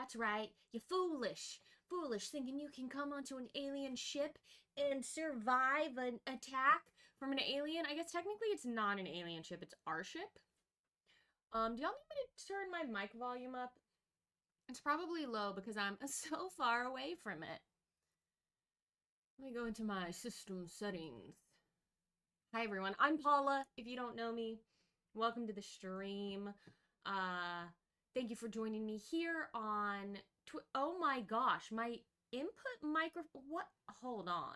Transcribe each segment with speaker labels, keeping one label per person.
Speaker 1: That's right. You're foolish. Foolish, thinking you can come onto an alien ship and survive an attack from an alien. I guess technically it's not an alien ship, it's our ship. Do y'all need me to turn my mic volume up? It's probably low because I'm so far away from it. Let me go into my system settings. Hi everyone, I'm Paula. If you don't know me, welcome to the stream. Thank you for joining me here on oh my gosh, my input microphone. What? Hold on.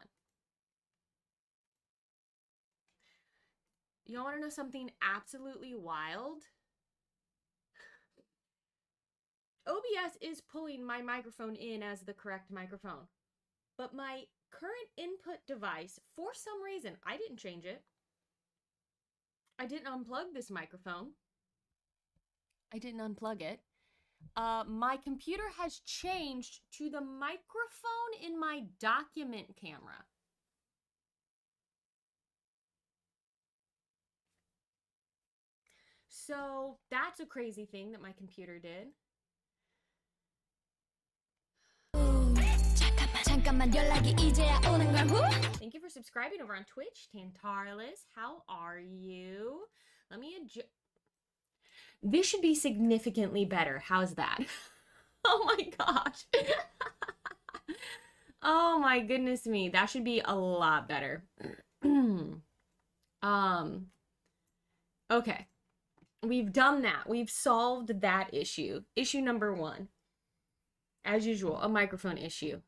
Speaker 1: Y'all want to know something absolutely wild? OBS is pulling my microphone in as the correct microphone, but my current input device, for some reason, I didn't change it. I didn't unplug this microphone. I didn't unplug it. My computer has changed to the microphone in my document camera. So that's a crazy thing that my computer did. Thank you for subscribing over on Twitch, Tantarlis. How are you? Let me adjust. This should be significantly better. How's that? Oh my gosh. Oh my goodness me. That should be a lot better. Okay. We've done that. We've solved that issue. Issue number 1. As usual, a microphone issue.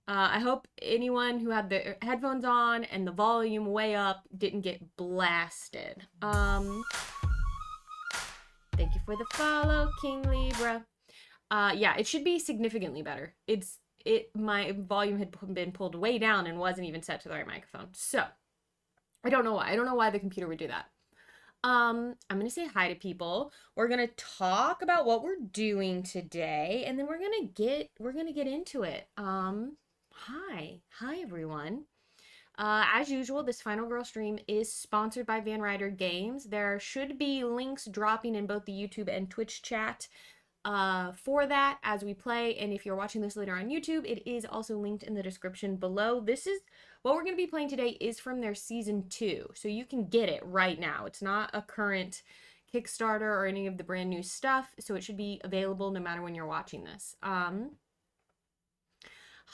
Speaker 1: I hope anyone who had their headphones on and the volume way up didn't get blasted. Thank you for the follow, King Libra. Yeah, it should be significantly better. My volume had been pulled way down and wasn't even set to the right microphone. So, I don't know why. I don't know why the computer would do that. I'm gonna say hi to people. We're gonna talk about what we're doing today, and then we're gonna get into it. Hi everyone. As usual, this Final Girl stream is sponsored by Ryder Games. There should be links dropping in both the YouTube and Twitch chat for that as we play. And if you're watching this later on YouTube, it is also linked in the description below. This is what we're going to be playing today is from their season 2. So you can get it right now. It's not a current Kickstarter or any of the brand new stuff. So it should be available no matter when you're watching this.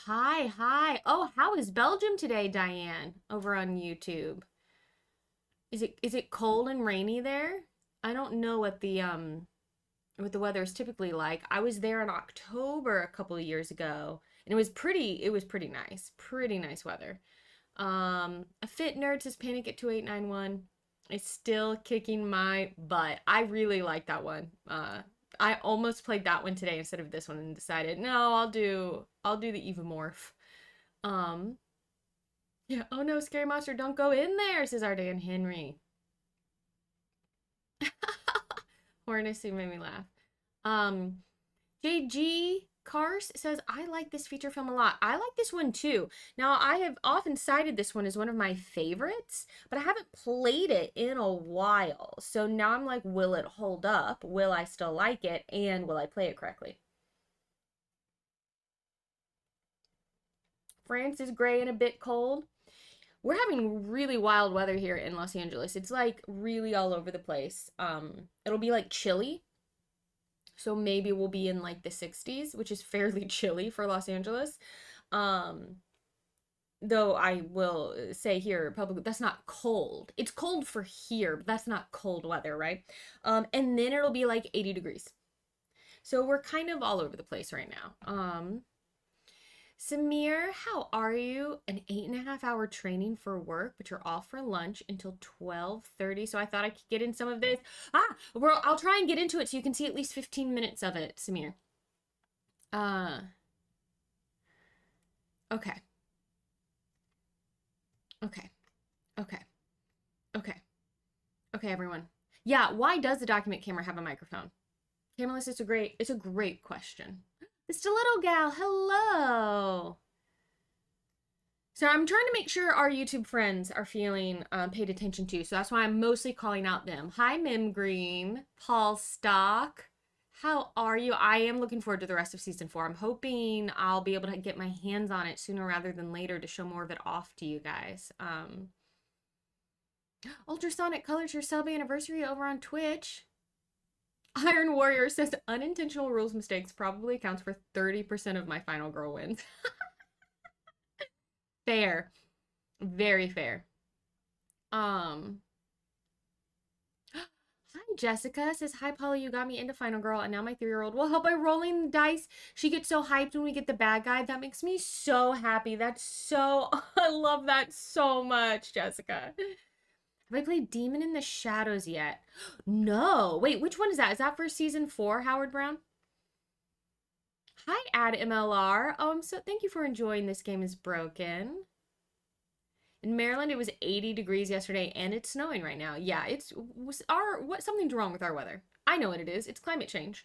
Speaker 1: Hi. Oh, how is Belgium today, Diane, over on YouTube? Is it cold and rainy there? I don't know what the weather is typically like. I was there in October a couple of years ago, and it was pretty nice. Pretty nice weather. A Fit Nerd says Panic at 2891 is still kicking my butt. I really like that one. I almost played that one today instead of this one and decided, no, I'll do the Evomorph. Yeah, oh no, scary monster, don't go in there, says our Dan Henry. Hornissy made me laugh. JG Cars says, I like this feature film a lot. I like this one too. Now, I have often cited this one as one of my favorites, but I haven't played it in a while. So now I'm like, will it hold up? Will I still like it? And will I play it correctly? France is gray and a bit cold. We're having really wild weather here in Los Angeles. It's like really all over the place. It'll be like chilly. So maybe we'll be in like the 60s, which is fairly chilly for Los Angeles. Though I will say here publicly, that's not cold. It's cold for here, but that's not cold weather, right? And then it'll be like 80 degrees. So we're kind of all over the place right now. Samir, how are you? An 8.5-hour training for work, but you're off for lunch until 12:30. So I thought I could get in some of this. Well, I'll try and get into it so you can see at least 15 minutes of it, Samir. Okay. Okay, everyone. Yeah, why does the document camera have a microphone? Camelus, it's a great question. The Stiletto Gal, hello. So I'm trying to make sure our YouTube friends are feeling paid attention to. So that's why I'm mostly calling out them. Hi, Mim Green, Paul Stock. How are you? I am looking forward to the rest of season 4. I'm hoping I'll be able to get my hands on it sooner rather than later to show more of it off to you guys. Ultrasonic Colors, your sub anniversary over on Twitch. Iron Warrior says unintentional rules mistakes probably accounts for 30% of my final girl wins. Fair. Very fair. Hi, Jessica says, hi, Paula, you got me into Final Girl, and now my 3-year-old will help by rolling the dice. She gets so hyped when we get the bad guy. That makes me so happy. That's so, I love that so much, Jessica. Have I played Demon in the Shadows yet? No. Wait, which one is that? Is that for season 4, Howard Brown? Hi, Ad MLR. So thank you for enjoying This Game is Broken. In Maryland, it was 80 degrees yesterday, and it's snowing right now. Yeah, something's wrong with our weather. I know what it is. It's climate change.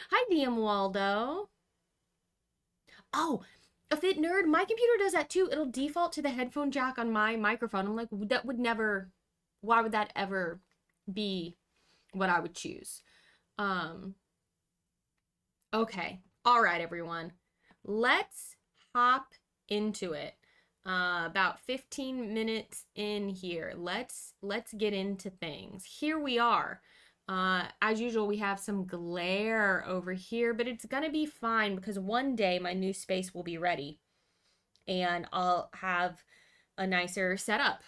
Speaker 1: Hi, DM Waldo. Oh, a Fit Nerd. My computer does that too. It'll default to the headphone jack on my microphone. I'm like, that would never. Why would that ever be what I would choose? Okay. All right, everyone. Let's hop into it. About 15 minutes in here. Let's get into things. Here we are. As usual, we have some glare over here, but it's gonna be fine because one day my new space will be ready and I'll have a nicer setup.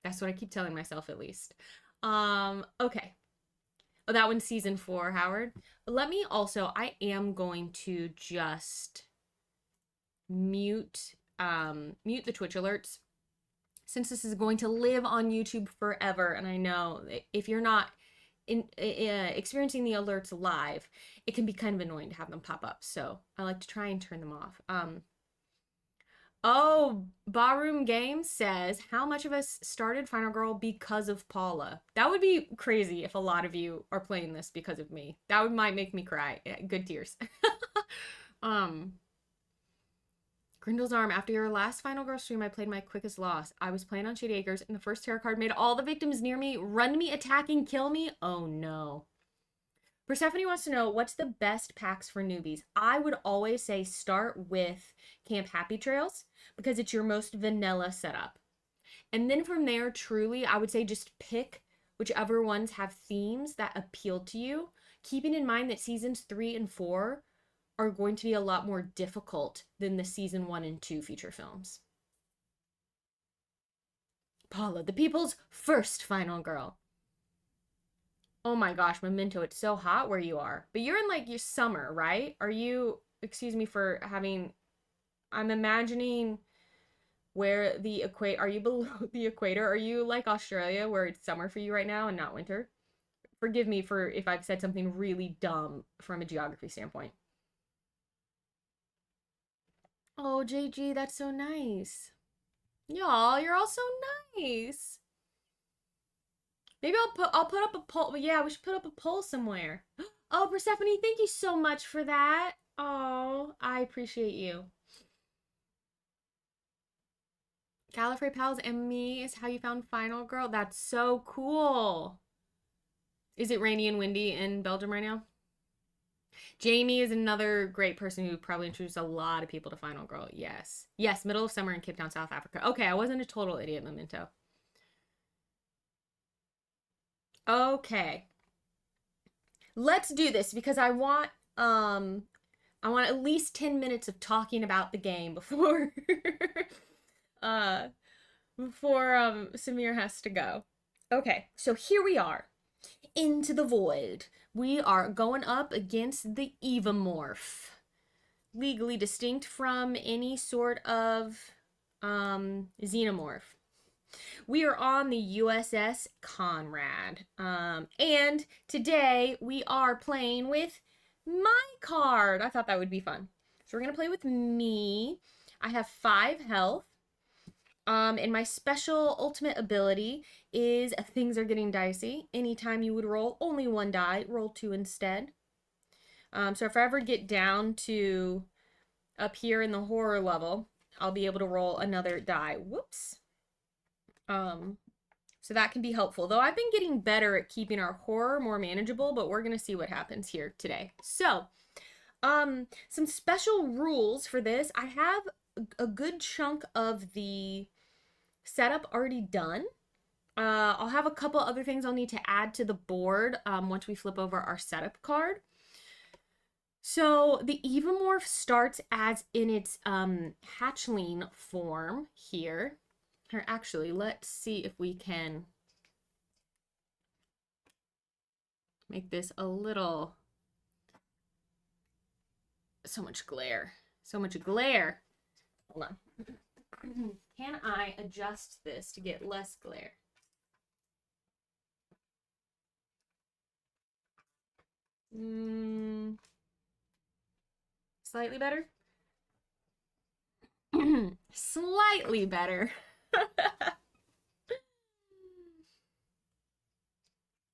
Speaker 1: That's what I keep telling myself, at least. Okay. Oh, that one's season 4, Howard. Let me also, I am going to just mute the Twitch alerts since this is going to live on YouTube forever. And I know if you're not experiencing the alerts live, it can be kind of annoying to have them pop up. So I like to try and turn them off. Oh, Barroom Games says, how much of us started Final Girl because of Paula? That would be crazy if a lot of you are playing this because of me. That might make me cry. Good tears. Grindel's Arm, after your last Final Girl stream, I played my quickest loss. I was playing on Shady Acres, and the first tarot card made all the victims near me run to me, attack, and kill me. Oh, no. Persephone wants to know, what's the best packs for newbies? I would always say start with Camp Happy Trails, because it's your most vanilla setup. And then from there, truly, I would say just pick whichever ones have themes that appeal to you, keeping in mind that seasons 3 and 4 are going to be a lot more difficult than the season 1 and 2 feature films. Paula, the people's first Final Girl. Oh my gosh, Memento, it's so hot where you are. But you're in like your summer, right? Are you, excuse me for having, I'm imagining where the equator, are you below the equator? Are you like Australia where it's summer for you right now and not winter? Forgive me for if I've said something really dumb from a geography standpoint. Oh, JG, that's so nice. Y'all, you're all so nice. Maybe I'll put up a poll. Yeah, we should put up a poll somewhere. Oh, Persephone, thank you so much for that. Oh, I appreciate you. Gallifrey Pals and Me is how you found Final Girl. That's so cool. Is it rainy and windy in Belgium right now? Jamie is another great person who probably introduced a lot of people to Final Girl. Yes. Yes, middle of summer in Cape Town, South Africa. Okay, I wasn't a total idiot, Memento. Okay. Let's do this because I want at least 10 minutes of talking about the game before Samir has to go. Okay, so here we are. Into the Void. We are going up against the Evomorph. Legally distinct from any sort of xenomorph. We are on the USS Konrad. And today we are playing with my card. I thought that would be fun. So we're going to play with me. I have 5 health. And my special ultimate ability is things are getting dicey. Anytime you would roll only 1 die, roll 2 instead. So if I ever get down to up here in the horror level, I'll be able to roll another die. Whoops. So that can be helpful. Though I've been getting better at keeping our horror more manageable, but we're going to see what happens here today. So, some special rules for this. I have a good chunk of the setup already done. I'll have a couple other things I'll need to add to the board once we flip over our setup card. So the Evomorph starts as in its hatchling form here. Or actually, let's see if we can make this a little... So much glare. So much glare. Hold on. Can I adjust this to get less glare? Slightly better? Slightly better.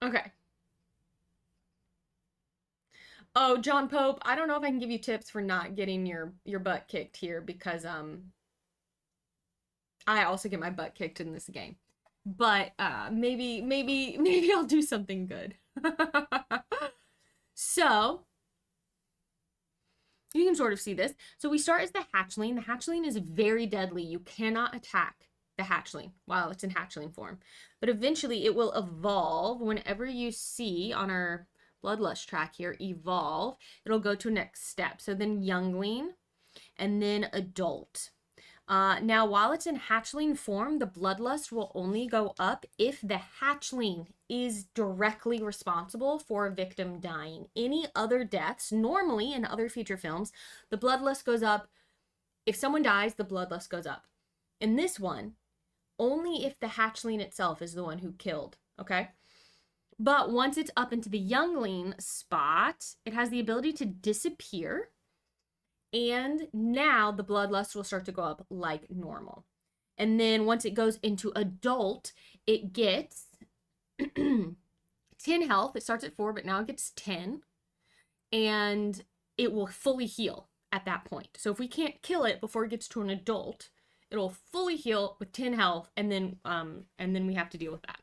Speaker 1: Okay. Oh, John Pope, I don't know if I can give you tips for not getting your butt kicked here because I also get my butt kicked in this game. But maybe I'll do something good. So, you can sort of see this. So we start as the hatchling. The hatchling is very deadly. You cannot attack the hatchling while it's in hatchling form. But eventually it will evolve. Whenever you see on our bloodlust track here, evolve, it'll go to next step. So then youngling and then adult. Now, while it's in hatchling form, the bloodlust will only go up if the hatchling is directly responsible for a victim dying. Any other deaths, normally in other feature films, the bloodlust goes up. If someone dies, the bloodlust goes up. In this one, only if the hatchling itself is the one who killed, okay? But once it's up into the youngling spot, it has the ability to disappear. And now the bloodlust will start to go up like normal. And then once it goes into adult, it gets 10 health. It starts at 4, but now it gets 10. And it will fully heal at that point. So if we can't kill it before it gets to an adult, it'll fully heal with 10 health, and then we have to deal with that.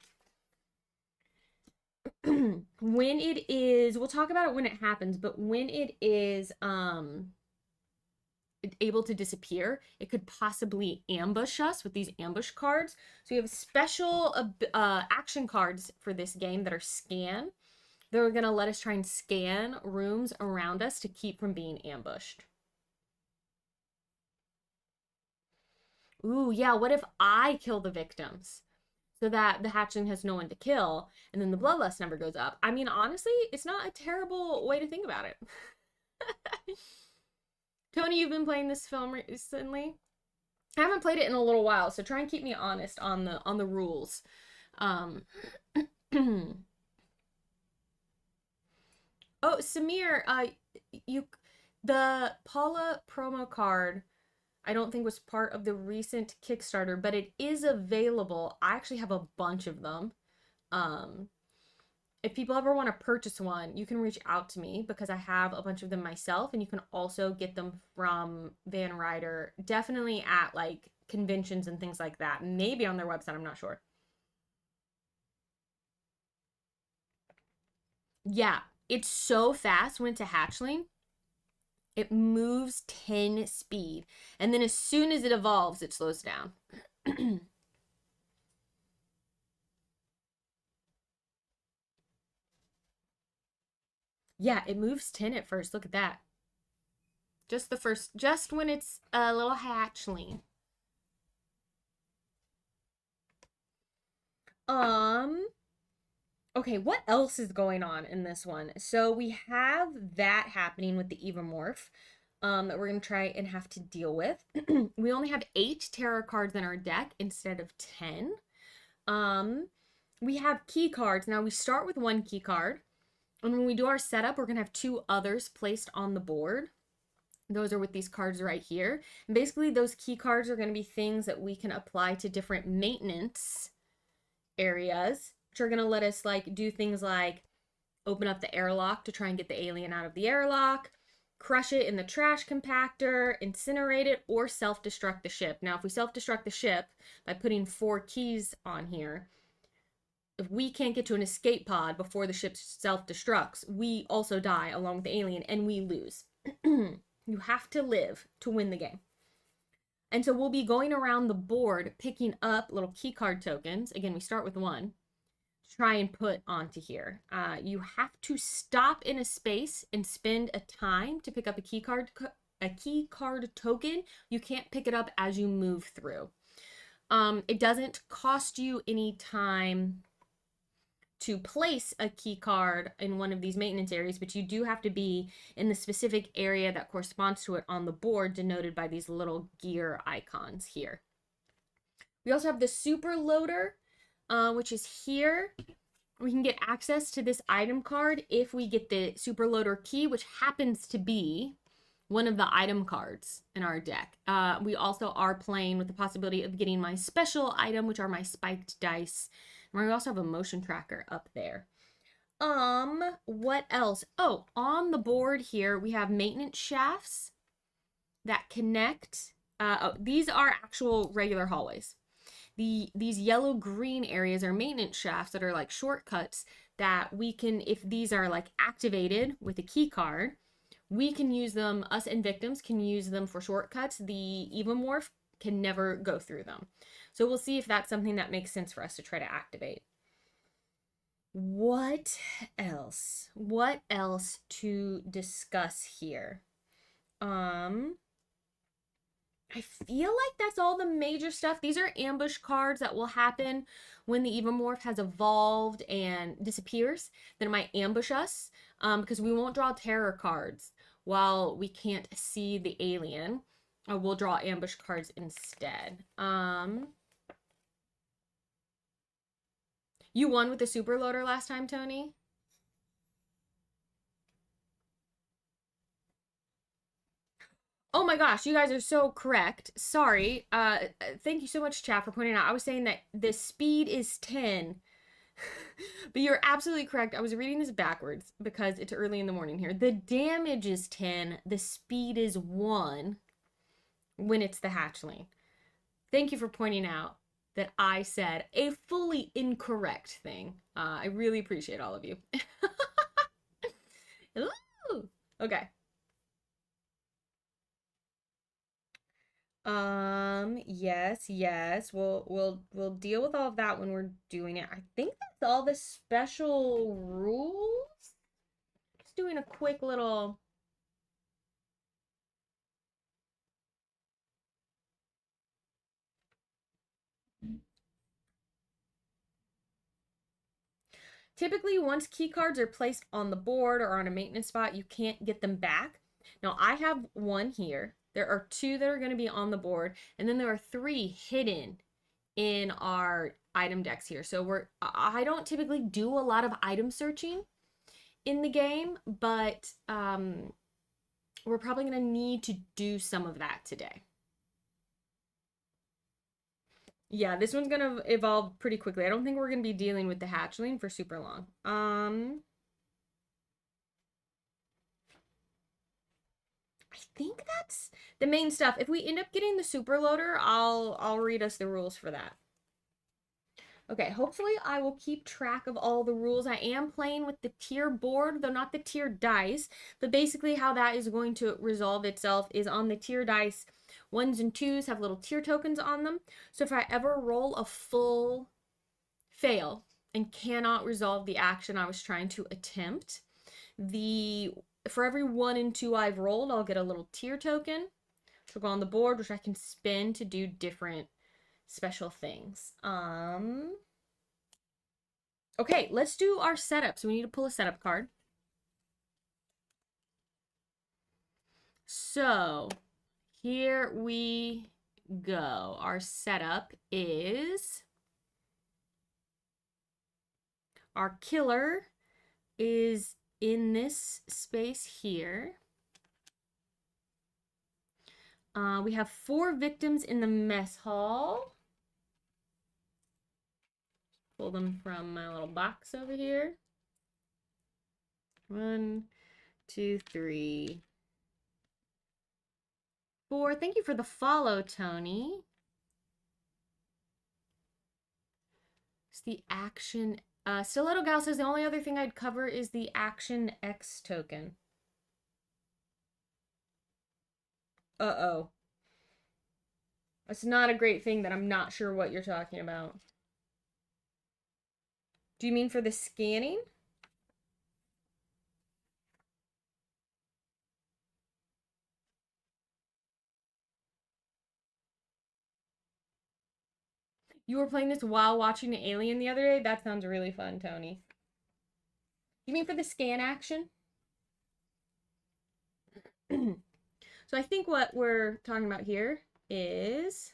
Speaker 1: When it is, we'll talk about it when it happens, but when it is able to disappear, it could possibly ambush us with these ambush cards. So we have special action cards for this game that are scan. They're gonna let us try and scan rooms around us to keep from being ambushed. Ooh, yeah, what if I kill the victims so that the hatchling has no one to kill and then the bloodlust number goes up? I mean, honestly, it's not a terrible way to think about it. Tony, you've been playing this film recently? I haven't played it in a little while, so try and keep me honest on the rules. Oh, Samir, the Paula promo card I don't think was part of the recent Kickstarter, but it is available. I actually have a bunch of them. If people ever want to purchase one, you can reach out to me because I have a bunch of them myself, and you can also get them from Ryder, definitely at like conventions and things like that. Maybe on their website, I'm not sure. Yeah, it's so fast when it's a hatchling. It moves 10 speed. And then as soon as it evolves, it slows down. Yeah, it moves 10 at first. Look at that. Just when it's a little hatchling. Okay, what else is going on in this one? So we have that happening with the Evomorph that we're going to try and have to deal with. We only have 8 tarot cards in our deck instead of 10. We have key cards. Now we start with 1 key card. And when we do our setup, we're going to have 2 others placed on the board. Those are with these cards right here. And basically, those key cards are going to be things that we can apply to different maintenance areas, which are going to let us like do things like open up the airlock to try and get the alien out of the airlock, crush it in the trash compactor, incinerate it, or self-destruct the ship. Now, if we self-destruct the ship by putting 4 keys on here, if we can't get to an escape pod before the ship self-destructs, we also die along with the alien and we lose. You have to live to win the game. And so we'll be going around the board picking up little key card tokens. Again, we start with one. Try and put onto here. You have to stop in a space and spend a time to pick up a key card token. You can't pick it up as you move through. It doesn't cost you any time to place a key card in one of these maintenance areas, but you do have to be in the specific area that corresponds to it on the board, denoted by these little gear icons here. We also have the super loader, which is here. We can get access to this item card if we get the super loader key, which happens to be one of the item cards in our deck. We also are playing with the possibility of getting my special item, which are my spiked dice. And we also have a motion tracker up there. What else? Oh, on the board here, we have maintenance shafts that connect. These are actual regular hallways. These yellow-green areas are maintenance shafts that are like shortcuts that we can, if these are like activated with a key card, we can use them, us and victims can use them for shortcuts. The Evomorph can never go through them. So we'll see if that's something that makes sense for us to try to activate. What else? What else to discuss here? I feel like that's all the major stuff. These are ambush cards that will happen when the Evomorph has evolved and disappears. Then it might ambush us because we won't draw terror cards while we can't see the alien. We'll draw ambush cards instead. You won with the super loader last time, Tony? Oh my gosh, you guys are so correct. Sorry. Thank you so much, chat, for pointing out. I was saying that the speed is 10. But you're absolutely correct. I was reading this backwards because it's early in the morning here. The damage is 10. The speed is 1 when it's the hatchling. Thank you for pointing out that I said a fully incorrect thing. I really appreciate all of you. Ooh, okay. Yes. We'll deal with all of that when we're doing it. I think that's all the special rules. Just doing a quick little. Typically, once key cards are placed on the board or on a maintenance spot, you can't get them back. Now, I have one here. There are 2 that are going to be on the board, and then there are 3 hidden in our item decks here. So I don't typically do a lot of item searching in the game, but we're probably going to need to do some of that today. Yeah, this one's gonna evolve pretty quickly. I don't think we're gonna be dealing with the hatchling for super long. I think that's the main stuff. If we end up getting the super loader, I'll read us the rules for that. Okay, hopefully I will keep track of all the rules. I am playing with the tier board, though not the tier dice, but basically how that is going to resolve itself is on the tier dice. 1s and 2s have little tier tokens on them. So if I ever roll a full fail and cannot resolve the action I was trying to attempt, for every 1 and 2 I've rolled, I'll get a little tier token, which will go on the board, which I can spend to do different special things. Okay, let's do our setup. So we need to pull a setup card. So here we go. Our setup is our killer is in this space here. We have 4 victims in the mess hall. Pull them from my little box over here. 1, 2, 3, 4. Thank you for the follow, Tony. the action? Stiletto Gal says the only other thing I'd cover is the action X token. Uh-oh. That's not a great thing that I'm not sure what you're talking about. Do you mean for the scanning? You were playing this while watching Alien the other day? That sounds really fun, Tony. You mean for the scan action? So I think what we're talking about here is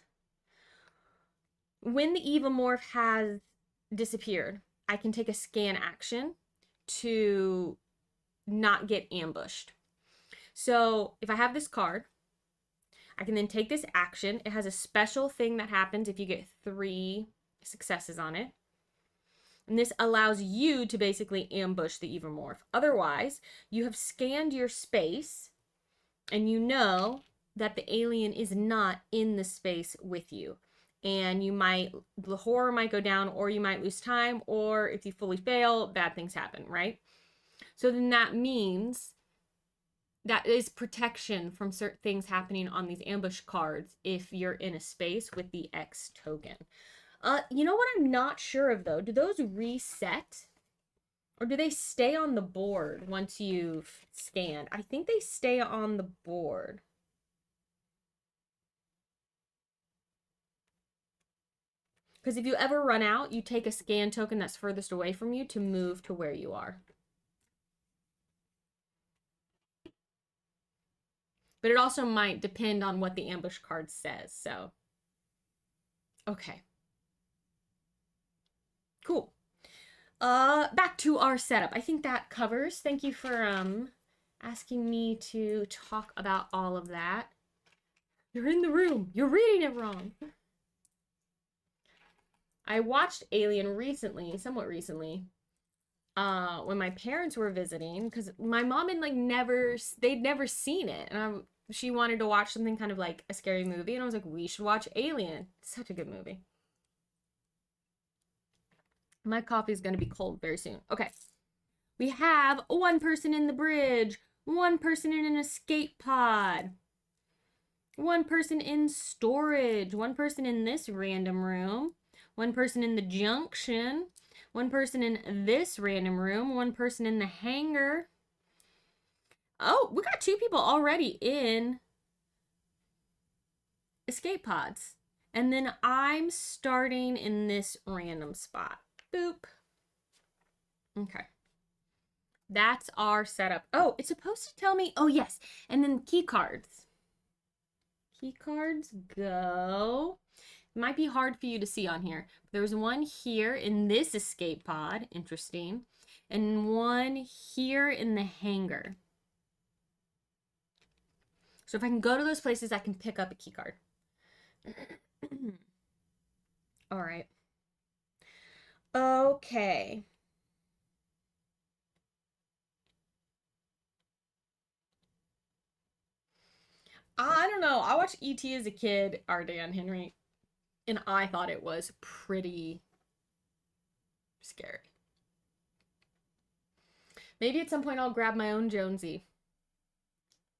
Speaker 1: when the Evomorph has disappeared, I can take a scan action to not get ambushed. So if I have this card, I can then take this action. It has a special thing that happens if you get 3 successes on it. And this allows you to basically ambush the Evomorph. Otherwise, you have scanned your space and you know that the alien is not in the space with you. And the horror might go down, or you might lose time, or if you fully fail, bad things happen, right? So then that means that is protection from certain things happening on these ambush cards if you're in a space with the X token. You know what I'm not sure of though? Do those reset? Or do they stay on the board once you've scanned? I think they stay on the board. Because if you ever run out, you take a scan token that's furthest away from you to move to where you are. But it also might depend on what the ambush card says, so. Okay. Cool. Back to our setup. I think that covers. Thank you for asking me to talk about all of that. You're in the room. You're reading it wrong. I watched Alien recently, somewhat recently, when my parents were visiting, because my mom had they'd never seen it, and she wanted to watch something kind of like a scary movie, and I was like, we should watch Alien. It's such a good movie. My coffee is going to be cold very soon. Okay. We have 1 person in the bridge, 1 person in an escape pod, 1 person in storage, 1 person in this random room, 1 person in the junction, 1 person in this random room, 1 person in the hangar. Oh, we got 2 people already in escape pods. And then I'm starting in this random spot. Boop. Okay. That's our setup. Oh, it's supposed to tell me. Oh, yes. And then key cards. Key cards go. It might be hard for you to see on here. There's 1 here in this escape pod. Interesting. And 1 here in the hangar. So if I can go to those places, I can pick up a key card. All right. Okay. I don't know. I watched E.T. as a kid, our Dan Henry, and I thought it was pretty scary. Maybe at some point I'll grab my own Jonesy.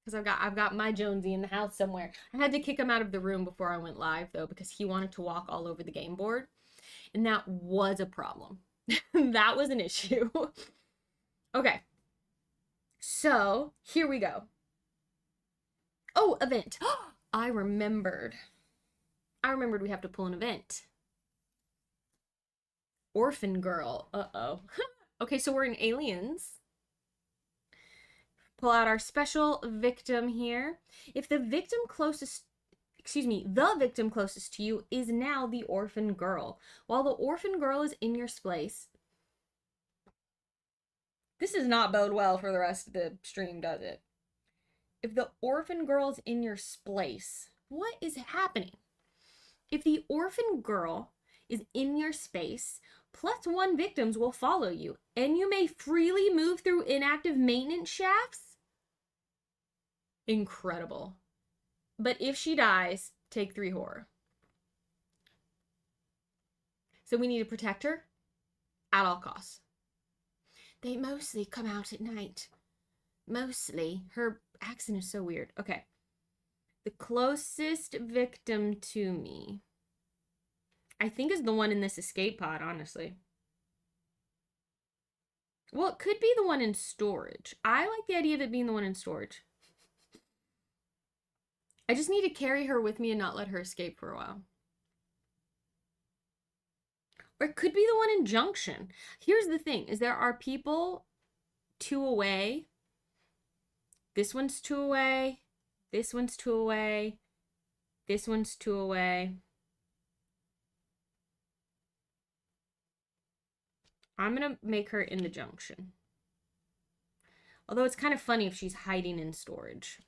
Speaker 1: Because I've got my Jonesy in the house somewhere. I had to kick him out of the room before I went live though, because he wanted to walk all over the game board. And that was a problem. That was an issue. Okay. So here we go. Oh, event. I remembered we have to pull an event. Orphan girl. Uh-oh. Okay, so we're in Aliens. Pull out our special victim here. If the victim closest to you is now the orphan girl. While the orphan girl is in your space, this does not bode well for the rest of the stream, does it? If the orphan girl is in your space, what is happening? If the orphan girl is in your space, +1 victims will follow you, and you may freely move through inactive maintenance shafts. Incredible. But if she dies, take 3 horror. So we need to protect her. at all costs. They mostly come out at night. Mostly. Her accent is so weird. Okay. The closest victim to me, I think, is the one in this escape pod, honestly. Well, it could be the one in storage. I like the idea of it being the one in storage. I just need to carry her with me and not let her escape for a while. Or it could be the one in Junction. Here's the thing, is there are people 2 away. This one's 2 away. This one's 2 away. This one's 2 away. I'm gonna make her in the Junction. Although it's kind of funny if she's hiding in storage.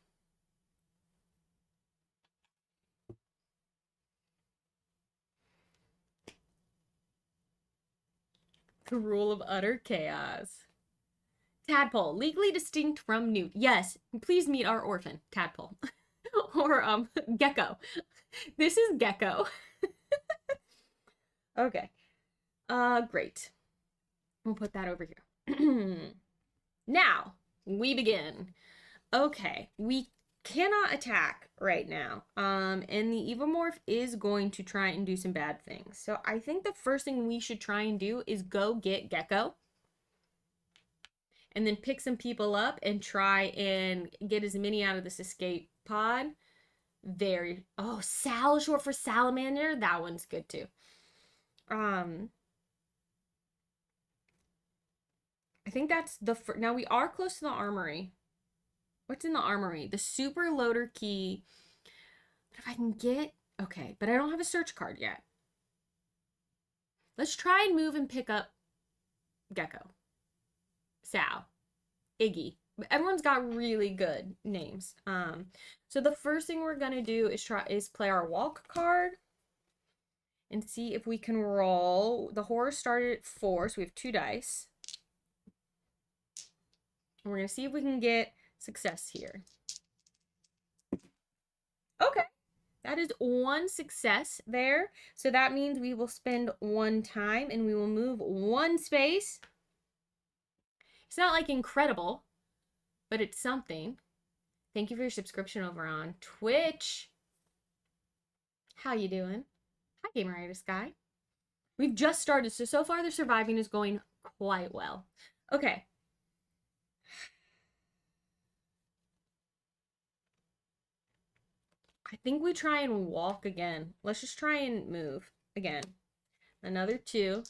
Speaker 1: The rule of utter chaos. Tadpole, legally distinct from newt. Yes, please meet our orphan, Tadpole. Or, Gecko. This is Gecko. Okay. Great. We'll put that over here. Now, we begin. Okay, we cannot attack right now. And the Evomorph is going to try and do some bad things. So I think the first thing we should try and do is go get Gecko. And then pick some people up and try and get as many out of this escape pod. There. Oh, Sal, short for salamander. That one's good too. I think that's the first. Now we are close to the armory. What's in the armory? The super loader key. But if I can get... Okay, but I don't have a search card yet. Let's try and move and pick up Gecko. Sal. Iggy. Everyone's got really good names. So the first thing we're gonna do is play our walk card and see if we can roll. The horror started at 4, so we have 2 dice. And we're gonna see if we can get success here. Okay, that is 1 success there. So that means we will spend 1 time and we will move 1 space. It's not like incredible, but it's something. Thank you for your subscription over on Twitch. How you doing? Hi, Gameritis Guy. We've just started, so far the surviving is going quite well. Okay. I think we try and walk again. Let's just try and move again. Another 2.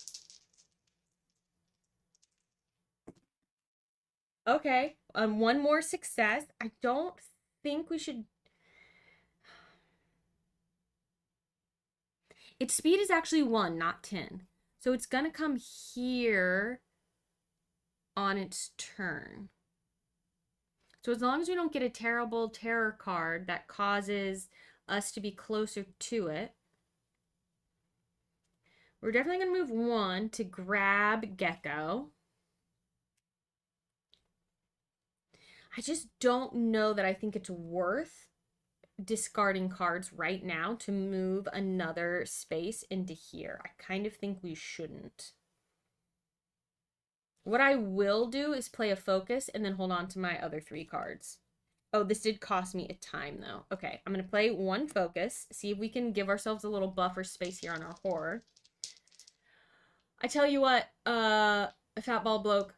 Speaker 1: Okay, 1 more success. I don't think we should... Its speed is actually 1, not 10. So it's gonna come here on its turn. So as long as we don't get a terrible terror card that causes us to be closer to it, we're definitely gonna move 1 to grab Gecko. I just don't know that I think it's worth discarding cards right now to move another space into here. I kind of think we shouldn't. What I will do is play a focus and then hold on to my other 3 cards. Oh, this did cost me a time though. Okay, I'm gonna play 1 focus, see if we can give ourselves a little buffer space here on our horror. I tell you what, a fat bald bloke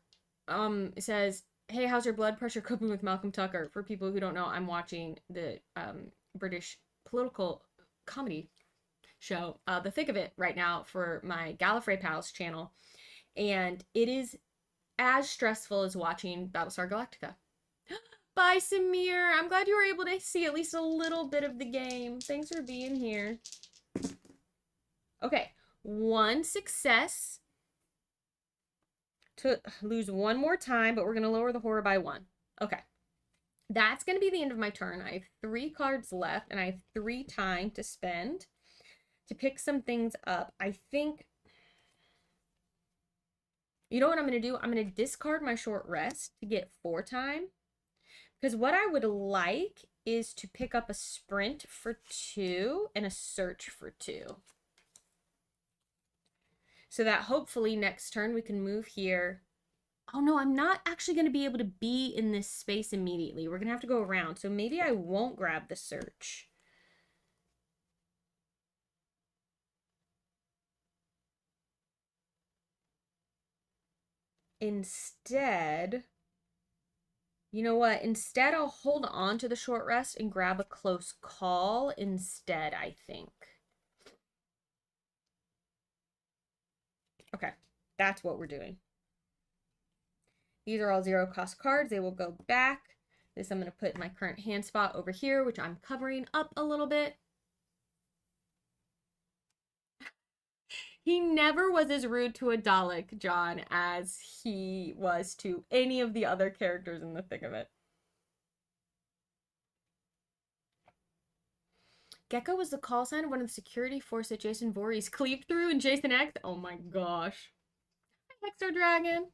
Speaker 1: says, hey, how's your blood pressure coping with Malcolm Tucker? For people who don't know, I'm watching the British political comedy show, The Thick of It, right now for my Gallifrey Pals channel. And it is as stressful as watching Battlestar Galactica. Bye, Samir. I'm glad you were able to see at least a little bit of the game. Thanks for being here. Okay, 1 success. To lose 1 more time, but we're going to lower the horror by 1. Okay. That's going to be the end of my turn. I have 3 cards left, and I have 3 time to spend to pick some things up. I think... You know what I'm going to do? I'm going to discard my short rest to get 4 time. Because what I would like is to pick up a sprint for 2 and a search for 2. so that hopefully next turn we can move here. Oh no, I'm not actually going to be able to be in this space immediately. We're going to have to go around. So maybe I won't grab the search. Instead, you know what? Instead, I'll hold on to the short rest and grab a close call instead, I think. Okay, that's what we're doing. These are all 0 cost cards. They will go back. This I'm going to put in my current hand spot over here, which I'm covering up a little bit. He never was as rude to a Dalek, John, as he was to any of the other characters in the thick of it. Gecko was the call sign of one of the security force that Jason Voorhees cleaved through in Jason X. Oh my gosh. Exo Dragon.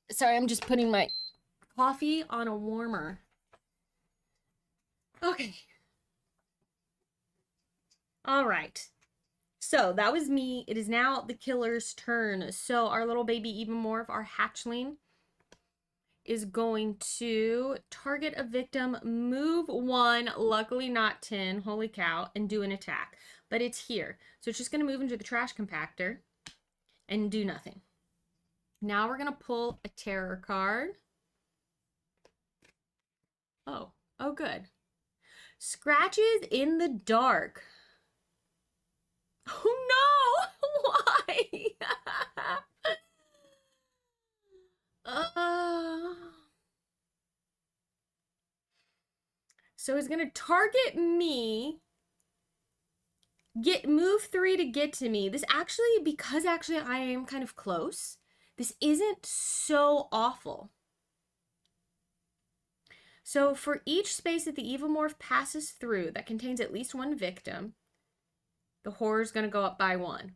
Speaker 1: Sorry, I'm just putting my coffee on a warmer. Okay. All right. So that was me. It is now the killer's turn. So our little baby Evomorph, our hatchling, is going to target a victim, move 1, luckily not 10, holy cow, and do an attack. But it's here. So it's just going to move into the trash compactor and do nothing. Now we're going to pull a terror card. Oh, good. Scratches in the dark. Oh no! Why? So he's gonna target me, move 3 to get to me. This actually, because actually I am kind of close, this isn't so awful. So for each space that the Evomorph passes through that contains at least 1 victim, the horror is gonna go up by 1.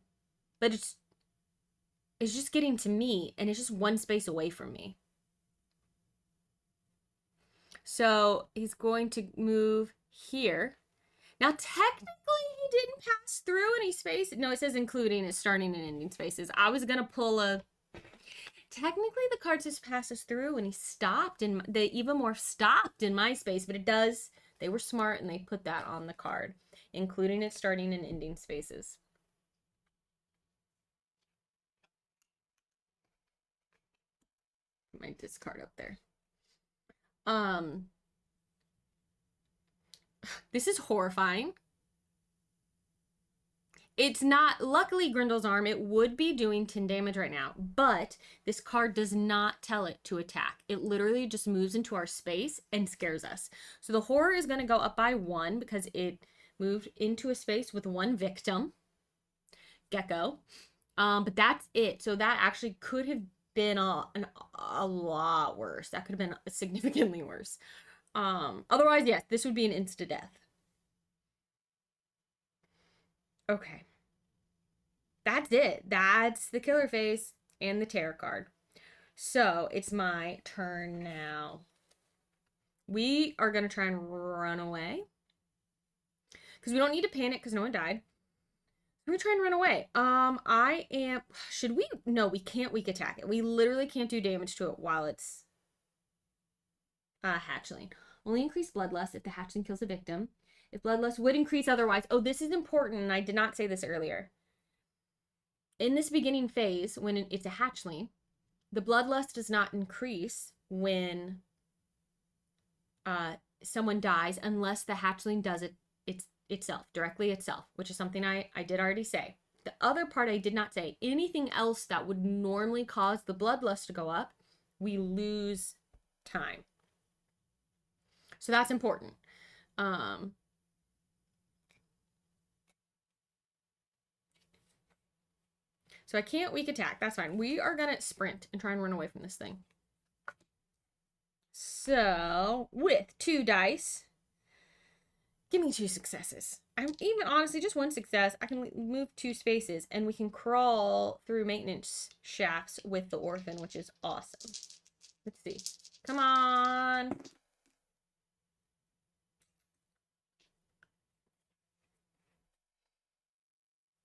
Speaker 1: But it's just getting to me, and it's just 1 space away from me. So he's going to move here. Now, technically, he didn't pass through any space. No, it says including his starting and ending spaces. I was going to pull a... Technically, the card just passes through, and he stopped, and the Evomorph stopped in my space, but it does... They were smart, and they put that on the card, including its starting and ending spaces. My discard up there. This is horrifying. It's not, luckily Grindel's arm, it would be doing 10 damage right now, but this card does not tell it to attack. It literally just moves into our space and scares us. So the horror is going to go up by 1 because it moved into a space with 1 victim, Gecko. But that's it. So that actually could have been a lot worse. That could have been significantly worse. Otherwise, yes, this would be an insta-death. Okay. That's it. That's the killer face and the terror card. So it's my turn now. We are going to try and run away. Because we don't need to panic because no one died. I'm going to try and run away. Should we? No, we can't weak attack it. We literally can't do damage to it while it's hatchling. Only increase bloodlust if the hatchling kills a victim. If bloodlust would increase otherwise. Oh, this is important, and I did not say this earlier. In this beginning phase, when it's a hatchling, the bloodlust does not increase when someone dies unless the hatchling does it directly itself, which is something I did already say. The other part I did not say, anything else that would normally cause the bloodlust to go up, we lose time. So that's important. So I can't weak attack. That's fine. We are going to sprint and try and run away from this thing. So with 2 dice, give me 2 successes. I'm even honestly just 1 success. I can move 2 spaces and we can crawl through maintenance shafts with the orphan, which is awesome. Let's see. Come on.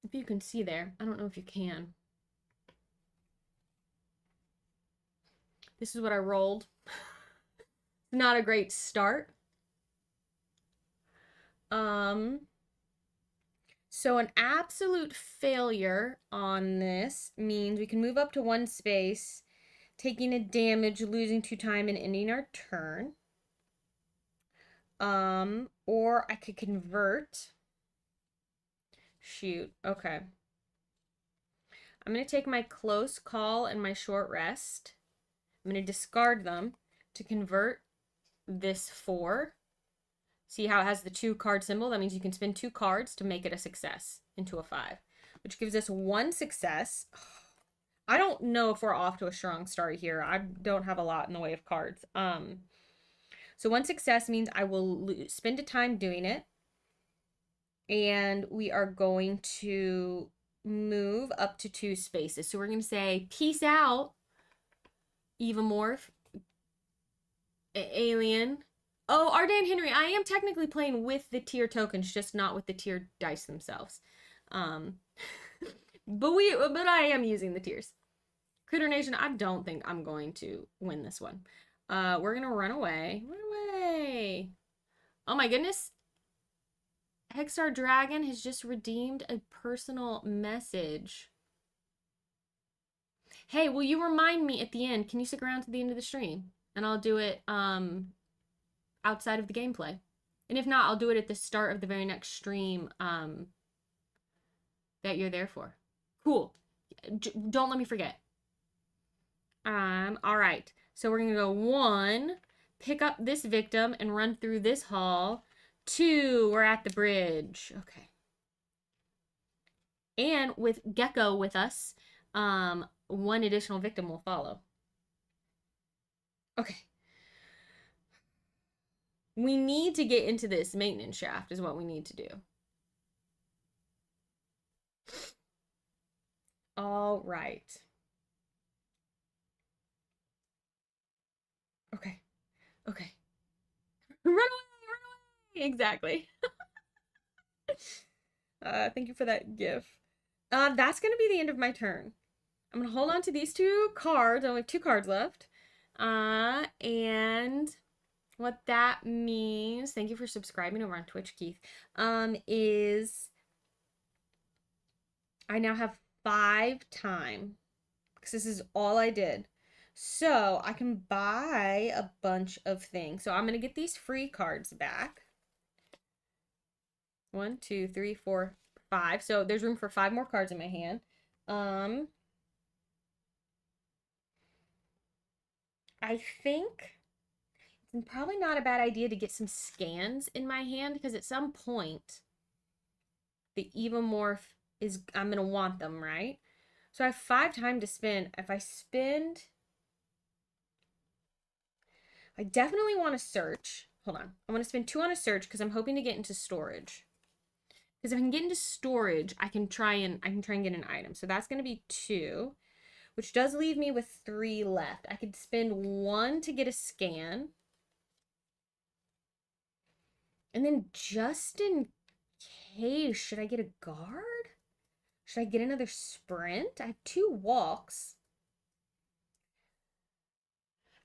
Speaker 1: If you can see there, I don't know if you can. This is what I rolled. Not a great start. So an absolute failure on this means we can move up to 1 space, taking a damage, losing 2 time, and ending our turn. Or I could convert. Shoot, okay. I'm going to take my close call and my short rest. I'm going to discard them to convert this 4. See how it has the 2 card symbol? That means you can spend 2 cards to make it a success into a 5, which gives us 1 success. I don't know if we're off to a strong start here. I don't have a lot in the way of cards. So 1 success means I will spend a time doing it. And we are going to move up to 2 spaces. So we're going to say, peace out, Evomorph, Alien. Oh, Ardan Henry, I am technically playing with the tier tokens, just not with the tier dice themselves. But I am using the tiers. Critter Nation, I don't think I'm going to win this one. We're going to run away. Run away. Oh my goodness. Hexar Dragon has just redeemed a personal message. Hey, will you remind me at the end? Can you stick around to the end of the stream? And I'll do it outside of the gameplay. And if not, I'll do it at the start of the very next stream that you're there for. Cool. Don't let me forget. All right. So we're going to go 1, pick up this victim and run through this hall. 2, we're at the bridge. Okay. And with Gecko with us, 1 additional victim will follow. Okay. We need to get into this maintenance shaft is what we need to do. All right. Okay. Okay. Run away! Run away! Exactly. Thank you for that gif. That's going to be the end of my turn. I'm going to hold on to these 2 cards. I only have 2 cards left. And what that means, thank you for subscribing over on Twitch, Keith, is I now have 5 time because this is all I did. So I can buy a bunch of things. So I'm going to get these free cards back. 1, 2, 3, 4, 5. So there's room for 5 more cards in my hand. I think it's probably not a bad idea to get some scans in my hand because at some point the Evomorph is, I'm going to want them, right? So I have 5 time to spend. If I spend, I definitely want to search. Hold on. I want to spend 2 on a search because I'm hoping to get into storage. Because if I can get into storage, I can try and get an item. So that's going to be 2, which does leave me with 3 left. I could spend 1 to get a scan. And then just in case, should I get a guard? Should I get another sprint? I have 2 walks.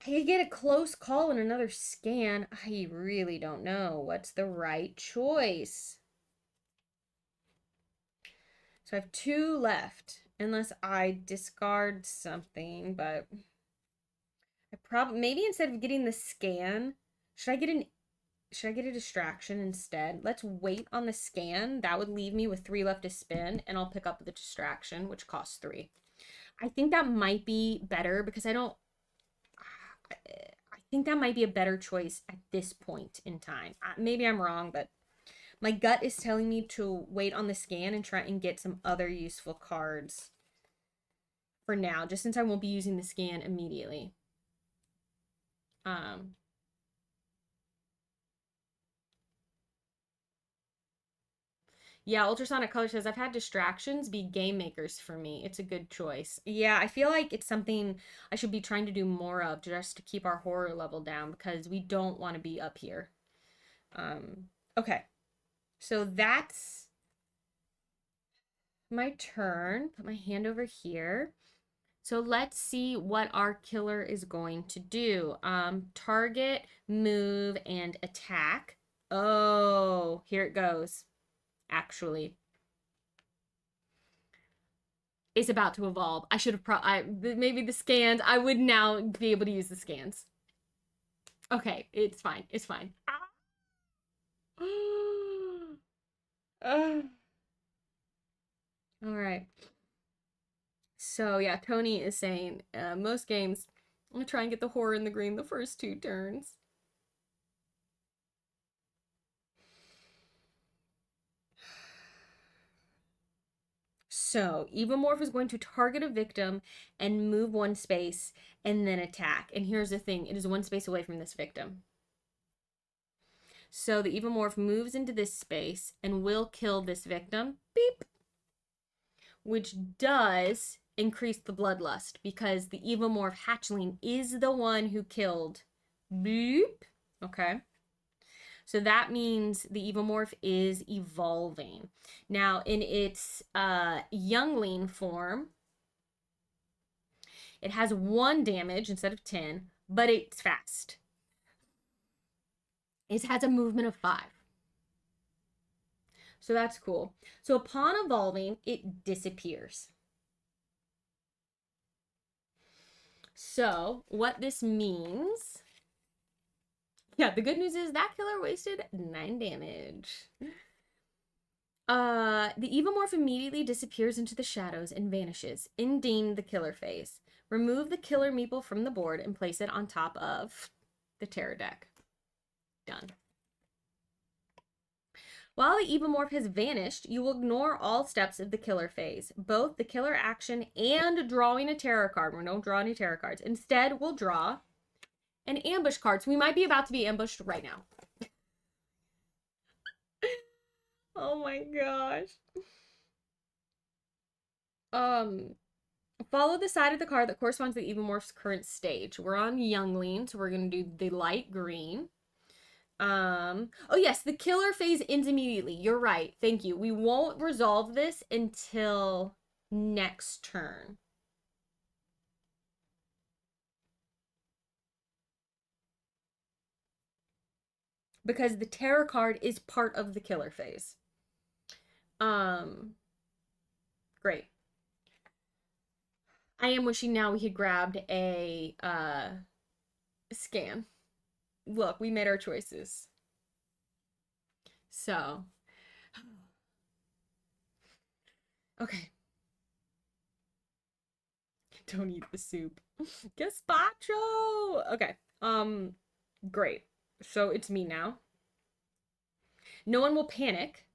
Speaker 1: I could get a close call and another scan. I really don't know what's the right choice. So I have 2 left, unless I discard something, but I probably, maybe instead of getting the scan, should I get a distraction instead? Let's wait on the scan. That would leave me with 3 left to spend, and I'll pick up the distraction, which costs 3. I think that might be better because I think that might be a better choice at this point in time. Maybe I'm wrong, but my gut is telling me to wait on the scan and try and get some other useful cards for now, just since I won't be using the scan immediately. Yeah, Ultrasonic Color says, I've had distractions be game makers for me. It's a good choice. Yeah, I feel like it's something I should be trying to do more of just to keep our horror level down because we don't want to be up here. Okay. So that's my turn. Put my hand over here. So let's see what our killer is going to do. Target, move, and attack. Oh, here it goes. Actually, it's about to evolve. I should have maybe the scans. I would now be able to use the scans. Okay, it's fine. It's fine. All right. So yeah, Tony is saying most games, I'm gonna try and get the horror in the green the first 2 turns. So Evomorph is going to target a victim and move 1 space and then attack. And here's the thing, it is 1 space away from this victim. So the Evomorph moves into this space and will kill this victim. Beep. Which does increase the bloodlust because the Evomorph hatchling is the one who killed. Beep. Okay. So that means the Evomorph is evolving. Now, in its youngling form, it has 1 damage instead of 10, but it's fast. It has a movement of 5. So that's cool. So upon evolving, it disappears. So what this means... Yeah, the good news is that killer wasted 9 damage. The Evomorph immediately disappears into the shadows and vanishes, ending the killer phase. Remove the killer meeple from the board and place it on top of the terror deck. Done. While the Evomorph has vanished, you will ignore all steps of the killer phase, both the killer action and drawing a terror card. We don't draw any terror cards. Instead, we'll draw an ambush card. So we might be about to be ambushed right now. Oh my gosh. Follow the side of the card that corresponds to the Evomorph's current stage. We're on Youngling, so we're going to do the light green. Oh yes, the killer phase ends immediately. You're right. Thank you. We won't resolve this until next turn. Because the terror card is part of the killer phase. Great. I am wishing now we had grabbed a scan. Look, we made our choices. So, okay. Don't eat the soup. Gazpacho! Okay. Great. So it's me now. No one will panic.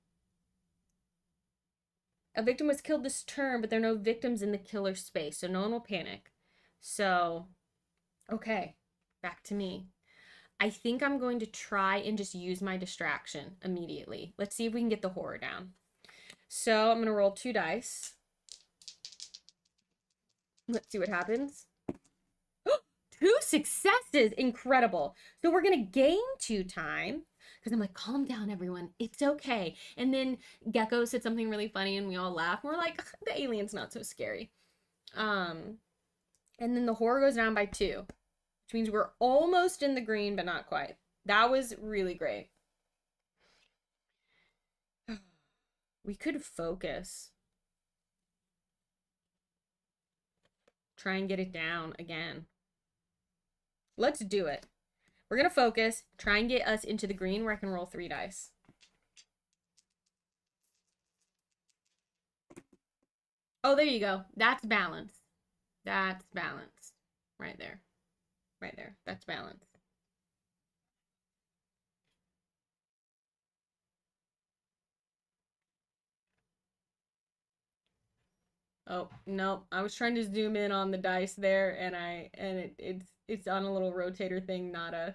Speaker 1: A victim was killed this turn, but there are no victims in the killer space, so no one will panic. So, okay. Back to me. I think I'm going to try and just use my distraction immediately. Let's see if we can get the horror down. So I'm going to roll 2 dice. Let's see what happens. 2 successes! Incredible. So we're going to gain 2 time. Because I'm like, calm down, everyone. It's okay. And then Gecko said something really funny and we all laugh. And we're like, the alien's not so scary. And then the horror goes down by 2. Which means we're almost in the green, but not quite. That was really great. We could focus. Try and get it down again. Let's do it. We're going to focus. Try and get us into the green where I can roll 3 dice. Oh, there you go. That's balance. That's balance. Right there. Right there. That's balance. Oh, no. I was trying to zoom in on the dice there and it's on a little rotator thing, not a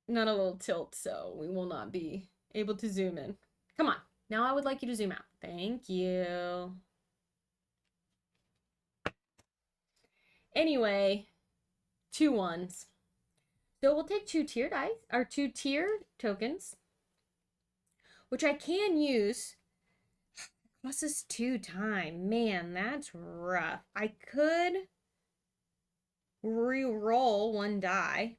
Speaker 1: little tilt, so we will not be able to zoom in. Come on. Now I would like you to zoom out. Thank you. Anyway, 2 1s. So we'll take 2 tier dice, or 2 tier tokens, which I can use Crosses 2 times. Man, that's rough. I could re-roll 1 die.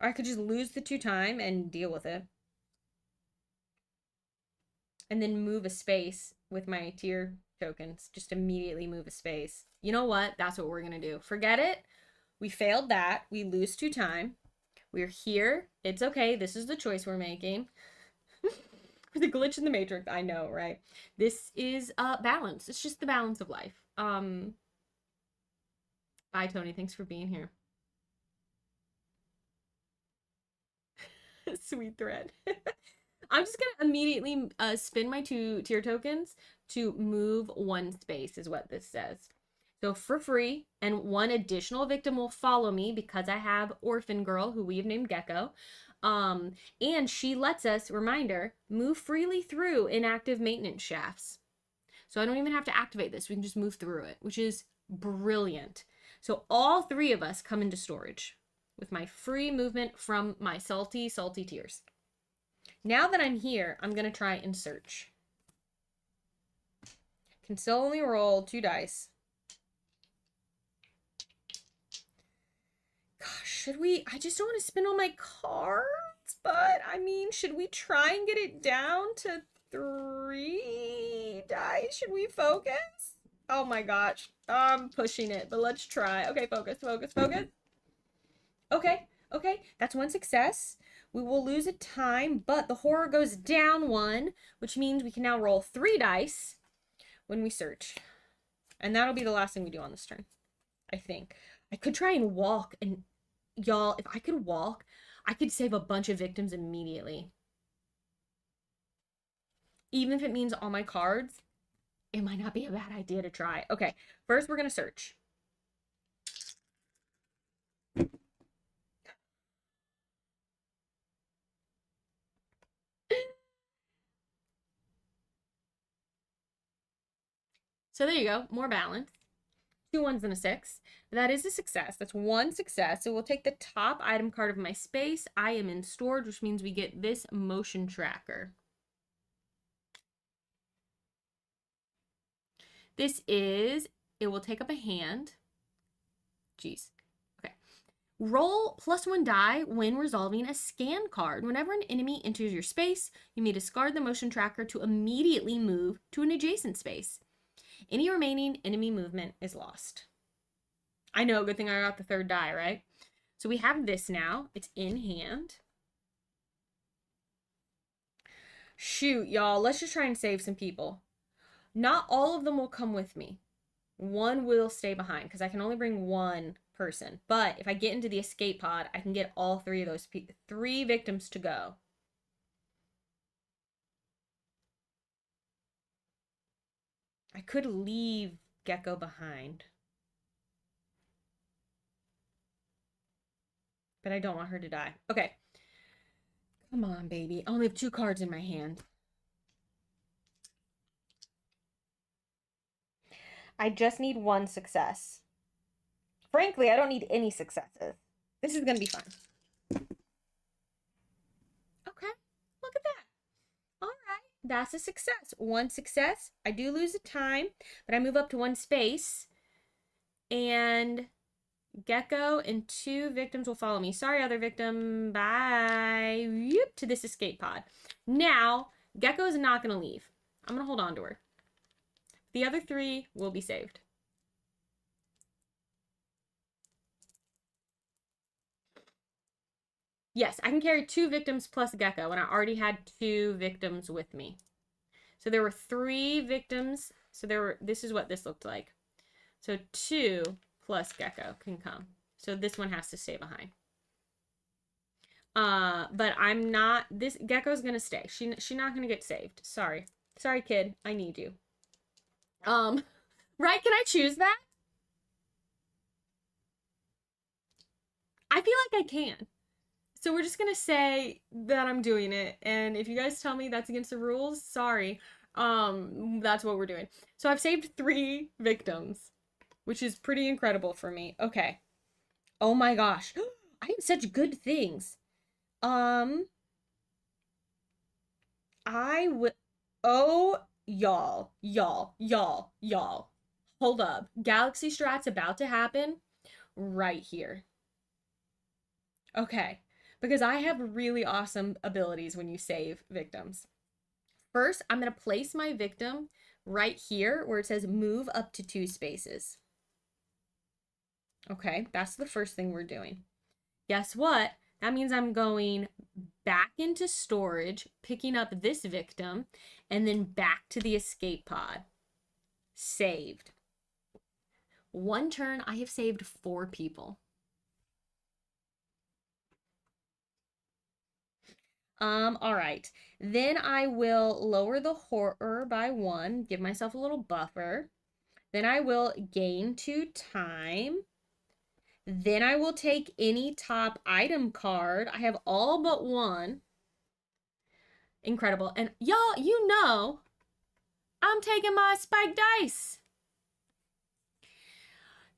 Speaker 1: Or I could just lose the 2 time and deal with it. And then move a space with my tier tokens. Just immediately move a space. You know what? That's what we're going to do. Forget it. We failed that. We lose 2 time. We're here. It's okay. This is the choice we're making. The glitch in the matrix. I know, right? This is balance. It's just the balance of life. Bye, Tony. Thanks for being here. Sweet thread. I'm just gonna immediately spin my 2 tier tokens to move 1 space is what this says. So for free, and 1 additional victim will follow me because I have Orphan Girl, who we've named Gecko. And she lets us, reminder, move freely through inactive maintenance shafts. So I don't even have to activate this. We can just move through it, which is brilliant. So all 3 of us come into storage with my free movement from my salty, salty tiers. Now that I'm here, I'm going to try and search. Can still only roll 2 dice. Gosh, should we? I just don't want to spin all my cards, but I mean, should we try and get it down to 3 dice? Should we focus? Oh my gosh, I'm pushing it, but let's try. Okay, focus, focus, focus. Okay, okay, that's 1 success. We will lose a time, but the horror goes down 1, which means we can now roll 3 dice when we search. And that'll be the last thing we do on this turn, I think. I could try and walk, and y'all, if I could walk, I could save a bunch of victims immediately. Even if it means all my cards, it might not be a bad idea to try. Okay, first we're going to search. So there you go, more balance. 2 1s and a 6. That is a success. That's 1 success. So we'll take the top item card of my space. I am in storage, which means we get this motion tracker. This is, it will take up a hand. Jeez. Okay. Roll +1 die when resolving a scan card. Whenever an enemy enters your space, you may discard the motion tracker to immediately move to an adjacent space. Any remaining enemy movement is lost. I know, good thing I got the 3rd die, right? So we have this now. It's in hand. Shoot, y'all. Let's just try and save some people. Not all of them will come with me. 1 will stay behind because I can only bring 1 person. But if I get into the escape pod, I can get all 3 of those 3 victims to go. I could leave Gecko behind. But I don't want her to die. Okay. Come on, baby. I only have 2 cards in my hand. I just need 1 success. Frankly, I don't need any successes. This is going to be fun. Okay. Look at that. All right. That's a success. 1 success. I do lose a time, but I move up to 1 space. And Gecko and 2 victims will follow me. Sorry, other victim. Bye. Yep, to this escape pod. Now, Gecko is not going to leave. I'm going to hold on to her. The other 3 will be saved. Yes, I can carry 2 victims plus Gecko, and I already had 2 victims with me. So there were 3 victims. So this is what this looked like. So 2 plus Gecko can come. So this one has to stay behind. But I'm not, this Gecko's gonna stay. She's not gonna get saved. Sorry. Sorry, kid. I need you. Right? Can I choose that? I feel like I can. So we're just gonna say that I'm doing it. And if you guys tell me that's against the rules, sorry. That's what we're doing. So I've saved 3 victims, which is pretty incredible for me. Okay. Oh my gosh. I have such good things. I would, Oh, y'all. Hold up. Galaxy Strat's about to happen right here. Okay. Because I have really awesome abilities when you save victims. First, I'm going to place my victim right here where it says move up to 2 spaces. Okay, that's the first thing we're doing. Guess what? That means I'm going back into storage, picking up this victim, and then back to the escape pod. Saved. One turn, I have saved 4 people. All right. Then I will lower the horror by 1, give myself a little buffer. Then I will gain 2 time. Then I will take any top item card. I have all but 1. Incredible. And y'all, you know, I'm taking my spiked dice.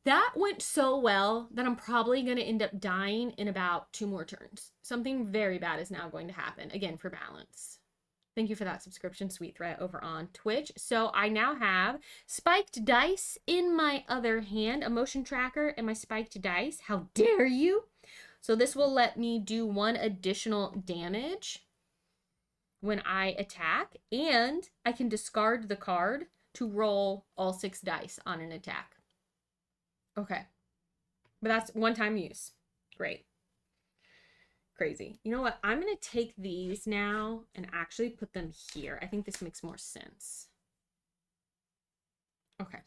Speaker 1: That went so well that I'm probably going to end up dying in about 2 more turns. Something very bad is now going to happen, again, for balance. Thank you for that subscription, Sweet Threat, over on Twitch. So I now have spiked dice in my other hand, a motion tracker and my spiked dice. How dare you? So this will let me do 1 additional damage when I attack, and I can discard the card to roll all 6 dice on an attack. Okay. But that's 1-time use. Great. Crazy. You know what? I'm going to take these now and actually put them here. I think this makes more sense. Okay.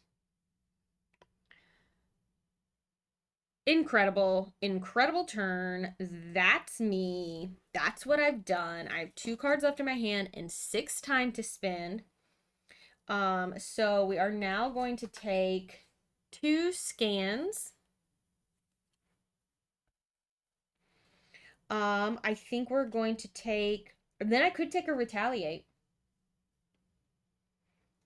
Speaker 1: Incredible. Incredible turn. That's me. That's what I've done. I have 2 cards left in my hand and 6 time to spend. So we are now going to take 2 scans. I think we're going to take, then I could take a retaliate.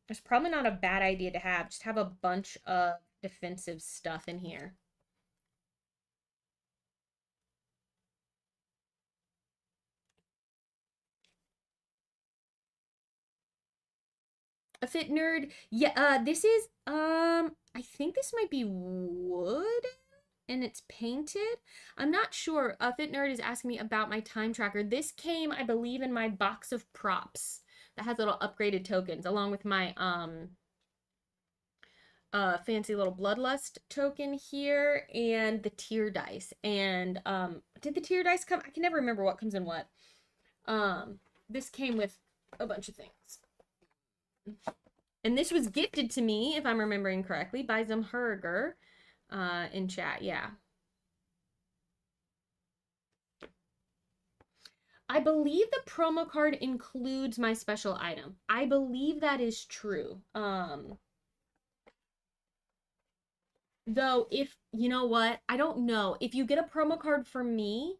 Speaker 1: It's probably not a bad idea to have. Just have a bunch of defensive stuff in here. A fit nerd. Yeah, this is, I think this might be wood and it's painted. I'm not sure. A fit nerd is asking me about my time tracker. This came, I believe, in my box of props that has little upgraded tokens along with my, fancy little bloodlust token here and the tier dice. And did the tier dice come? I can never remember what comes in what. This came with a bunch of things. And this was gifted to me, if I'm remembering correctly, by Zumherger in chat. Yeah. I believe the promo card includes my special item. I believe that is true. Though, if, you know what? I don't know. If you get a promo card for me,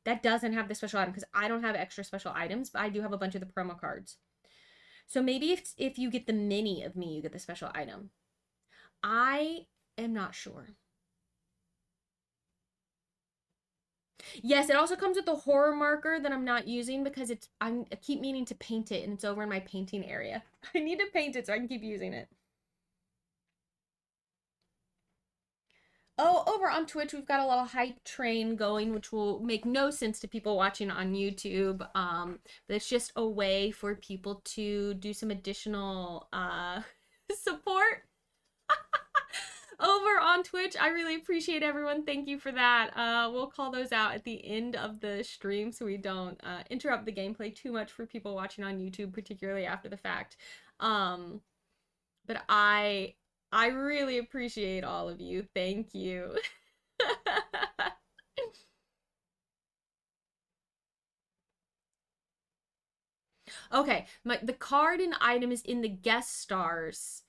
Speaker 1: that doesn't have the special item, because I don't have extra special items, but I do have a bunch of the promo cards. So maybe if you get the mini of me, you get the special item. I am not sure. Yes, it also comes with the horror marker that I'm not using because I keep meaning to paint it and it's over in my painting area. I need to paint it so I can keep using it. Oh, over on Twitch, we've got a little hype train going, which will make no sense to people watching on YouTube. But it's just a way for people to do some additional support over on Twitch. I really appreciate everyone. Thank you for that. We'll call those out at the end of the stream so we don't interrupt the gameplay too much for people watching on YouTube, particularly after the fact. But I really appreciate all of you. Thank you. Okay, the card and item is in the guest stars.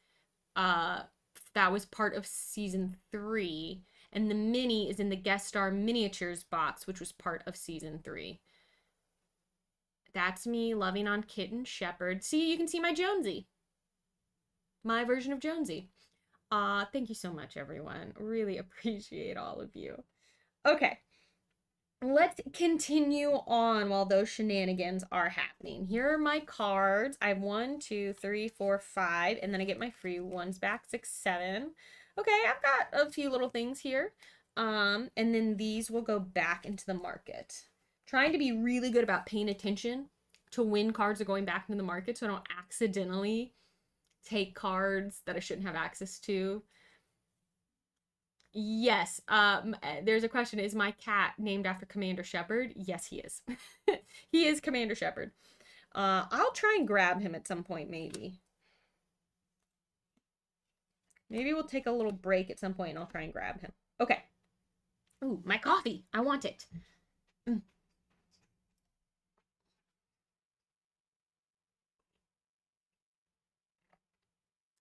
Speaker 1: That was part of season 3, and the mini is in the guest star miniatures box, which was part of season 3. That's me loving on Kitten Shepherd. See, you can see my Jonesy. My version of Jonesy. Thank you so much, everyone. Really appreciate all of you. Okay. let's continue on while those shenanigans are happening. Here are my cards. I have 1, 2, 3, 4, 5, and then I get my free ones back, 6, 7. Okay, I've got a few little things here. And then these will go back into the market. Trying to be really good about paying attention to when cards are going back into the market so I don't accidentally take cards that I shouldn't have access to. Yes. There's a question. Is my cat named after Commander Shepard? Yes, he is. He is Commander Shepard. I'll try and grab him at some point, maybe. Maybe we'll take a little break at some point and I'll try and grab him. Okay. Ooh, my coffee. I want it.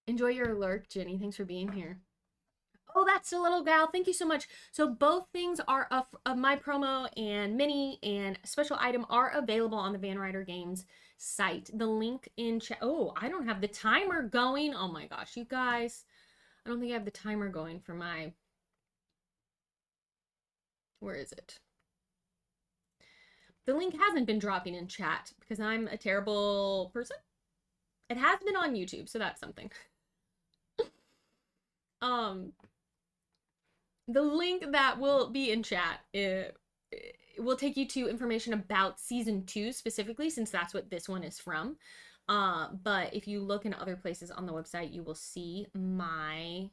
Speaker 1: Enjoy your lurk, Jenny. Thanks for being here. Oh, that's a little gal. Thank you so much. So both things are of my promo and mini and special item are available on the Van Ryder Games site. The link in chat. Oh, I don't have the timer going. Oh my gosh, you guys. I don't think I have the timer going for my... Where is it? The link hasn't been dropping in chat because I'm a terrible person. It has been on YouTube, so that's something. The link that will be in chat it will take you to information about season 2 specifically, since that's what this one is from. But if you look in other places on the website, you will see my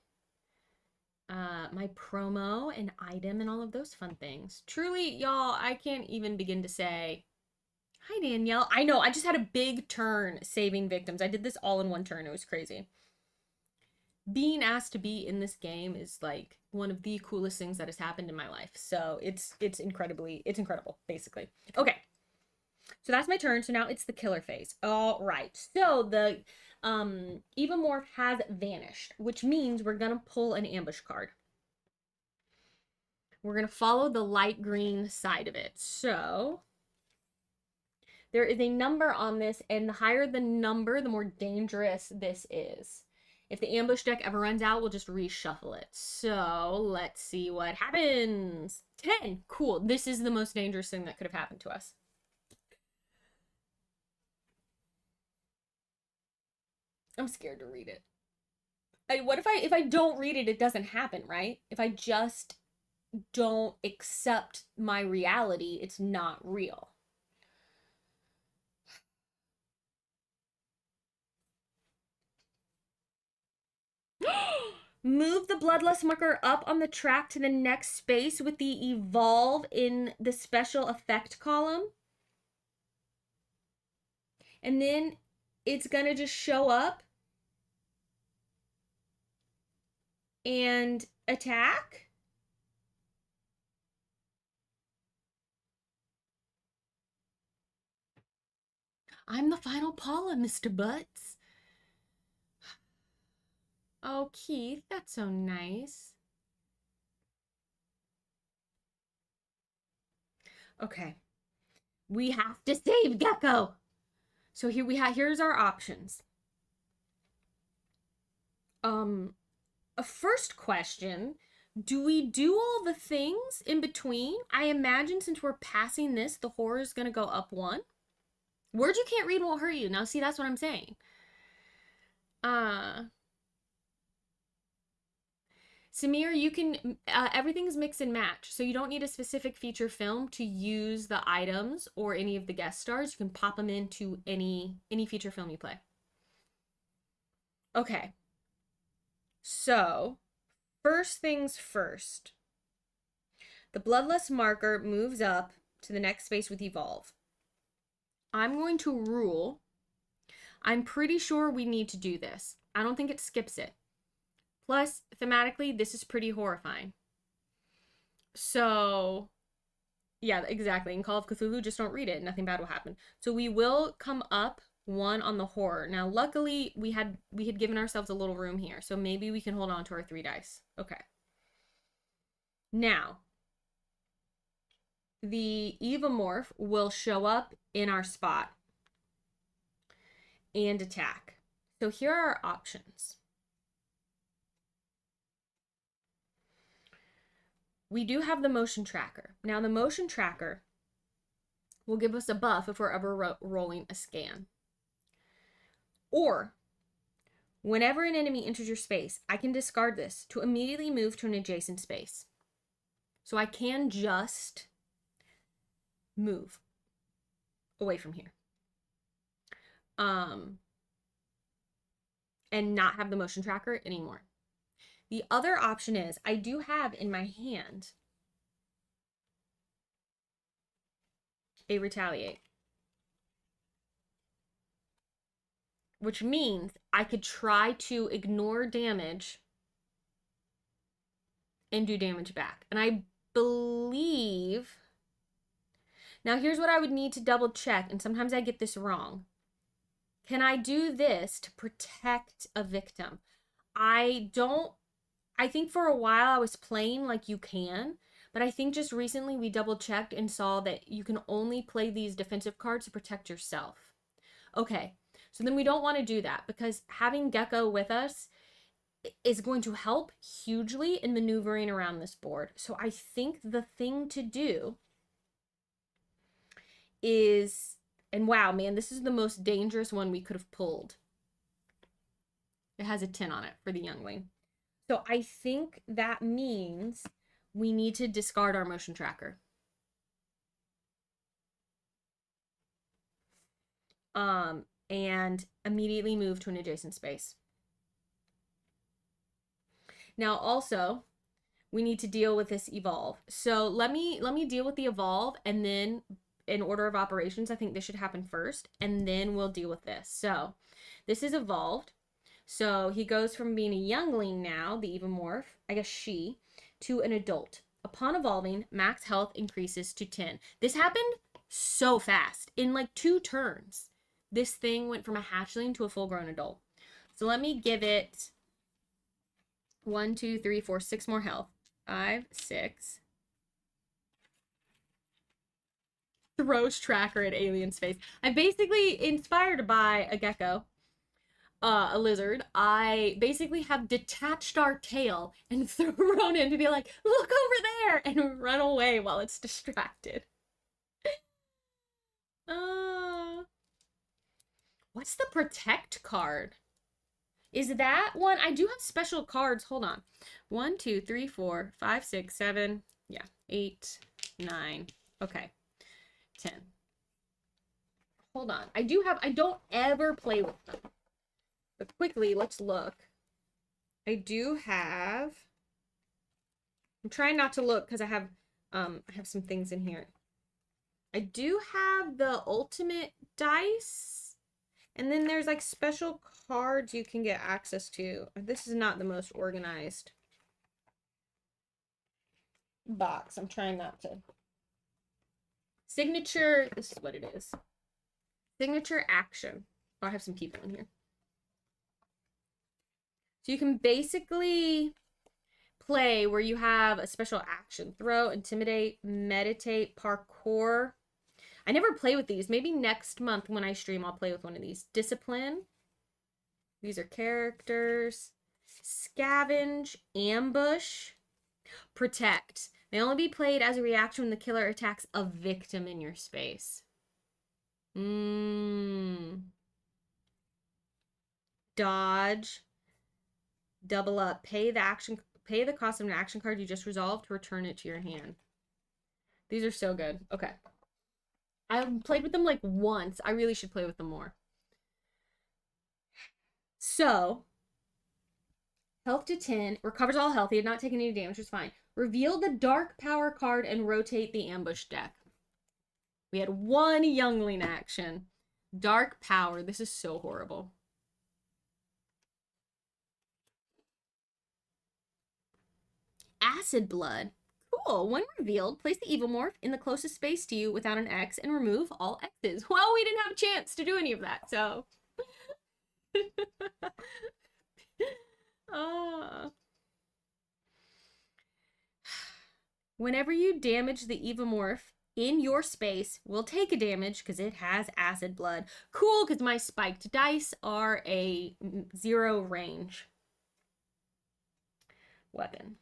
Speaker 1: my promo and item and all of those fun things. Truly, y'all, I can't even begin to say. Hi, Danielle. I know, I just had a big turn saving victims. I did this all in one turn. It was crazy. Being asked to be in this game is like one of the coolest things that has happened in my life. So it's incredible, basically. Okay. So that's my turn. So now it's the killer phase. All right. So the Evomorph has vanished, which means we're going to pull an ambush card. We're going to follow the light green side of it. So there is a number on this, and the higher the number, the more dangerous this is. If the ambush deck ever runs out, we'll just reshuffle it. So let's see what happens. 10. Cool. This is the most dangerous thing that could have happened to us. I'm scared to read it. What if I don't read it, it doesn't happen, right? If I just don't accept my reality, it's not real. Move the Bloodlust marker up on the track to the next space with the evolve in the special effect column. And then it's gonna just show up and attack. I'm the final Paula, Mr. Butts. Oh, Keith, that's so nice. Okay. We have to save Gecko. So here here's our options. A first question, do we do all the things in between? I imagine since we're passing this, the horror is going to go up 1. Words you can't read won't hurt you. Now, see, that's what I'm saying. Samir, you can, everything's mix and match. So you don't need a specific feature film to use the items or any of the guest stars. You can pop them into any feature film you play. Okay. So, first things first. The Bloodlust marker moves up to the next space with evolve. I'm going to rule. I'm pretty sure we need to do this. I don't think it skips it. Plus, thematically, this is pretty horrifying. So, yeah, exactly. In Call of Cthulhu, just don't read it. Nothing bad will happen. So we will come up 1 on the horror. Now, luckily, we had given ourselves a little room here. So maybe we can hold on to our 3 dice. Okay. Now, the Evomorph will show up in our spot and attack. So here are our options. we do have the motion tracker. Now, the motion tracker will give us a buff if we're ever rolling a scan. Or, whenever an enemy enters your space, I can discard this to immediately move to an adjacent space. So I can just move away from here. And not have the motion tracker anymore. The other option is I do have in my hand a retaliate, which means I could try to ignore damage and do damage back. And I believe, now here's what I would need to double check, and sometimes I get this wrong. Can I do this to protect a victim? I think for a while I was playing like you can, but I think just recently we double checked and saw that you can only play these defensive cards to protect yourself. Okay, so then we don't want to do that because having Gecko with us is going to help hugely in maneuvering around this board. So I think the thing to do is, and wow, man, this is the most dangerous one we could have pulled. It has a 10 on it for the youngling. So I think that means we need to discard our motion tracker. And immediately move to an adjacent space. Now also, we need to deal with this evolve. So let me deal with the evolve, and then in order of operations, I think this should happen first, and then we'll deal with this. So this is evolved. So he goes from being a youngling now, the Evomorph, I guess she, to an adult. Upon evolving, max health increases to 10. This happened so fast. In like 2 turns, this thing went from a hatchling to a full-grown adult. So let me give it 1, 2, 3, 4, 6 more health. 5, 6. Throws tracker at alien's face. I'm basically inspired by a gecko. A lizard. I basically have detached our tail and thrown it to be like, look over there, and run away while it's distracted. What's the protect card? Is that one? I do have special cards. Hold on. 1, 2, 3, 4, 5, 6, 7. Yeah. 8, 9. Okay. 10. Hold on. I don't ever play with them. But quickly, let's look. I do have, I'm trying not to look because I have some things in here. I do have the ultimate dice, and then there's like special cards you can get access to. This is not the most organized box. I'm trying not to. Signature, this is what it is. Signature action. Oh, I have some people in here. So you can basically play where you have a special action. Throw, intimidate, meditate, parkour. I never play with these. Maybe next month when I stream, I'll play with one of these. Discipline. These are characters. Scavenge, ambush, protect. May only be played as a reaction when the killer attacks a victim in your space. Dodge. Double up. Pay the cost of an action card you just resolved to return it to your hand. These are so good. Okay. I've played with them like once. I really should play with them more. So, health to 10. Recovers all health. He had not taken any damage. It's fine. Reveal the dark power card and rotate the ambush deck. We had 1 youngling action. Dark power. This is so horrible. Acid blood. Cool. When revealed, place the Evomorph in the closest space to you without an X and remove all X's. Well, we didn't have a chance to do any of that, so. Whenever you damage the Evomorph in your space, will take a damage because it has acid blood. Cool, because my spiked dice are a 0 range weapon.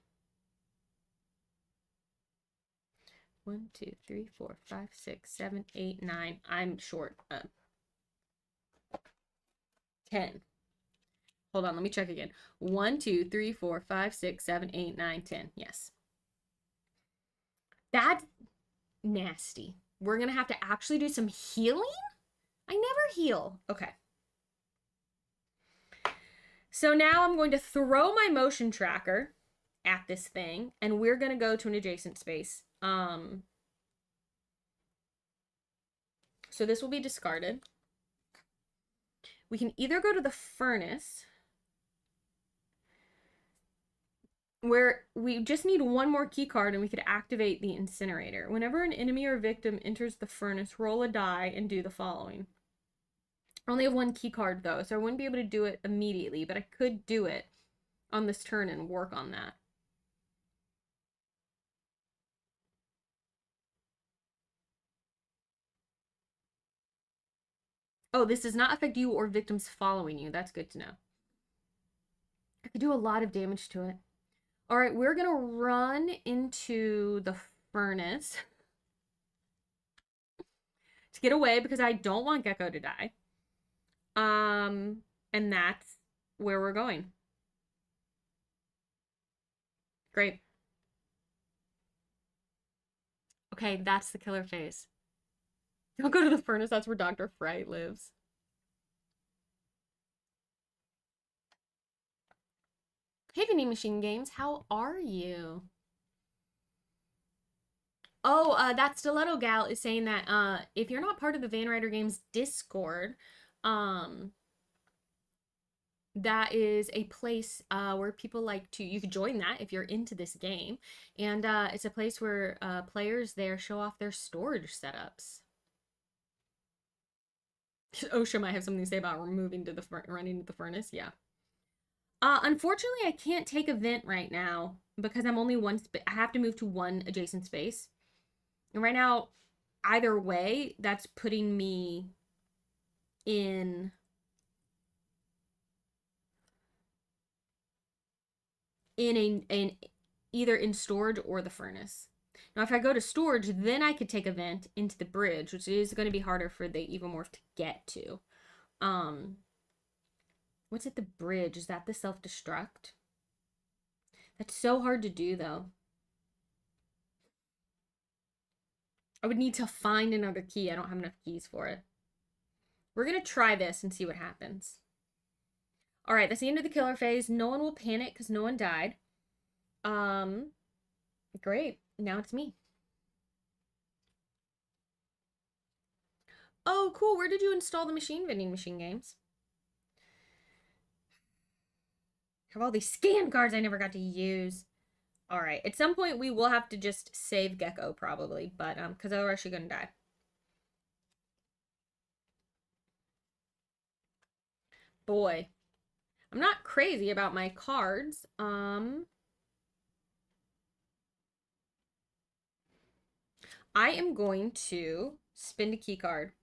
Speaker 1: 1, 2, 3, 4, 5, 6, 7, 8, 9. I'm short. 10. Hold on, let me check again. 1, 2, 3, 4, 5, 6, 7, 8, 9, 10. Yes. That's nasty. We're gonna have to actually do some healing? I never heal. Okay. So now I'm going to throw my motion tracker at this thing, and we're gonna go to an adjacent space. So this will be discarded. We can either go to the furnace, where we just need one more key card and we could activate the incinerator. Whenever an enemy or victim enters the furnace, roll a die and do the following. I only have one key card though, so I wouldn't be able to do it immediately, but I could do it on this turn and work on that. Oh, this does not affect you or victims following you. That's good to know. I could do a lot of damage to it. All right, we're gonna run into the furnace to get away because I don't want Gecko to die. And that's where we're going. Great. Okay, that's the killer phase. Don't go to the furnace, that's where Dr. Fright lives. Hey, Vending Machine Games, how are you? Oh, that Stiletto Gal is saying that if you're not part of the Van Ryder Games Discord, that is a place where people like to, you could join that if you're into this game, and it's a place where players there show off their storage setups. OSHA might have something to say about running to the furnace. Yeah. Unfortunately, I can't take a vent right now because I'm only I have to move to one adjacent space. And right now, either way, that's putting me in either in storage or the furnace. Now, if I go to storage, then I could take a vent into the bridge, which is going to be harder for the Evomorph to get to. What's at the bridge? Is that the self-destruct? That's so hard to do, though. I would need to find another key. I don't have enough keys for it. We're going to try this and see what happens. All right, that's the end of the killer phase. No one will panic because no one died. Great. Now it's me. Oh, cool. Where did you install the vending machine games? I have all these scan cards I never got to use. All right. At some point, we will have to just save Gecko probably, but because otherwise she's gonna die. Boy, I'm not crazy about my cards. I am going to spend a key card.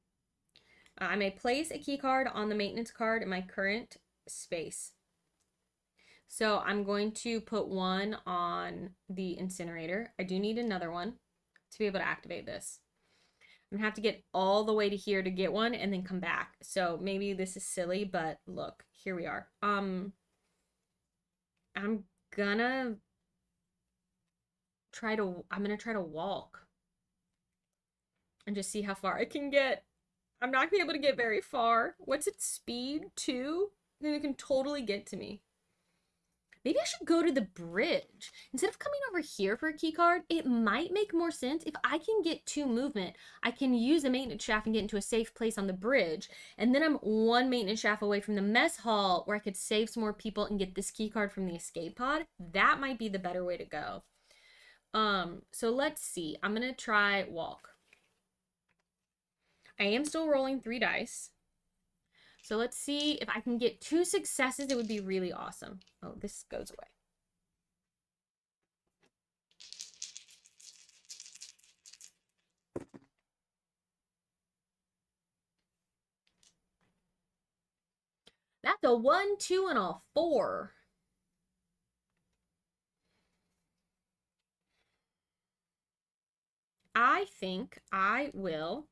Speaker 1: I may place a key card on the maintenance card in my current space. So I'm going to put one on the incinerator. I do need another one to be able to activate this. I'm gonna have to get all the way to here to get one and then come back. So maybe this is silly, but look, here we are. I'm gonna try to walk and just see how far I can get. I'm not gonna be able to get very far. What's its speed? 2? Then it can totally get to me. Maybe I should go to the bridge. Instead of coming over here for a key card, it might make more sense if I can get 2 movement. I can use the maintenance shaft and get into a safe place on the bridge. And then I'm 1 maintenance shaft away from the mess hall where I could save some more people and get this key card from the escape pod. That might be the better way to go. So let's see. I'm going to try walk. I am still rolling 3 dice. So let's see if I can get 2 successes. It would be really awesome. Oh, this goes away. That's a 1, 2, and a 4. I think I will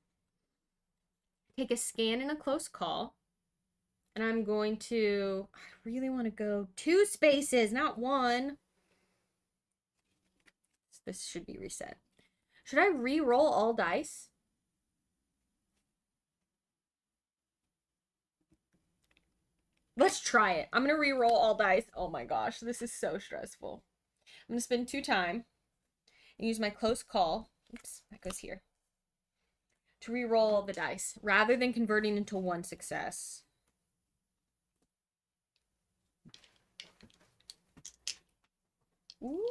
Speaker 1: take a scan and a close call. And I'm going to, I really want to go 2 spaces, not 1. This should be reset. Should I re-roll all dice? Let's try it. I'm going to re-roll all dice. Oh my gosh, this is so stressful. I'm going to spend 2 time and use my close call. Oops, that goes here. To re-roll the dice rather than converting into 1 success. Ooh,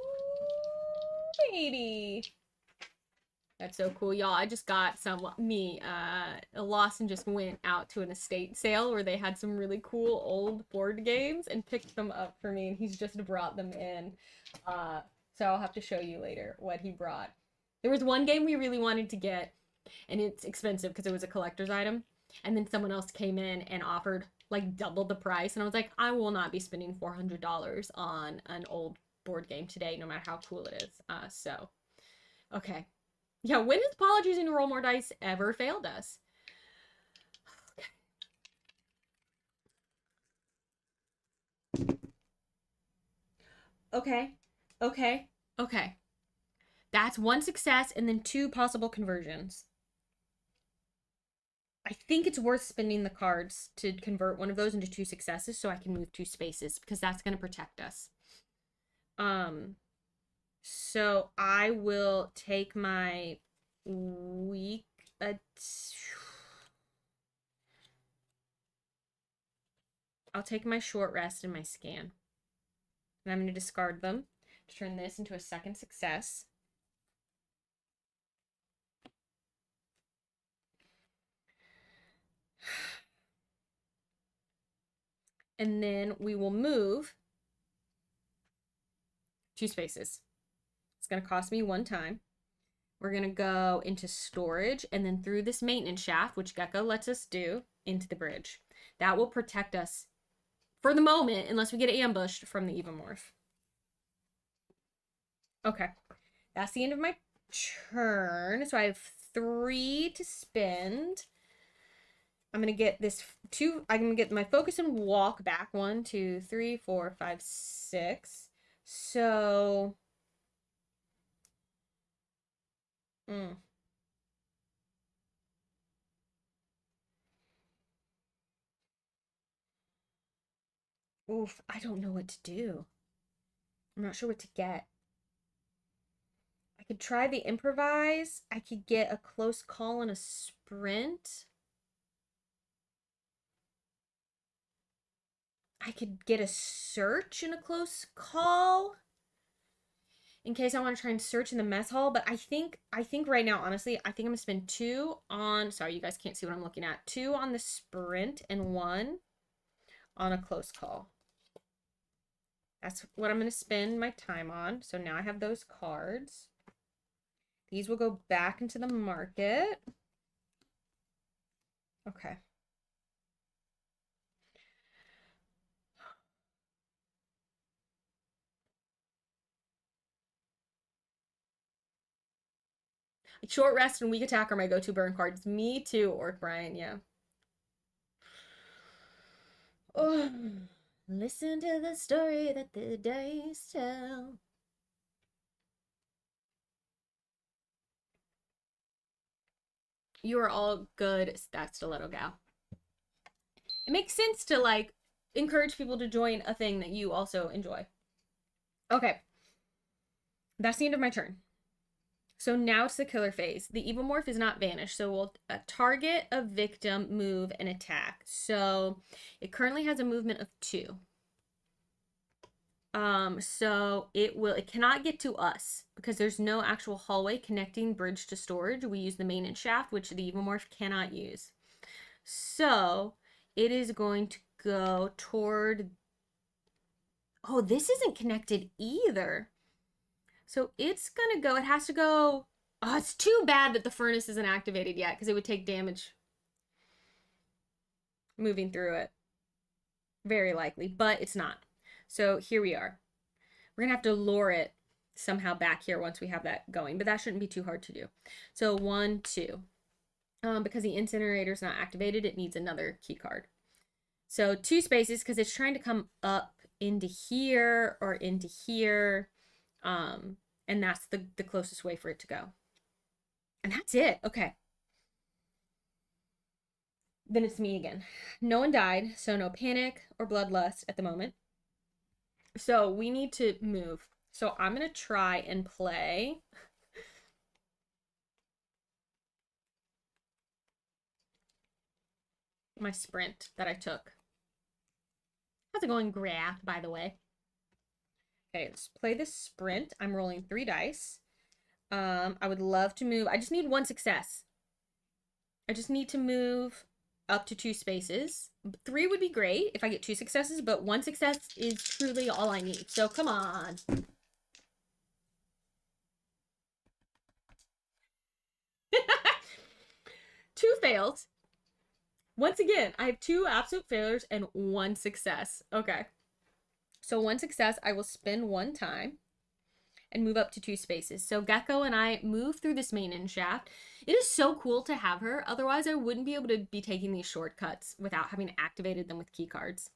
Speaker 1: baby. That's so cool, y'all. I just got Lawson just went out to an estate sale where they had some really cool old board games and picked them up for me, and he's just brought them in. So I'll have to show you later what he brought. There was one game we really wanted to get, and it's expensive because it was a collector's item, and then someone else came in and offered like double the price, and I was like, I will not be spending $400 on an old board game today, no matter how cool it is. So, okay. Yeah, when has Paula choosing to roll more dice ever failed us? Okay. Okay. Okay. That's 1 success and then 2 possible conversions. I think it's worth spending the cards to convert one of those into 2 successes so I can move 2 spaces because that's going to protect us. So I will take my weak I'll take my short rest and my scan. And I'm going to discard them to turn this into a 2nd success. And then we will move 2 spaces. It's going to cost me 1 time. We're going to go into storage and then through this maintenance shaft, which Gecko lets us do, into the bridge. That will protect us for the moment, unless we get ambushed from the Evomorph. Okay. That's the end of my turn. So I have 3 to spend. I'm going to get this 2. I'm going to get my focus and walk back. 1, 2, 3, 4, 5, 6. So... Oof, I don't know what to do. I'm not sure what to get. I could try the improvise. I could get a close call and a sprint. I could get a search and a close call in case I want to try and search in the mess hall. But I think right now, honestly, I think I'm gonna spend 2 on, sorry, you guys can't see what I'm looking at, 2 on the sprint and 1 on a close call. That's what I'm gonna spend my time on. So now I have those cards. These will go back into the market. Okay. Short rest and weak attack are my go-to burn cards. Me too, Orc Brian, yeah. Oh, listen to the story that the dice tell. You are all good, that stiletto gal. It makes sense to like encourage people to join a thing that you also enjoy. Okay. That's the end of my turn. So now it's the killer phase. The Evomorph is not vanished, so we'll target a victim, move, and attack. So it currently has a movement of 2. So it cannot get to us because there's no actual hallway connecting bridge to storage. We use the maintenance shaft, which the Evomorph cannot use. So it is going to go toward, oh, this isn't connected either. So it's gonna go, it has to go, oh, it's too bad that the furnace isn't activated yet because it would take damage moving through it. Very likely, but it's not. So here we are. We're gonna have to lure it somehow back here once we have that going, but that shouldn't be too hard to do. So 1, 2. Because the incinerator is not activated, it needs another key card. So 2 spaces because it's trying to come up into here or into here. And that's the closest way for it to go. And that's it. Okay. Then it's me again. No one died, so no panic or bloodlust at the moment. So we need to move. So I'm going to try and play my sprint that I took. How's it going, graph, by the way? Okay, let's play this sprint. I'm rolling 3 dice. I would love to move. I just need 1 success. I just need to move up to 2 spaces. 3 would be great if I get 2 successes, but 1 success is truly all I need. So come on. 2 fails. Once again, I have 2 absolute failures and 1 success. Okay. So 1 success, I will spin 1 time and move up to 2 spaces. So Gecko and I move through this main in shaft. It is so cool to have her. Otherwise, I wouldn't be able to be taking these shortcuts without having activated them with key cards.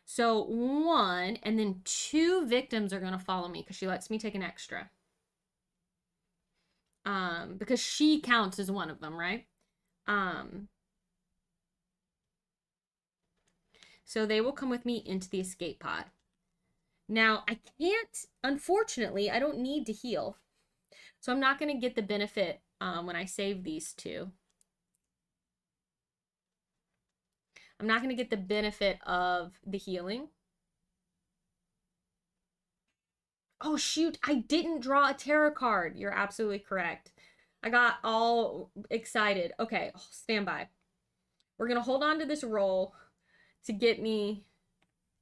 Speaker 1: So 1, and then 2 victims are going to follow me because she lets me take an extra. Because she counts as one of them, right? So they will come with me into the escape pod. Now, I can't, unfortunately, I don't need to heal. So I'm not going to get the benefit when I save these 2. I'm not going to get the benefit of the healing. Oh, shoot, I didn't draw a tarot card. You're absolutely correct. I got all excited. Okay, stand by. We're going to hold on to this roll to get me...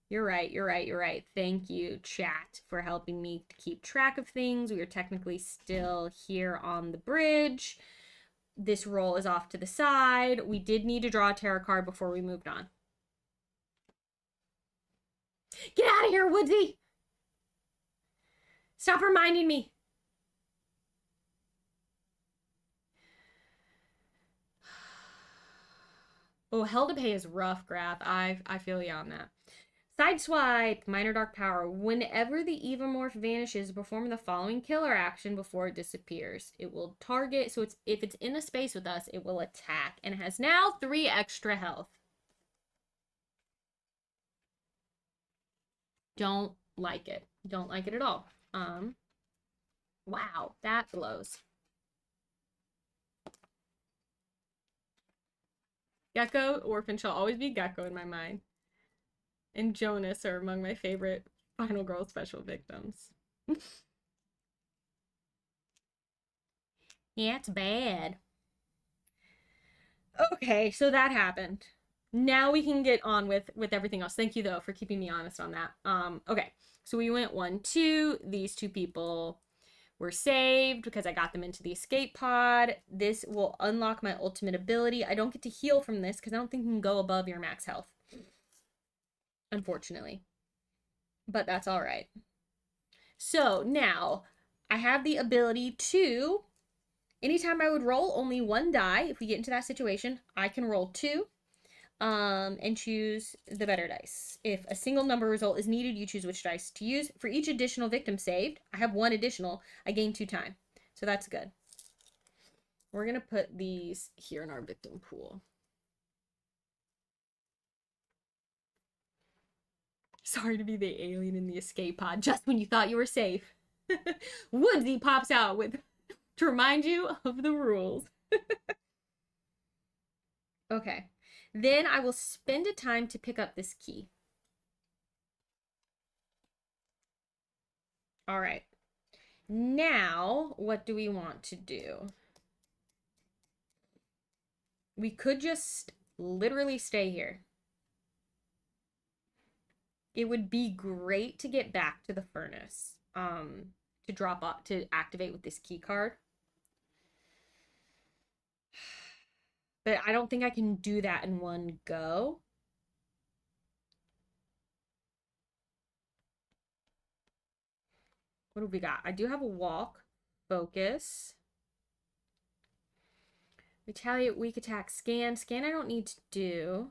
Speaker 1: You're right. Thank you, chat, for helping me to keep track of things. We are technically still here on the bridge. This roll is off to the side. We did need to draw a tarot card before we moved on. Get out of here, Woodsy! Stop reminding me. Oh, hell to pay is rough, Graph. I feel you on that. Sideswipe, minor dark power. Whenever the Evomorph vanishes, perform the following killer action before it disappears. It will target, so if it's in a space with us, it will attack. And it has now 3 extra health. Don't like it. Don't like it at all. Wow, that blows. Gecko, Orphan shall always be Gecko in my mind. And Jonas are among my favorite Final Girl special victims. Yeah, it's bad. Okay, so that happened. Now we can get on with everything else. Thank you, though, for keeping me honest on that. Okay, so we went 1, 2. These 2 people were saved because I got them into the escape pod. This will unlock my ultimate ability. I don't get to heal from this because I don't think you can go above your max health. Unfortunately. But that's all right. So now I have the ability to, anytime I would roll only 1 die, if we get into that situation, I can roll 2 and choose the better dice. If a single number result is needed, you choose which dice to use. For each additional victim saved, I have 1 additional. I gain 2 time. So that's good. We're going to put these here in our victim pool. Sorry to be the alien in the escape pod just when you thought you were safe. Woodsy pops out with to remind you of the rules. Okay. Then I will spend a time to pick up this key. All right. Now, what do we want to do? We could just literally stay here. It would be great to get back to the furnace, to drop off, to activate with this key card. But I don't think I can do that in one go. What do we got? I do have a walk, focus, retaliate, weak attack, scan. Scan I don't need to do.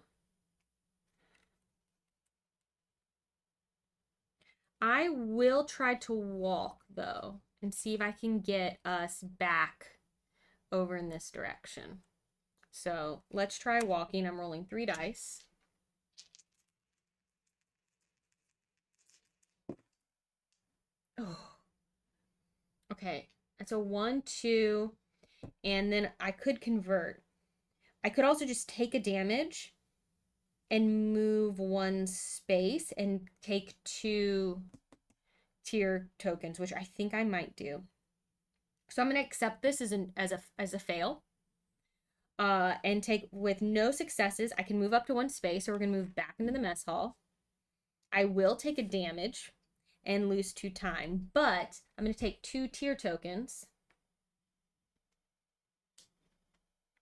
Speaker 1: I will try to walk though and see if I can get us back over in this direction. So let's try walking. I'm rolling 3 dice. Oh, okay. That's a 1, 2, and then I could convert. I could also just take a damage and move 1 space and take 2 tier tokens, which I think I might do. So I'm gonna accept this as a fail. And take with no successes. I can move up to 1 space, so we're gonna move back into the mess hall. I will take a damage and lose 2 time, but I'm gonna take 2 tier tokens,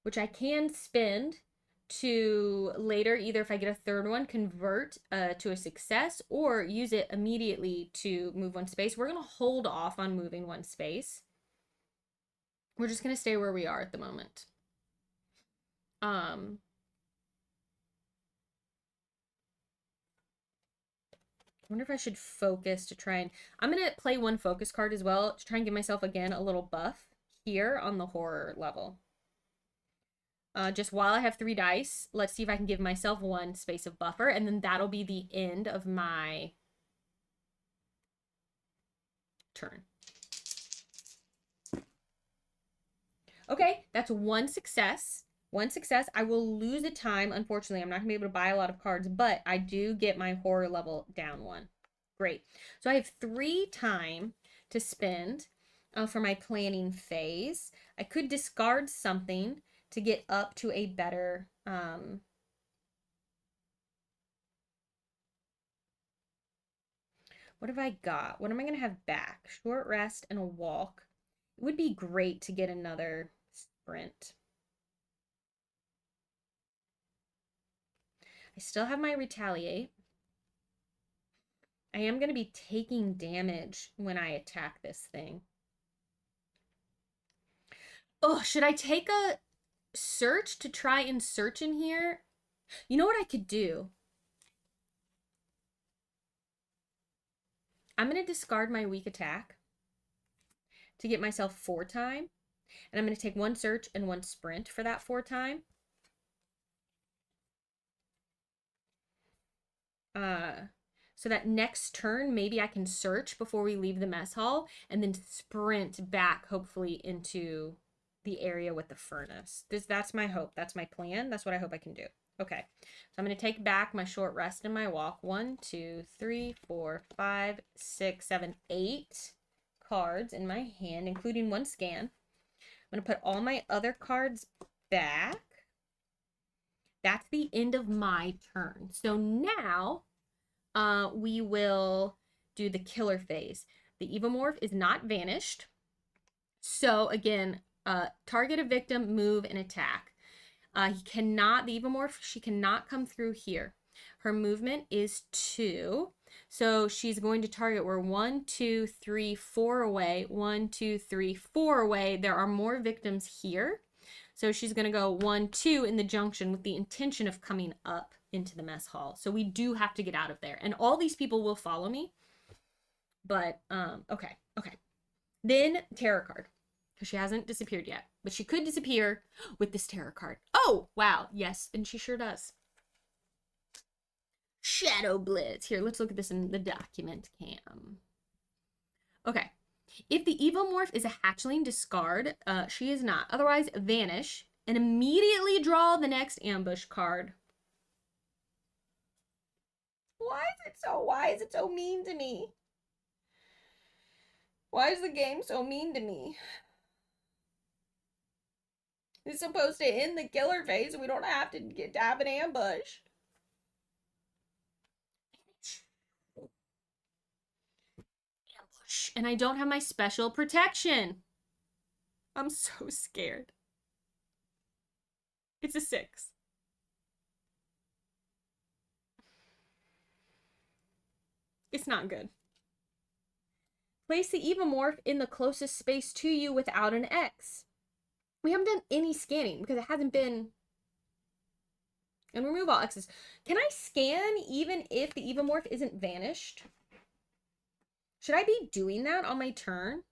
Speaker 1: which I can spend to later, either if I get a 3rd one, convert to a success, or use it immediately to move 1 space. We're gonna hold off on moving 1 space. We're just gonna stay where we are at the moment. I wonder if I should focus to try and... I'm going to play 1 focus card as well to try and give myself, again, a little buff here on the horror level. Just while I have 3 dice, let's see if I can give myself 1 space of buffer, and then that'll be the end of my turn. Okay, that's 1 success. 1 success. I will lose a time. Unfortunately, I'm not going to be able to buy a lot of cards, but I do get my horror level down 1. Great. So I have 3 time to spend for my planning phase. I could discard something to get up to a better... what have I got? What am I going to have back? Short rest and a walk. It would be great to get another sprint. I still have my retaliate. I am going to be taking damage when I attack this thing. Oh, should I take a search to try and search in here? You know what I could do? I'm going to discard my weak attack to get myself 4 time. And I'm going to take 1 search and 1 sprint for that 4 time. So that next turn, maybe I can search before we leave the mess hall and then sprint back, hopefully, into the area with the furnace. That's my hope. That's my plan. That's what I hope I can do. Okay, so I'm going to take back my short rest and my walk. 1, 2, 3, 4, 5, 6, 7, 8 cards in my hand, including 1 scan. I'm going to put all my other cards back. That's the end of my turn. So now we will do the killer phase. The Evomorph is not vanished. So again, target a victim, move, and attack. The Evomorph, she cannot come through here. Her movement is 2. So she's going to target where 1, 2, 3, 4 away. 1, 2, 3, 4 away. There are more victims here. So she's going to go 1, 2 in the junction with the intention of coming up into the mess hall. So we do have to get out of there. And all these people will follow me. But, okay. Then tarot card. Because she hasn't disappeared yet. But she could disappear with this tarot card. Oh, wow. Yes, and she sure does. Shadow Blitz. Here, let's look at this in the document cam. Okay. If the Evomorph is a hatchling, discard. She is not. Otherwise, vanish. And immediately draw the next ambush card. Why is it so mean to me? Why is the game so mean to me? It's supposed to end the killer phase so we don't have to have an ambush. Ambush. And I don't have my special protection. I'm so scared. It's a 6. It's not good. Place the Evomorph in the closest space to you without an X. We haven't done any scanning because it hasn't been... And remove all X's. Can I scan even if the Evomorph isn't vanished? Should I be doing that on my turn?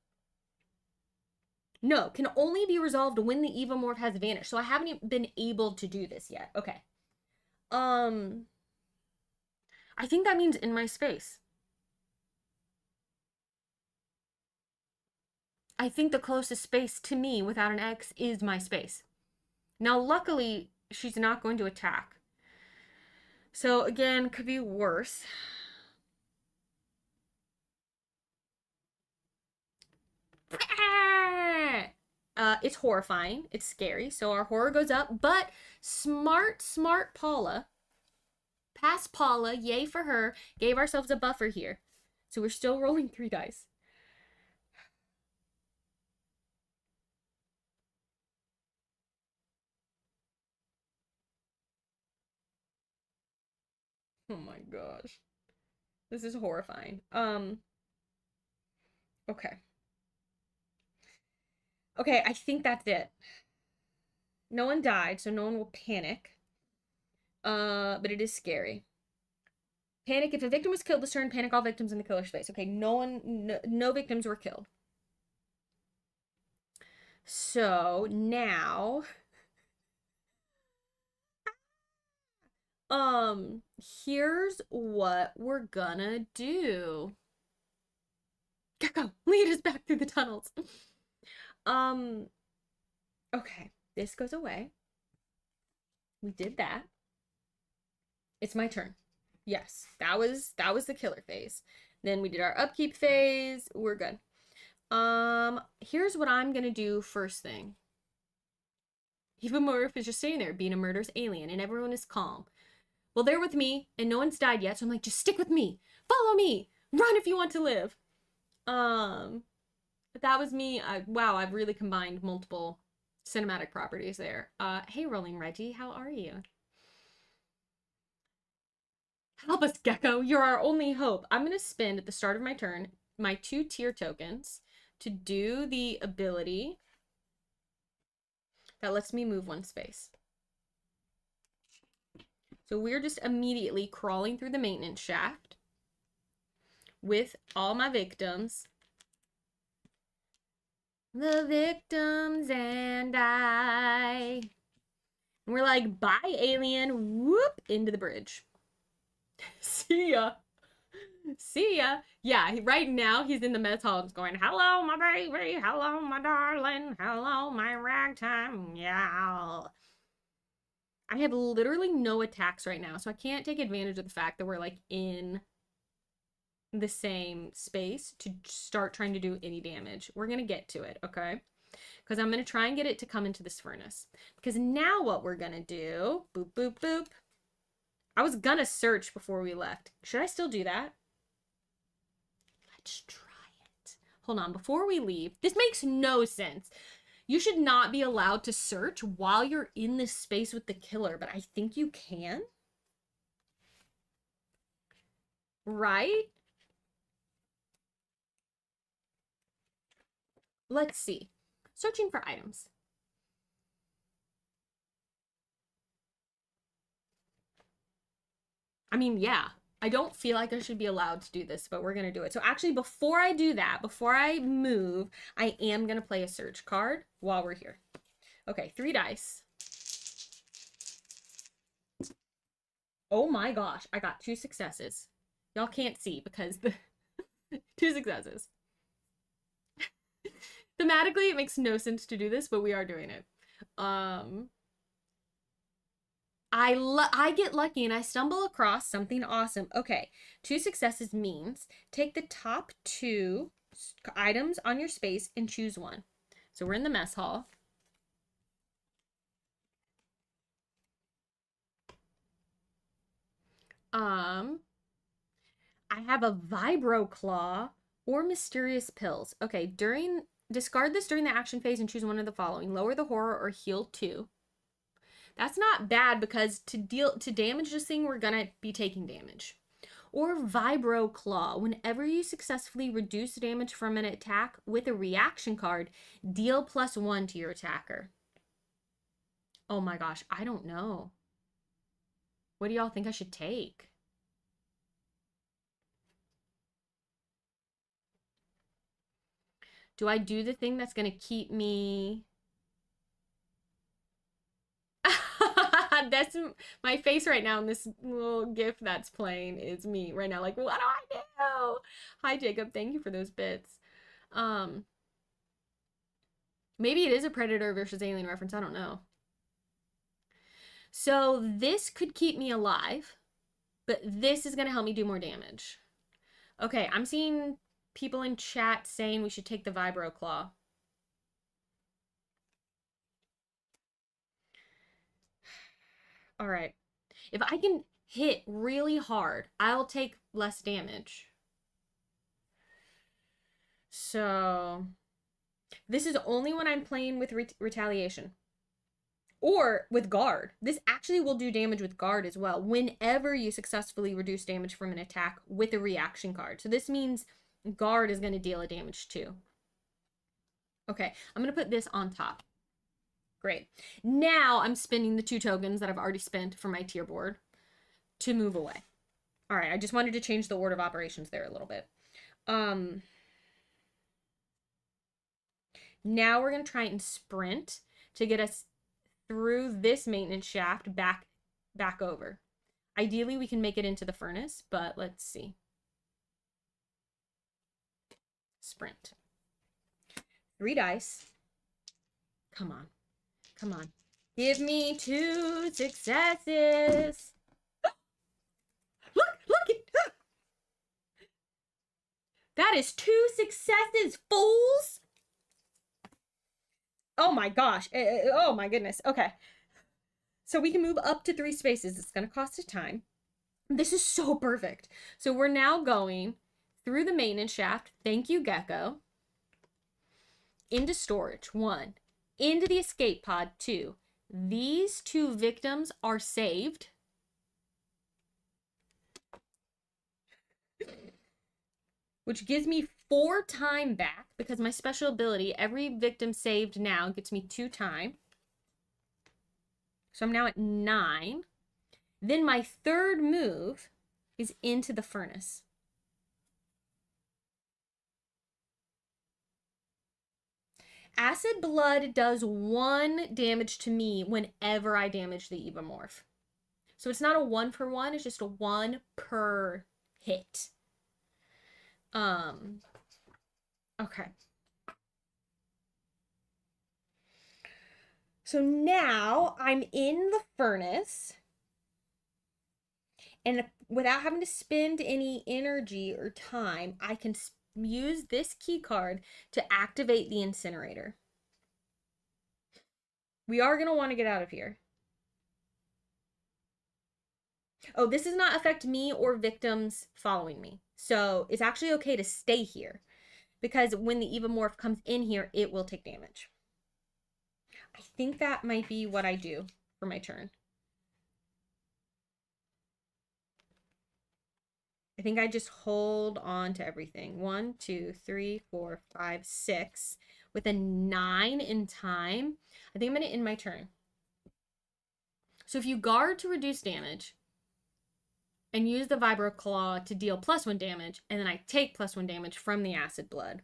Speaker 1: No, can only be resolved when the Evomorph has vanished. So I haven't been able to do this yet. Okay. I think that means in my space. I think the closest space to me without an X is my space. Now, luckily, she's not going to attack. So, again, could be worse. It's horrifying. It's scary. So our horror goes up. But smart Paula. Past Paula. Yay for her. Gave ourselves a buffer here. So we're still rolling 3 dice. Oh my gosh. This is horrifying. Okay. Okay, I think that's it. No one died, so no one will panic. But it is scary. Panic if a victim was killed this turn, panic all victims in the killer space. Okay, no victims were killed. So now here's what we're gonna do. Gecko, lead us back through the tunnels. Okay, this goes away. We did that. It's my turn. Yes, that was the killer phase. Then we did our upkeep phase. We're good. Here's what I'm gonna do first thing. Evomorph is just sitting there being a murderous alien and everyone is calm. Well, they're with me and no one's died yet, so I'm like, just stick with me. Follow me. Run if you want to live. But that was me. Wow, I've really combined multiple cinematic properties there. Hey, Rolling Reggie, how are you? Help us, Gecko. You're our only hope. I'm going to spend at the start of my turn my 2 tier tokens to do the ability that lets me move 1 space. So we're just immediately crawling through the maintenance shaft with all my victims. The victims and I. And we're like, bye, alien. Whoop, into the bridge. See ya. See ya. Yeah, right now he's in the mess hall just going, hello, my baby. Hello, my darling. Hello, my ragtime. Yeah. I have literally no attacks right now, so I can't take advantage of the fact that we're like in the same space to start trying to do any damage. We're gonna get to it, okay? Because I'm gonna try and get it to come into this furnace. Because now what we're gonna do, boop, boop, boop. I was gonna search before we left. Should I still do that? Let's try it. Hold on, before we leave, this makes no sense. You should not be allowed to search while you're in this space with the killer, but I think you can. Right? Let's see. Searching for items. I mean, yeah. I don't feel like I should be allowed to do this, but we're going to do it. So actually, before I do that, before I move, I am going to play a search card while we're here. Okay, 3 dice. Oh my gosh, I got 2 successes. Y'all can't see because the 2 successes. Thematically, it makes no sense to do this, but we are doing it. I get lucky and I stumble across something awesome. Okay, 2 successes means take the top 2 items on your space and choose one. So we're in the mess hall. I have a vibro claw or mysterious pills. Okay, discard this during the action phase and choose one of the following: lower the horror or heal 2. That's not bad because to damage this thing, we're gonna be taking damage. Or Vibro Claw. Whenever you successfully reduce damage from an attack with a reaction card, deal +1 to your attacker. Oh my gosh, I don't know. What do y'all think I should take? Do I do the thing that's going to keep me... That's my face right now in this little gif that's playing is me right now. Like, what do I do? Hi, Jacob. Thank you for those bits. Maybe it is a Predator versus Alien reference. I don't know. So this could keep me alive, but this is going to help me do more damage. Okay, I'm seeing people in chat saying we should take the Vibro Claw. All right. If I can hit really hard, I'll take less damage. So this is only when I'm playing with retaliation or with guard. This actually will do damage with guard as well whenever you successfully reduce damage from an attack with a reaction card. So this means guard is going to deal a damage too. Okay, I'm going to put this on top. Great. Now I'm spending the 2 tokens that I've already spent for my tier board to move away. All right, I just wanted to change the order of operations there a little bit. Now we're going to try and sprint to get us through this maintenance shaft back over. Ideally, we can make it into the furnace, but let's see. Sprint. 3 dice. Come on. Come on. Give me 2 successes. Look it. That is 2 successes, fools. Oh my gosh. Oh my goodness. Okay. So we can move up to 3 spaces. It's going to cost us time. This is so perfect. So we're now going through the maintenance shaft. Thank you, Gecko. Into storage. 1. Into the escape pod. 2. These 2 victims are saved. Which gives me 4 time back because my special ability, every victim saved now gets me 2 time. So I'm now at 9. Then my 3rd move is into the furnace. Acid Blood does 1 damage to me whenever I damage the Evomorph. So it's not a 1-for-1, it's just a 1 per hit. Okay. So now I'm in the furnace, and without having to spend any energy or time, I can use this key card to activate the incinerator. We are going to want to get out of here. Oh, this does not affect me or victims following me. So it's actually okay to stay here because when the Evomorph comes in here, it will take damage. I think that might be what I do for my turn. I think I just hold on to everything. 1, 2, 3, 4, 5, 6. With a 9 in time, I think I'm going to end my turn. So if you guard to reduce damage and use the Vibro Claw to deal +1 damage, and then I take +1 damage from the Acid Blood.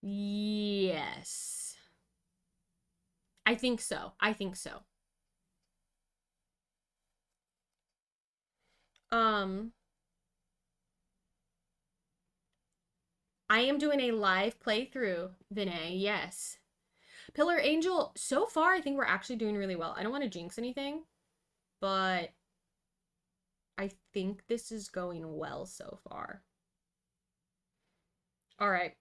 Speaker 1: Yes. I think so. I think so. I am doing a live playthrough, Vinay. Yes. Pillar Angel, so far, I think we're actually doing really well. I don't want to jinx anything, but I think this is going well so far. All right.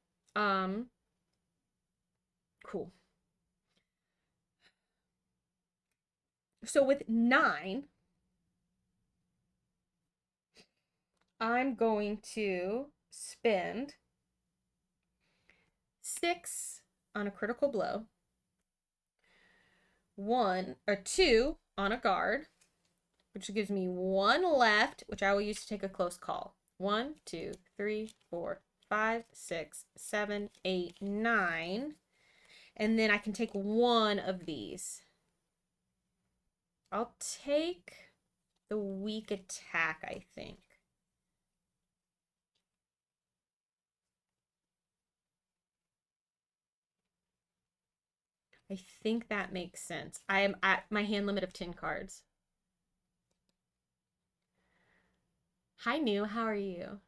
Speaker 1: Cool. So with 9, I'm going to spend 6 on a critical blow, 1 or 2 on a guard, which gives me 1 left, which I will use to take a close call. 1, 2, 3, 4, 5, 6, 7, 8, 9. And then I can take 1 of these. I'll take the weak attack, I think. I think that makes sense. I am at my hand limit of 10 cards. Hi, New. How are you?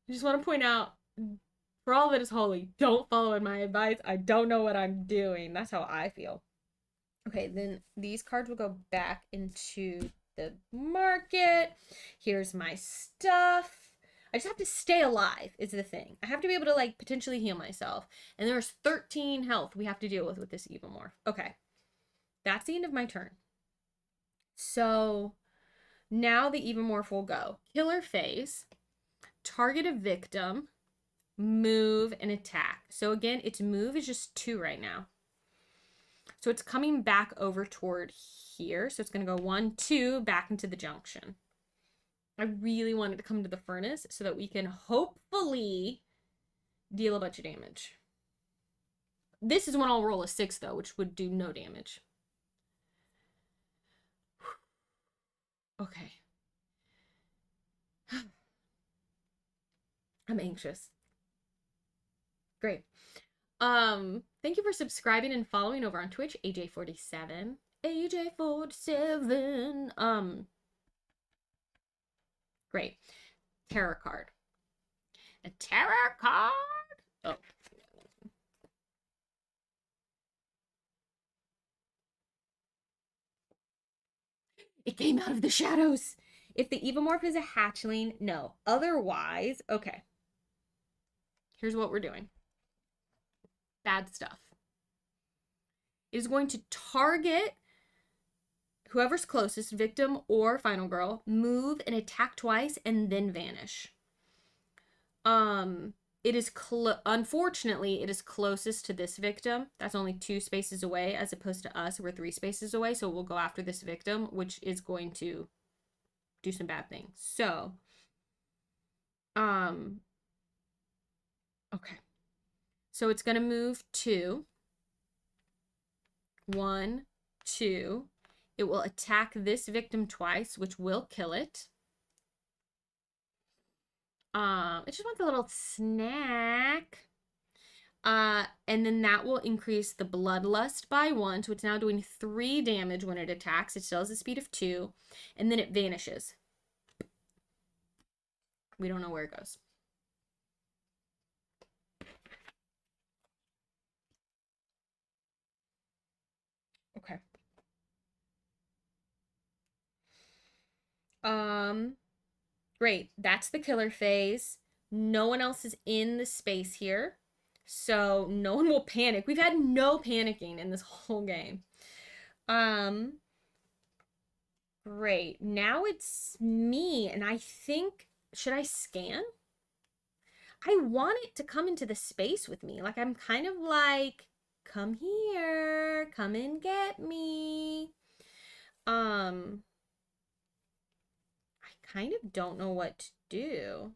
Speaker 1: I just want to point out, for all that is holy, don't follow in my advice. I don't know what I'm doing. That's how I feel. Okay, then these cards will go back into the market. Here's my stuff. I just have to stay alive is the thing. I have to be able to like potentially heal myself. And there's 13 health we have to deal with this Evomorph. Okay, that's the end of my turn. So now the Evomorph will go killer phase, target a victim, move, and attack. So again, its move is just 2 right now. So it's coming back over toward here. So it's going to go 1, 2, back into the junction. I really want it to come to the furnace so that we can hopefully deal a bunch of damage. This is when I'll roll a 6, though, which would do no damage. Okay. I'm anxious. Great. Thank you for subscribing and following over on Twitch, AJ47. AJ47. Great. Terror card. A terror card. Oh. It came out of the shadows. If the Evomorph is a hatchling, no. Otherwise, okay. Here's what we're doing. Bad stuff. It is going to target whoever's closest, victim or final girl, move and attack twice and then vanish. It is unfortunately, it is closest to this victim. That's only 2 spaces away as opposed to us. We're 3 spaces away. So we'll go after this victim, which is going to do some bad things. So, okay. So it's going to move 2. 1, 2. It will attack this victim twice, which will kill it. It just wants a little snack. And then that will increase the bloodlust by 1. So it's now doing 3 damage when it attacks. It still has a speed of 2. And then it vanishes. We don't know where it goes. Okay. Great. That's the killer phase. No one else is in the space here. So no one will panic. We've had no panicking in this whole game. Great. Now it's me, and I think, should I scan? I want it to come into the space with me. Like, I'm kind of like, come here, come and get me. I kind of don't know what to do.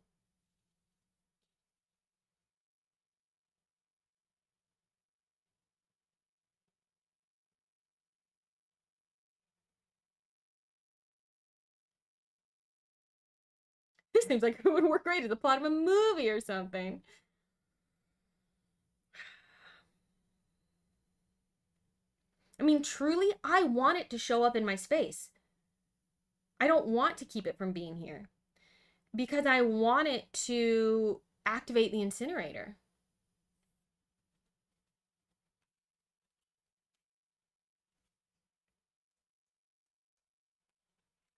Speaker 1: This seems like it would work great as the plot of a movie or something. I mean, truly, I want it to show up in my space. I don't want to keep it from being here because I want it to activate the incinerator.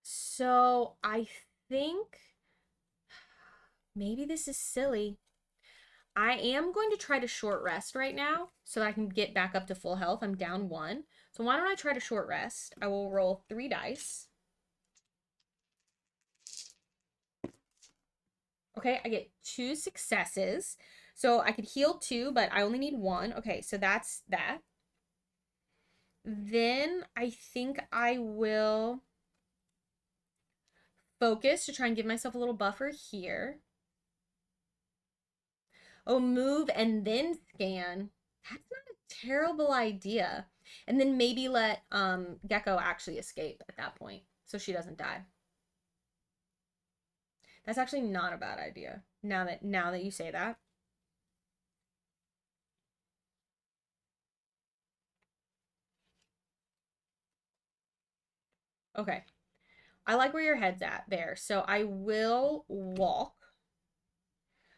Speaker 1: So I think maybe this is silly. I am going to try to short rest right now so that I can get back up to full health. I'm down 1. So why don't I try to short rest? I will roll 3 dice. Okay, I get 2 successes. So I could heal 2, but I only need 1. Okay, so that's that. then I think I will focus to try and give myself a little buffer here. Oh, move and then scan. That's not a terrible idea. And then maybe let Gecko actually escape at that point so she doesn't die. That's actually not a bad idea. Now that you say that. Okay. I like where your head's at there. So I will walk.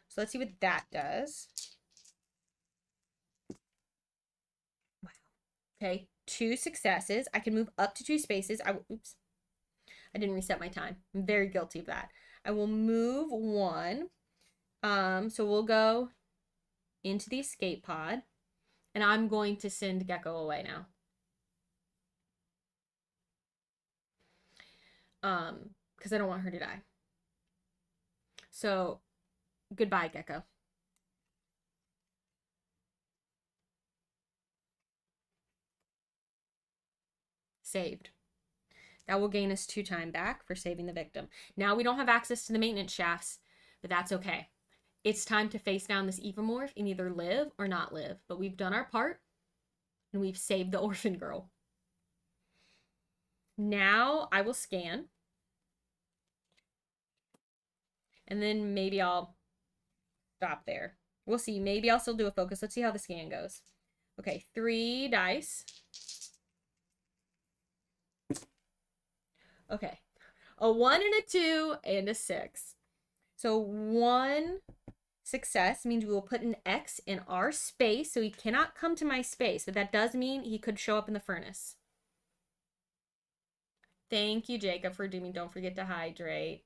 Speaker 1: So let's see what that does. Wow. Okay, 2 successes. I can move up to 2 spaces. Oops. I didn't reset my time. I'm very guilty of that. I will move 1. So we'll go into the escape pod. And I'm going to send Gecko away now. Because I don't want her to die. So, goodbye, Gecko. Saved. That will gain us 2 time back for saving the victim. Now we don't have access to the maintenance shafts, but that's okay. It's time to face down this Evomorph and either live or not live. But we've done our part, and we've saved the orphan girl. Now I will scan. And then maybe I'll stop there. We'll see. Maybe I'll still do a focus. Let's see how the scan goes. Okay, 3 dice. Okay. A 1 and a 2 and a 6. So 1 success means we will put an X in our space. So he cannot come to my space. But that does mean he could show up in the furnace. Thank you, Jacob, for doing. Don't forget to hydrate.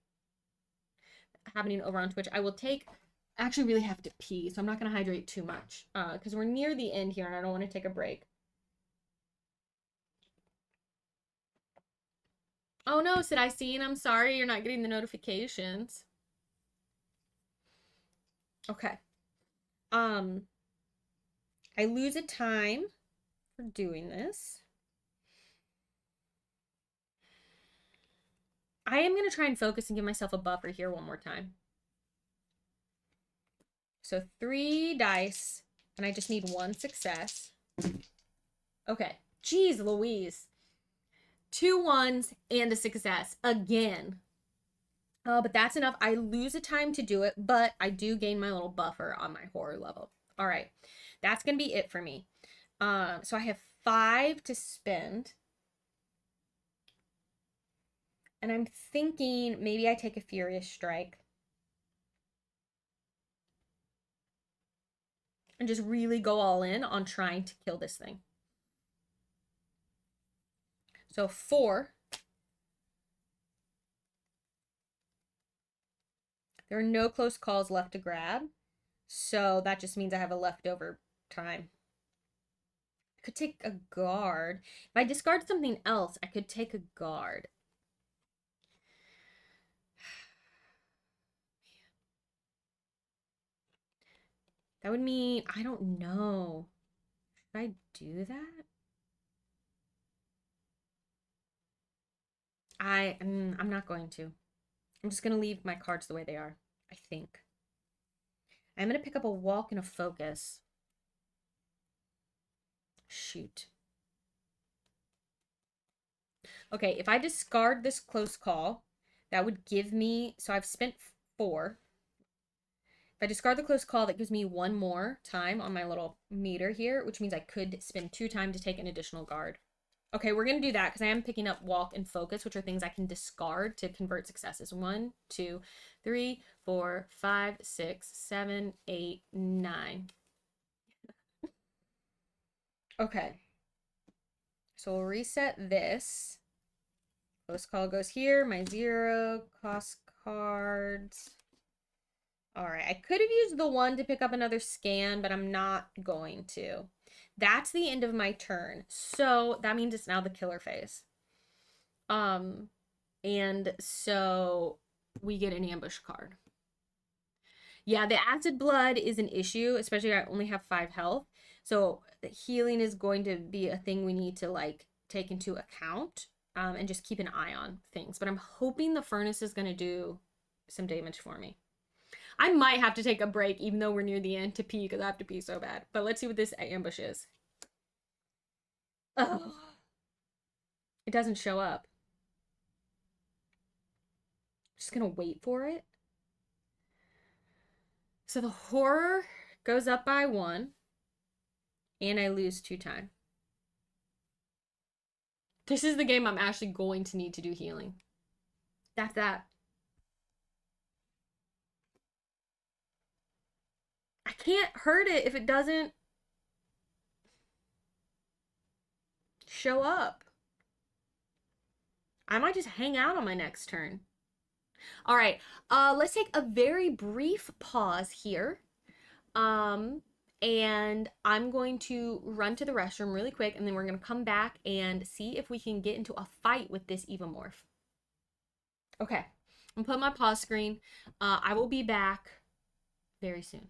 Speaker 1: Happening over on Twitch. I will take... I actually really have to pee, so I'm not going to hydrate too much. Because we're near the end here, and I don't want to take a break. Oh no, Sid, I see, and I'm sorry you're not getting the notifications. Okay. I lose a time for doing this. I am going to try and focus and give myself a buffer here one more time. So 3 dice, and I just need 1 success. Okay. Jeez Louise. 2 1s and a success again. But that's enough. I lose a time to do it, but I do gain my little buffer on my horror level. All right. That's going to be it for me. So I have 5 to spend. And I'm thinking maybe I take a Furious Strike. And just really go all in on trying to kill this thing. So 4. There are no close calls left to grab. So that just means I have a leftover time. I could take a guard. If I discard something else, I could take a guard. That would mean, I don't know. Should I do that? I'm not going to. I'm just going to leave my cards the way they are, I think. I'm going to pick up a walk and a focus. Shoot. Okay, if I discard this close call, that would give me, so I've spent 4. If I discard the close call, that gives me 1 more time on my little meter here, which means I could spend 2 time to take an additional guard. Okay, we're going to do that because I am picking up walk and focus, which are things I can discard to convert successes. 1, 2, 3, 4, 5, 6, 7, 8, 9. Okay. So we'll reset this. Close call goes here. My 0 cost cards. All right. I could have used the 1 to pick up another scan, but I'm not going to. That's the end of my turn. So that means it's now the killer phase. And so we get an ambush card. Yeah, the acid blood is an issue, especially I only have 5 health. So healing is going to be a thing we need to like take into account, and just keep an eye on things. But I'm hoping the furnace is going to do some damage for me. I might have to take a break even though we're near the end to pee because I have to pee so bad. But let's see what this ambush is. Oh, it doesn't show up. Just gonna wait for it. So the horror goes up by 1, and I lose 2 time. This is the game I'm actually going to need to do healing. That's that. I can't hurt it if it doesn't show up. I might just hang out on my next turn. All right, let's take a very brief pause here. And I'm going to run to the restroom really quick, and then we're going to come back and see if we can get into a fight with this Evomorph. Okay, I'm gonna put my pause screen. I will be back very soon.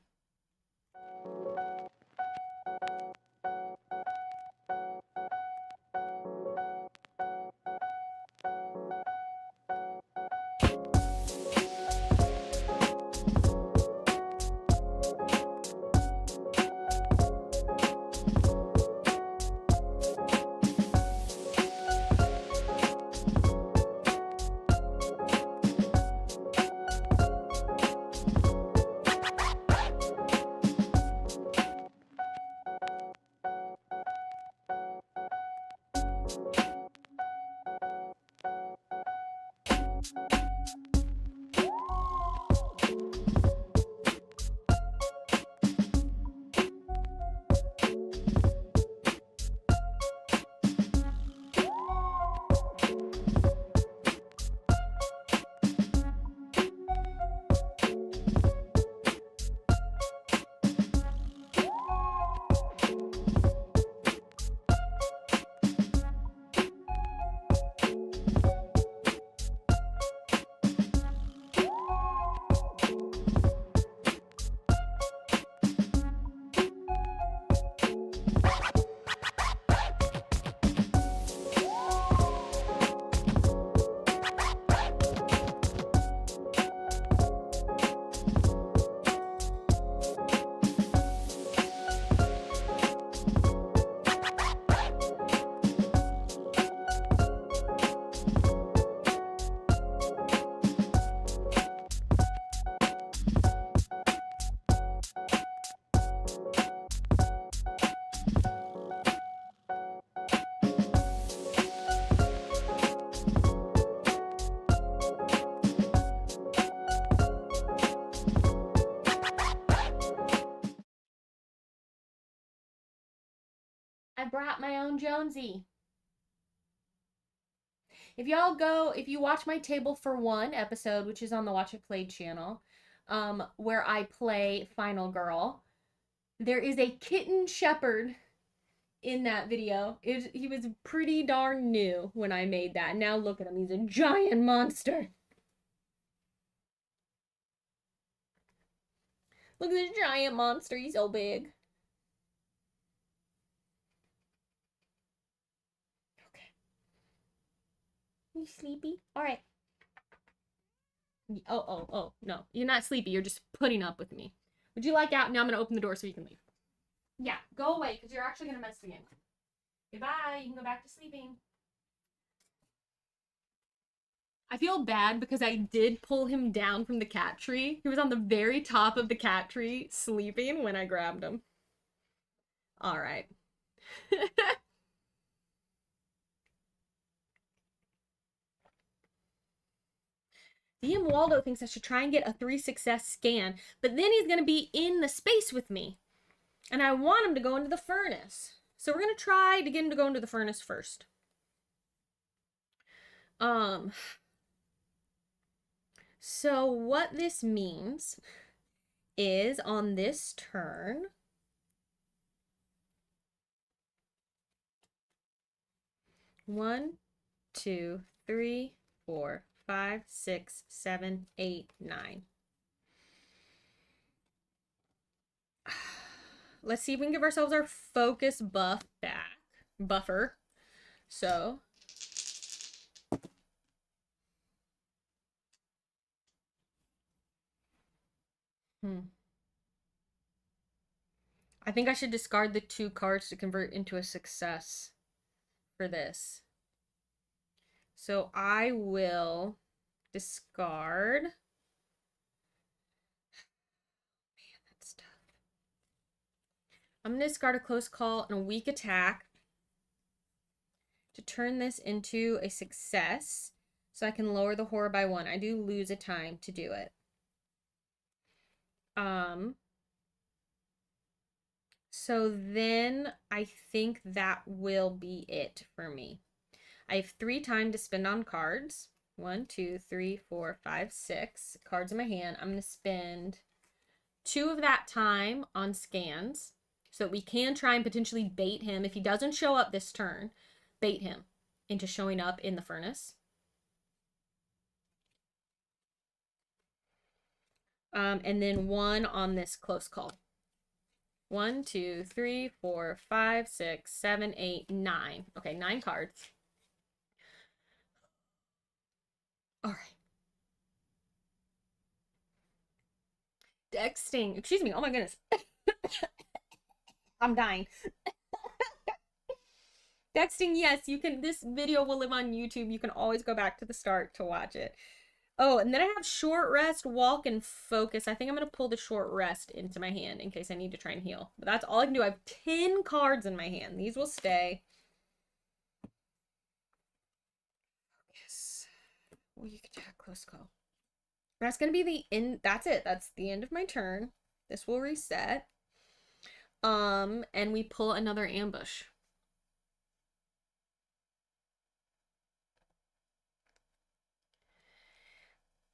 Speaker 1: I brought my own Jonesy. If you watch my Table for One episode, which is on the Watch It Played channel, where I play Final Girl, there is a kitten shepherd in that video. He was pretty darn new when I made that. Now look at him. He's a giant monster. Look at this giant monster. He's so big. You sleepy? All right. Oh, no. You're not sleepy. You're just putting up with me. Would you like out? Now I'm going to open the door so you can leave. Yeah, go away because you're actually going to mess the game. Goodbye. You can go back to sleeping. I feel bad because I did pull him down from the cat tree. He was on the very top of the cat tree sleeping when I grabbed him. All right. DM Waldo thinks I should try and get a 3 success scan, but then he's going to be in the space with me. And I want him to go into the furnace. So we're going to try to get him to go into the furnace first. So what this means is on this turn, one, 2, 3, 4, 5, 6, 7, 8, 9. let's see if we can give ourselves our focus buff back. Buffer. So. I think I should discard the 2 cards to convert into a success for this. So I will discard. Man, that's tough. I'm going to discard a close call and a weak attack to turn this into a success so I can lower the horror by 1. I do lose a time to do it. So then I think that will be it for me. I have 3 time to spend on cards. 1, 2, 3, 4, 5, 6 cards in my hand. I'm going to spend 2 of that time on scans so that we can try and potentially bait him. If he doesn't show up this turn, bait him into showing up in the furnace. And then 1 on this close call. 1, 2, 3, 4, 5, 6, 7, 8, 9. Okay, 9 cards. All right. Dexting. Excuse me. Oh my goodness. I'm dying. Dexting, yes, you can. This video will live on YouTube. You can always go back to the start to watch it. Oh, and then I have short rest, walk, and focus. I think I'm going to pull the short rest into my hand in case I need to try and heal. But that's all I can do. I have 10 cards in my hand. These will stay. Focus. Weak attack, close call. That's going to be the end. That's it. That's the end of my turn. This will reset. And we pull another ambush.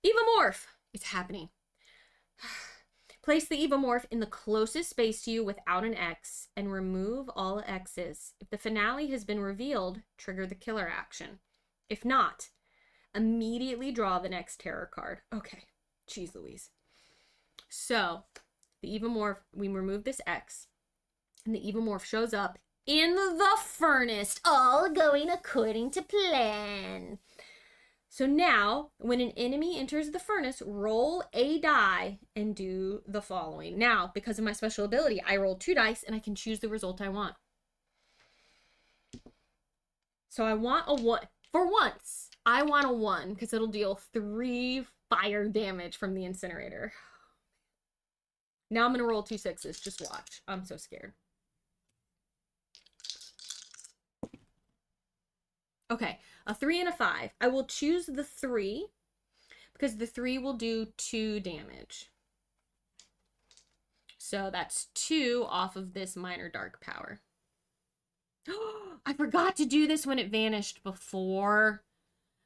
Speaker 1: Evomorph! It's happening. Place the Evomorph in the closest space to you without an X and remove all X's. If the finale has been revealed, trigger the killer action. If not, immediately draw the next terror card. Okay. Jeez Louise. So, the Evomorph, we remove this X, and the Evomorph shows up in the furnace, all going according to plan. So now, when an enemy enters the furnace, roll a die and do the following. Now, because of my special ability, I roll 2 dice and I can choose the result I want. So I want a 1. For once, I want a 1 because it'll deal 3 fire damage from the incinerator. Now I'm going to roll 2 6s. Just watch. I'm so scared. Okay, a 3 and a 5. I will choose the 3 because the 3 will do 2 damage. So that's 2 off of this minor dark power. I forgot to do this when it vanished before.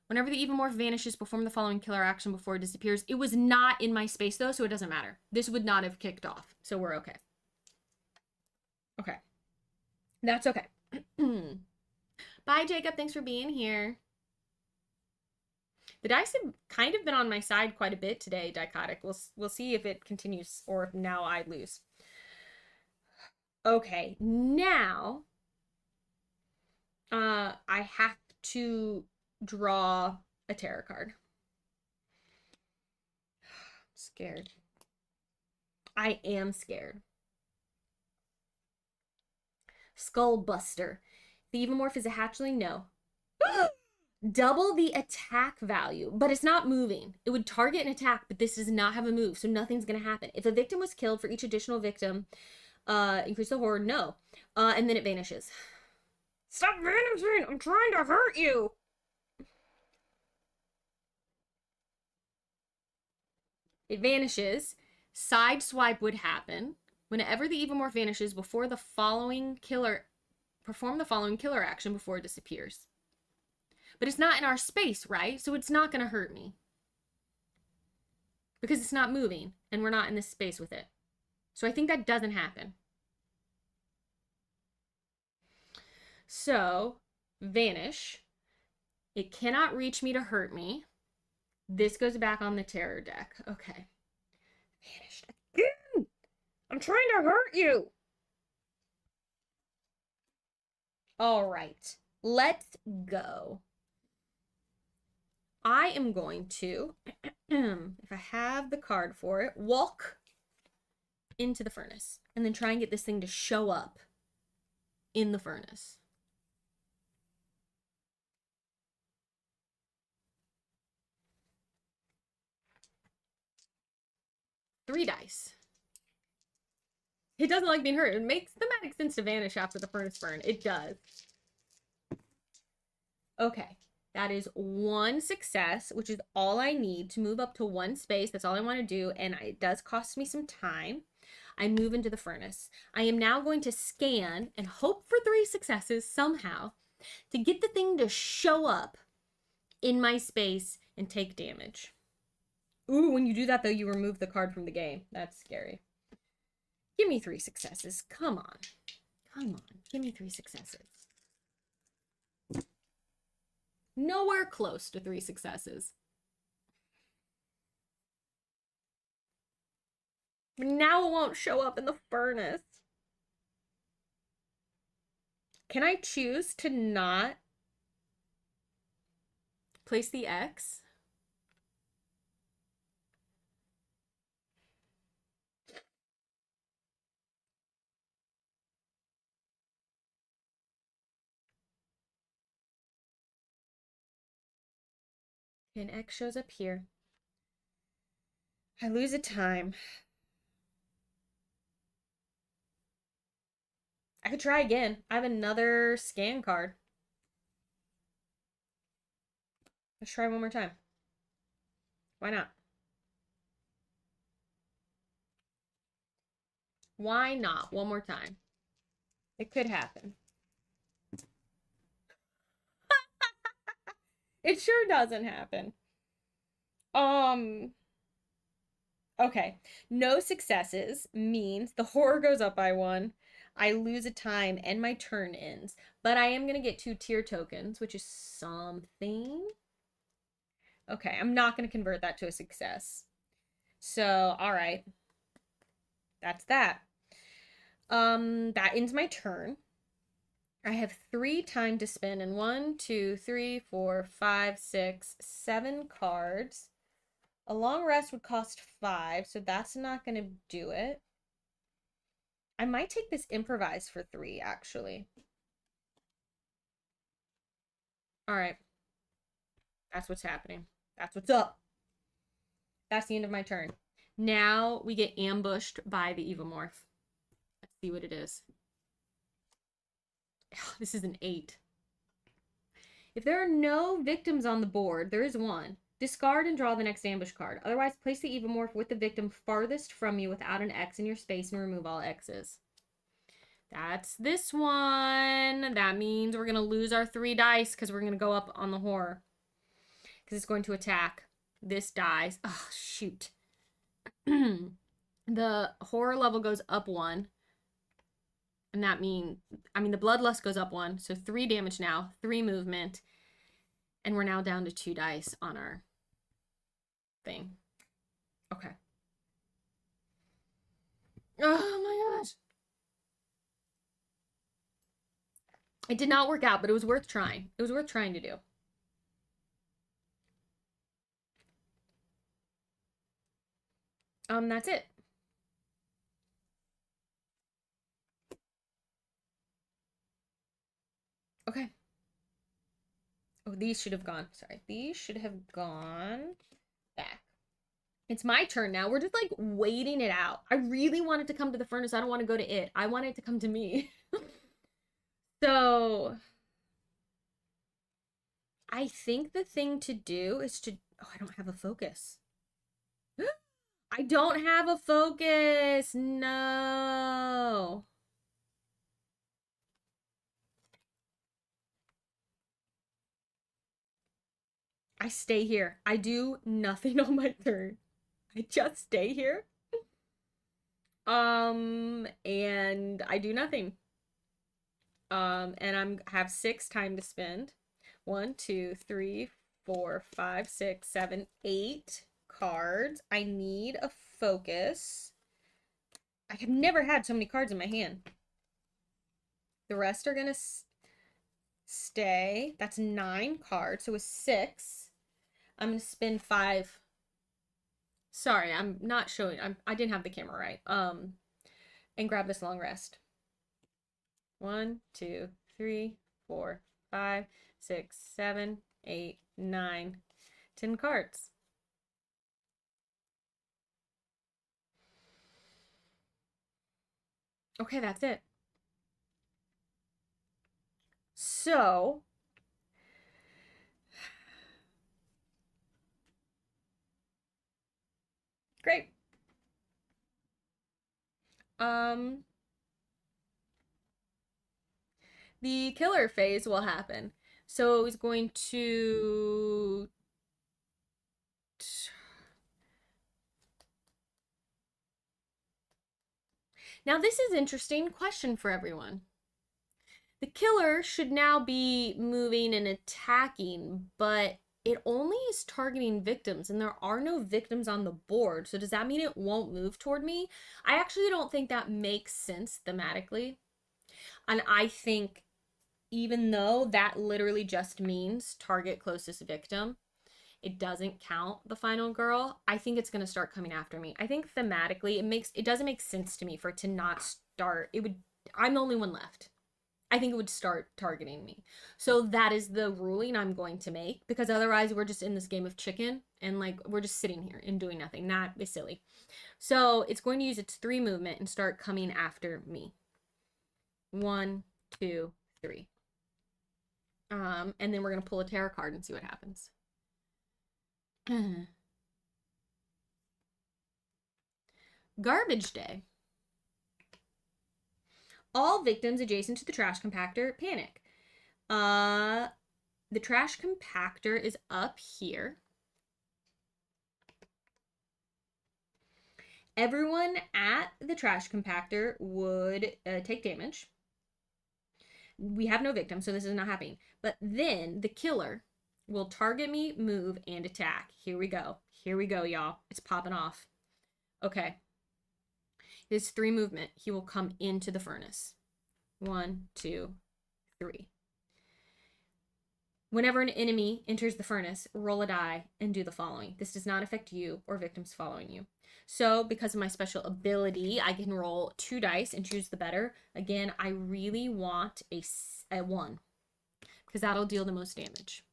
Speaker 1: Whenever the Evomorph vanishes, perform the following killer action before it disappears. It was not in my space though, so it doesn't matter. This would not have kicked off, so we're okay. Okay. That's okay. Bye, Jacob. Thanks for being here. The dice have kind of been on my side quite a bit today, Dichotic. We'll see if it continues or if now I lose. Okay, now I have to draw a tarot card. I'm scared. I am scared. Skullbuster. The Evomorph is a hatchling? No. Double the attack value, but it's not moving. It would target an attack, but this does not have a move, so nothing's going to happen. If a victim was killed for each additional victim, increase the horror? No. And then it vanishes. Stop vanishing! I'm trying to hurt you! It vanishes. Sideswipe would happen. Whenever the Evomorph vanishes, perform the following killer action before it disappears. But it's not in our space, right? So it's not going to hurt me. Because it's not moving, and we're not in this space with it. So I think that doesn't happen. So, vanish. It cannot reach me to hurt me. This goes back on the terror deck. Okay. Vanished again! I'm trying to hurt you! All right, let's go. I am going to, if I have the card for it, walk into the furnace and then try and get this thing to show up in the furnace. Three dice. It doesn't like being hurt. It makes thematic sense to vanish after the furnace burn. It does. Okay. That is one success, which is all I need to move up to one space. That's all I want to do, and it does cost me some time. I move into the furnace. I am now going to scan and hope for 3 successes somehow to get the thing to show up in my space and take damage. Ooh, when you do that, though, you remove the card from the game. That's scary. Give me 3 successes. Come on. Come on. Give me 3 successes. Nowhere close to 3 successes. Now it won't show up in the furnace. Can I choose to not place the X? An X shows up here. I lose a time. I could try again. I have another scan card. Let's try one more time. Why not? Why not? One more time. It could happen. It sure doesn't happen. Okay. No successes means the horror goes up by 1. I lose a time and my turn ends. But I am going to get 2 tier tokens, which is something. Okay, I'm not going to convert that to a success. So, all right. That's that. That ends my turn. I have 3 time to spend, and 1, 2, 3, 4, 5, 6, 7 cards. A long rest would cost 5, so that's not going to do it. I might take this improvise for 3, actually. All right. That's what's happening. That's what's up. That's the end of my turn. Now we get ambushed by the Evomorph. Let's see what it is. This is an 8. If there are no victims on the board, there is one. Discard and draw the next ambush card. Otherwise, place the Evomorph with the victim farthest from you without an X in your space and remove all X's. That's this one. That means we're going to lose our 3 dice because we're going to go up on the horror. Because it's going to attack. This dies. Oh, shoot. The horror level goes up 1. And that means, the bloodlust goes up 1. So 3 damage now, 3 movement. And we're now down to 2 dice on our thing. Okay. Oh my gosh. It did not work out, but it was worth trying. It was worth trying to do. That's it. Okay. Oh, these should have gone. Sorry. These should have gone back. It's my turn now. We're just like waiting it out. I really want it to come to the furnace. I don't want to go to it. I want it to come to me. So I think the thing to do is to... Oh, I don't have a focus. I don't have a focus. No. I stay here. I do nothing on my turn. I just stay here. And I do nothing. And I have 6 time to spend. 1, 2, 3, 4, 5, 6, 7, 8 cards. I need a focus. I have never had so many cards in my hand. The rest are gonna... stay. That's 9 cards. So a 6. I'm going to spin 5. Sorry, I'm not showing. I didn't have the camera right. And grab this long rest. 1, 2, 3, 4, 5, 6, 7, 8, 9, 10 cards. Okay, that's it. So, great. The killer phase will happen. So it's going to now this is an interesting question for everyone. The killer should now be moving and attacking, but it only is targeting victims and there are no victims on the board. So does that mean it won't move toward me? I actually don't think that makes sense thematically. And I think even though that literally just means target closest victim, it doesn't count the final girl. I think it's going to start coming after me. I think thematically it doesn't make sense to me for it to not start. I'm the only one left. I think it would start targeting me. So that is the ruling I'm going to make, because otherwise we're just in this game of chicken and like we're just sitting here and doing nothing. Not be silly. So it's going to use its 3 movement and start coming after me. 1, 2, 3. And then we're going to pull a tarot card and see what happens. Garbage day. All victims adjacent to the trash compactor panic. The trash compactor is up here. Everyone at the trash compactor would take damage. We have no victims, so this is not happening. But then the killer will target me, move, and attack. Here we go. Here we go, y'all. It's popping off. Okay. His 3 movement. He will come into the furnace. 1, 2, 3. Whenever an enemy enters the furnace, roll a die and do the following. This does not affect you or victims following you. So because of my special ability, I can roll 2 dice and choose the better. Again, I really want a 1 because that'll deal the most damage.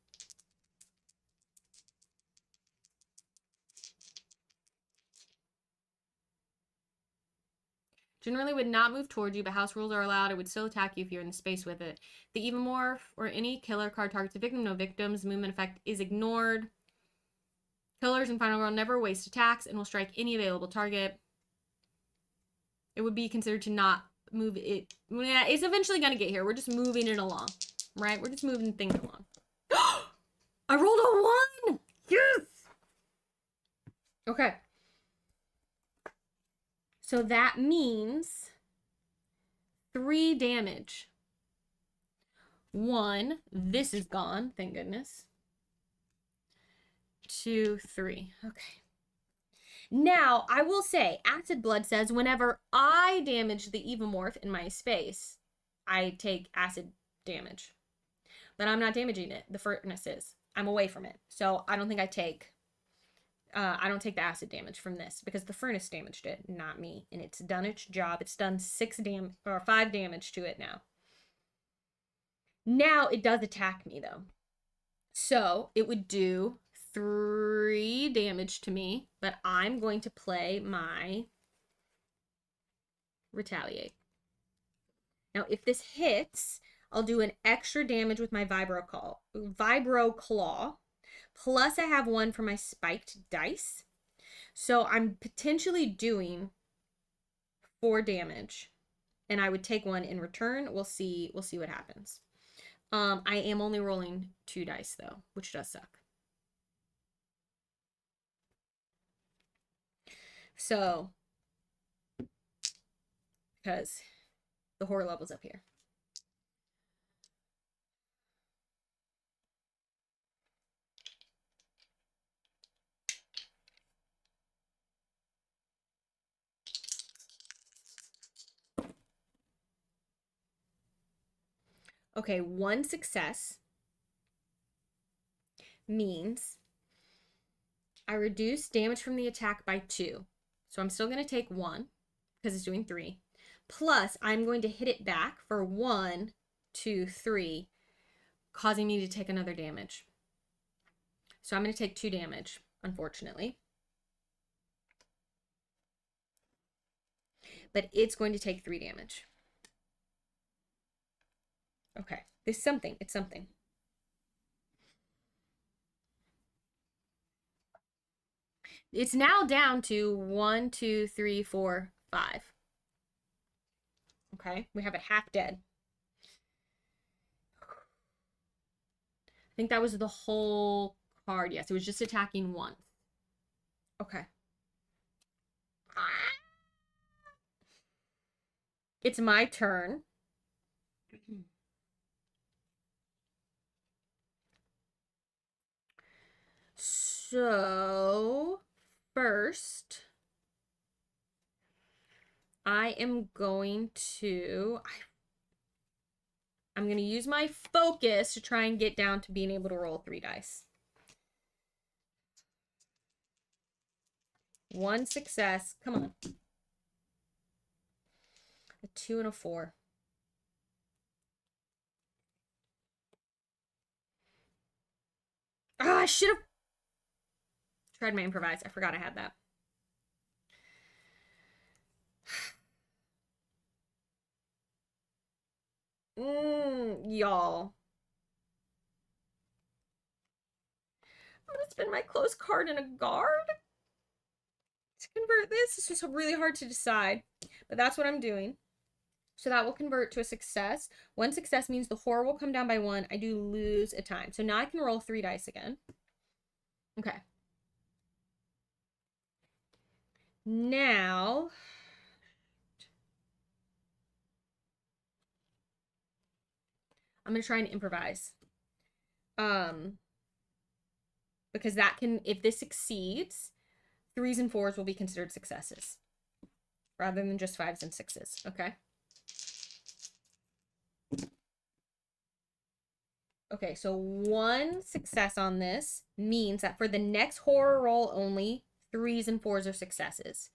Speaker 1: Generally would not move towards you, but house rules are allowed. It would still attack you if you're in the space with it. The Evomorph or any killer card targets a victim. No victims. Movement effect is ignored. Killers in Final Girl never waste attacks and will strike any available target. It would be considered to not move it. Yeah, it's eventually going to get here. We're just moving it along, right? We're just moving things along. I rolled a 1! Yes! Okay. So that means 3 damage. 1, this is gone, thank goodness. 2, 3. Okay. Now, I will say, Acid Blood says whenever I damage the Evomorph in my space, I take acid damage. But I'm not damaging it. The furnace is. I'm away from it. So I don't think I don't take the acid damage from this because the furnace damaged it, not me. And it's done its job. It's done 5 damage to it now. Now it does attack me though. So it would do 3 damage to me, but I'm going to play my retaliate. Now if this hits, I'll do an extra damage with my Vibro Claw. Plus I have 1 for my spiked dice. So I'm potentially doing 4 damage. And I would take 1 in return. We'll see what happens. I am only rolling 2 dice though, which does suck. So, because the horror level's up here. Okay, 1 success means I reduce damage from the attack by 2. So I'm still going to take 1 because it's doing 3. Plus, I'm going to hit it back for 1, 2, 3, causing me to take another damage. So I'm going to take 2 damage, unfortunately. But it's going to take 3 damage. Okay, this is something. It's something. It's now down to 1, 2, 3, 4, 5. Okay, we have it half dead. I think that was the whole card. Yes, it was just attacking once. Okay. It's my turn. So, first, I am going to... I'm going to use my focus to try and get down to being able to roll 3 dice. 1 success. Come on. A 2 and a 4. Ah, I should have tried my improvise. I forgot I had that. Y'all. I'm gonna spend my close card in a guard to convert this. It's just really hard to decide, but that's what I'm doing. So that will convert to a success. 1 success means the horror will come down by 1. I do lose a time. So now I can roll 3 dice again. Okay. Now, I'm going to try and improvise. Because that can, if this succeeds, 3s and 4s will be considered successes rather than just 5s and 6s. Okay. Okay, so 1 success on this means that for the next horror roll only, 3s and 4s are successes.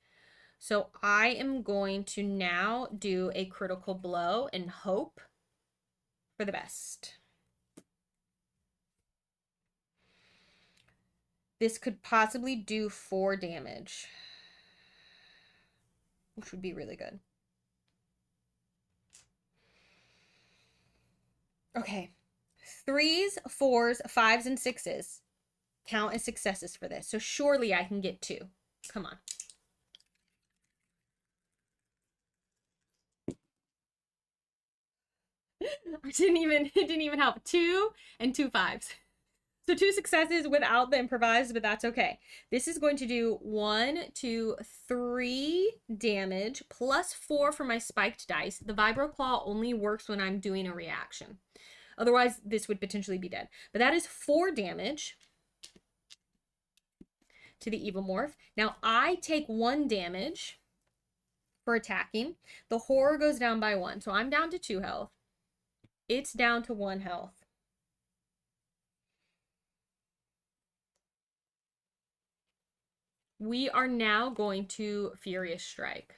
Speaker 1: So I am going to now do a critical blow and hope for the best. This could possibly do 4 damage, which would be really good. Okay. 3s, 4s, 5s, and 6s count as successes for this. So surely I can get 2. Come on. It didn't even help. 2 and 2 5s. So 2 successes without the improvised, but that's okay. This is going to do 1, 2, 3 damage plus 4 for my spiked dice. The Vibro Claw only works when I'm doing a reaction. Otherwise, this would potentially be dead. But that is 4 damage to the Evomorph. Now, I take 1 damage for attacking. The horror goes down by 1. So I'm down to 2 health. It's down to 1 health. We are now going to Furious Strike.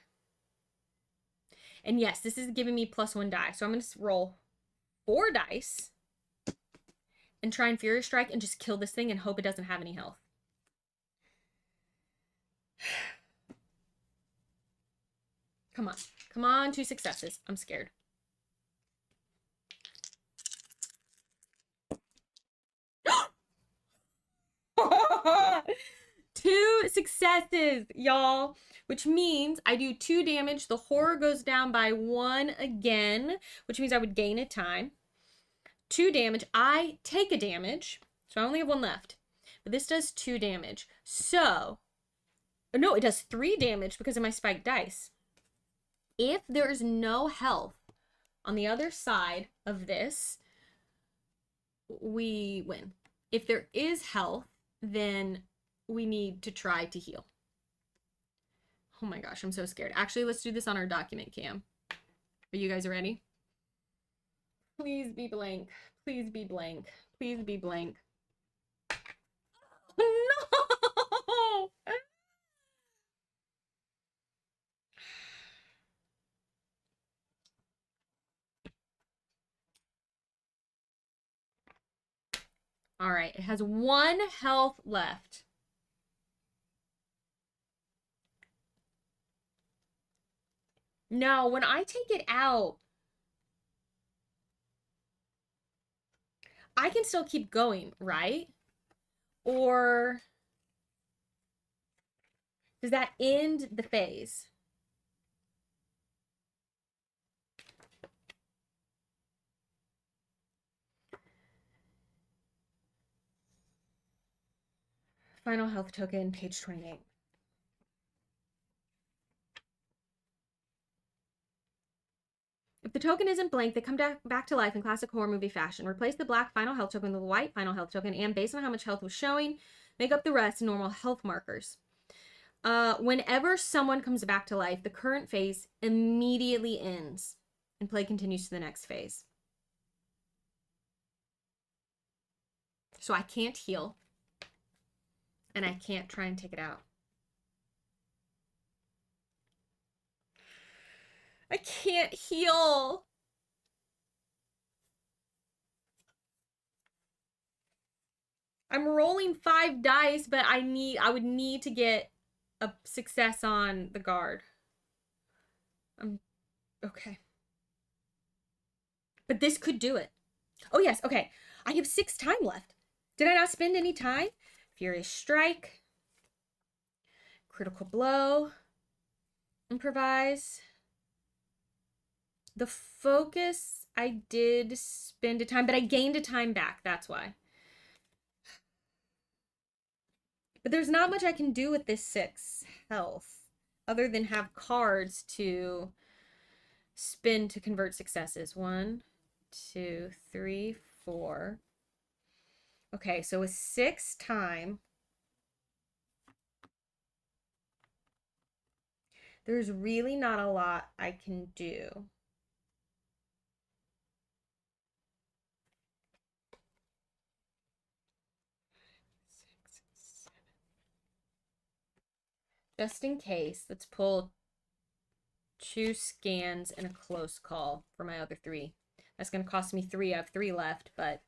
Speaker 1: And yes, this is giving me +1 die. So I'm going to roll 4 dice and try and Furious Strike and just kill this thing and hope it doesn't have any health. Come on. Come on, 2 successes. I'm scared. Two successes, y'all, which means I do 2 damage. The horror goes down by 1 again, which means I would gain a time. 2 damage. I take a damage, so I only have 1 left. But this does 2 damage. So, no, it does 3 damage because of my spiked dice. If there is no health on the other side of this, we win. If there is health, then we need to try to heal. Oh my gosh, I'm so scared. Actually, let's do this on our document cam. Are you guys ready? Please be blank. Please be blank. Please be blank. No! All right, it has 1 health left. Now, when I take it out, I can still keep going, right? Or does that end the phase? Final health token, page 28. If the token isn't blank, they come back to life in classic horror movie fashion. Replace the black final health token with the white final health token, and based on how much health was showing, make up the rest normal health markers. Whenever someone comes back to life, the current phase immediately ends, and play continues to the next phase. So I can't heal, and I can't try and take it out. I can't heal. I'm rolling 5 dice, but I would need to get a success on the guard. Okay. But this could do it. Oh yes, okay. I have 6 time left. Did I not spend any time? Furious Strike. Critical Blow. Improvise. The Focus, I did spend a time, but I gained a time back. That's why. But there's not much I can do with this 6 health other than have cards to spin to convert successes. 1, 2, 3, 4. Okay, so with 6 time, there's really not a lot I can do. Just in case, let's pull 2 scans and a close call for my other 3. That's going to cost me 3. I have 3 left, but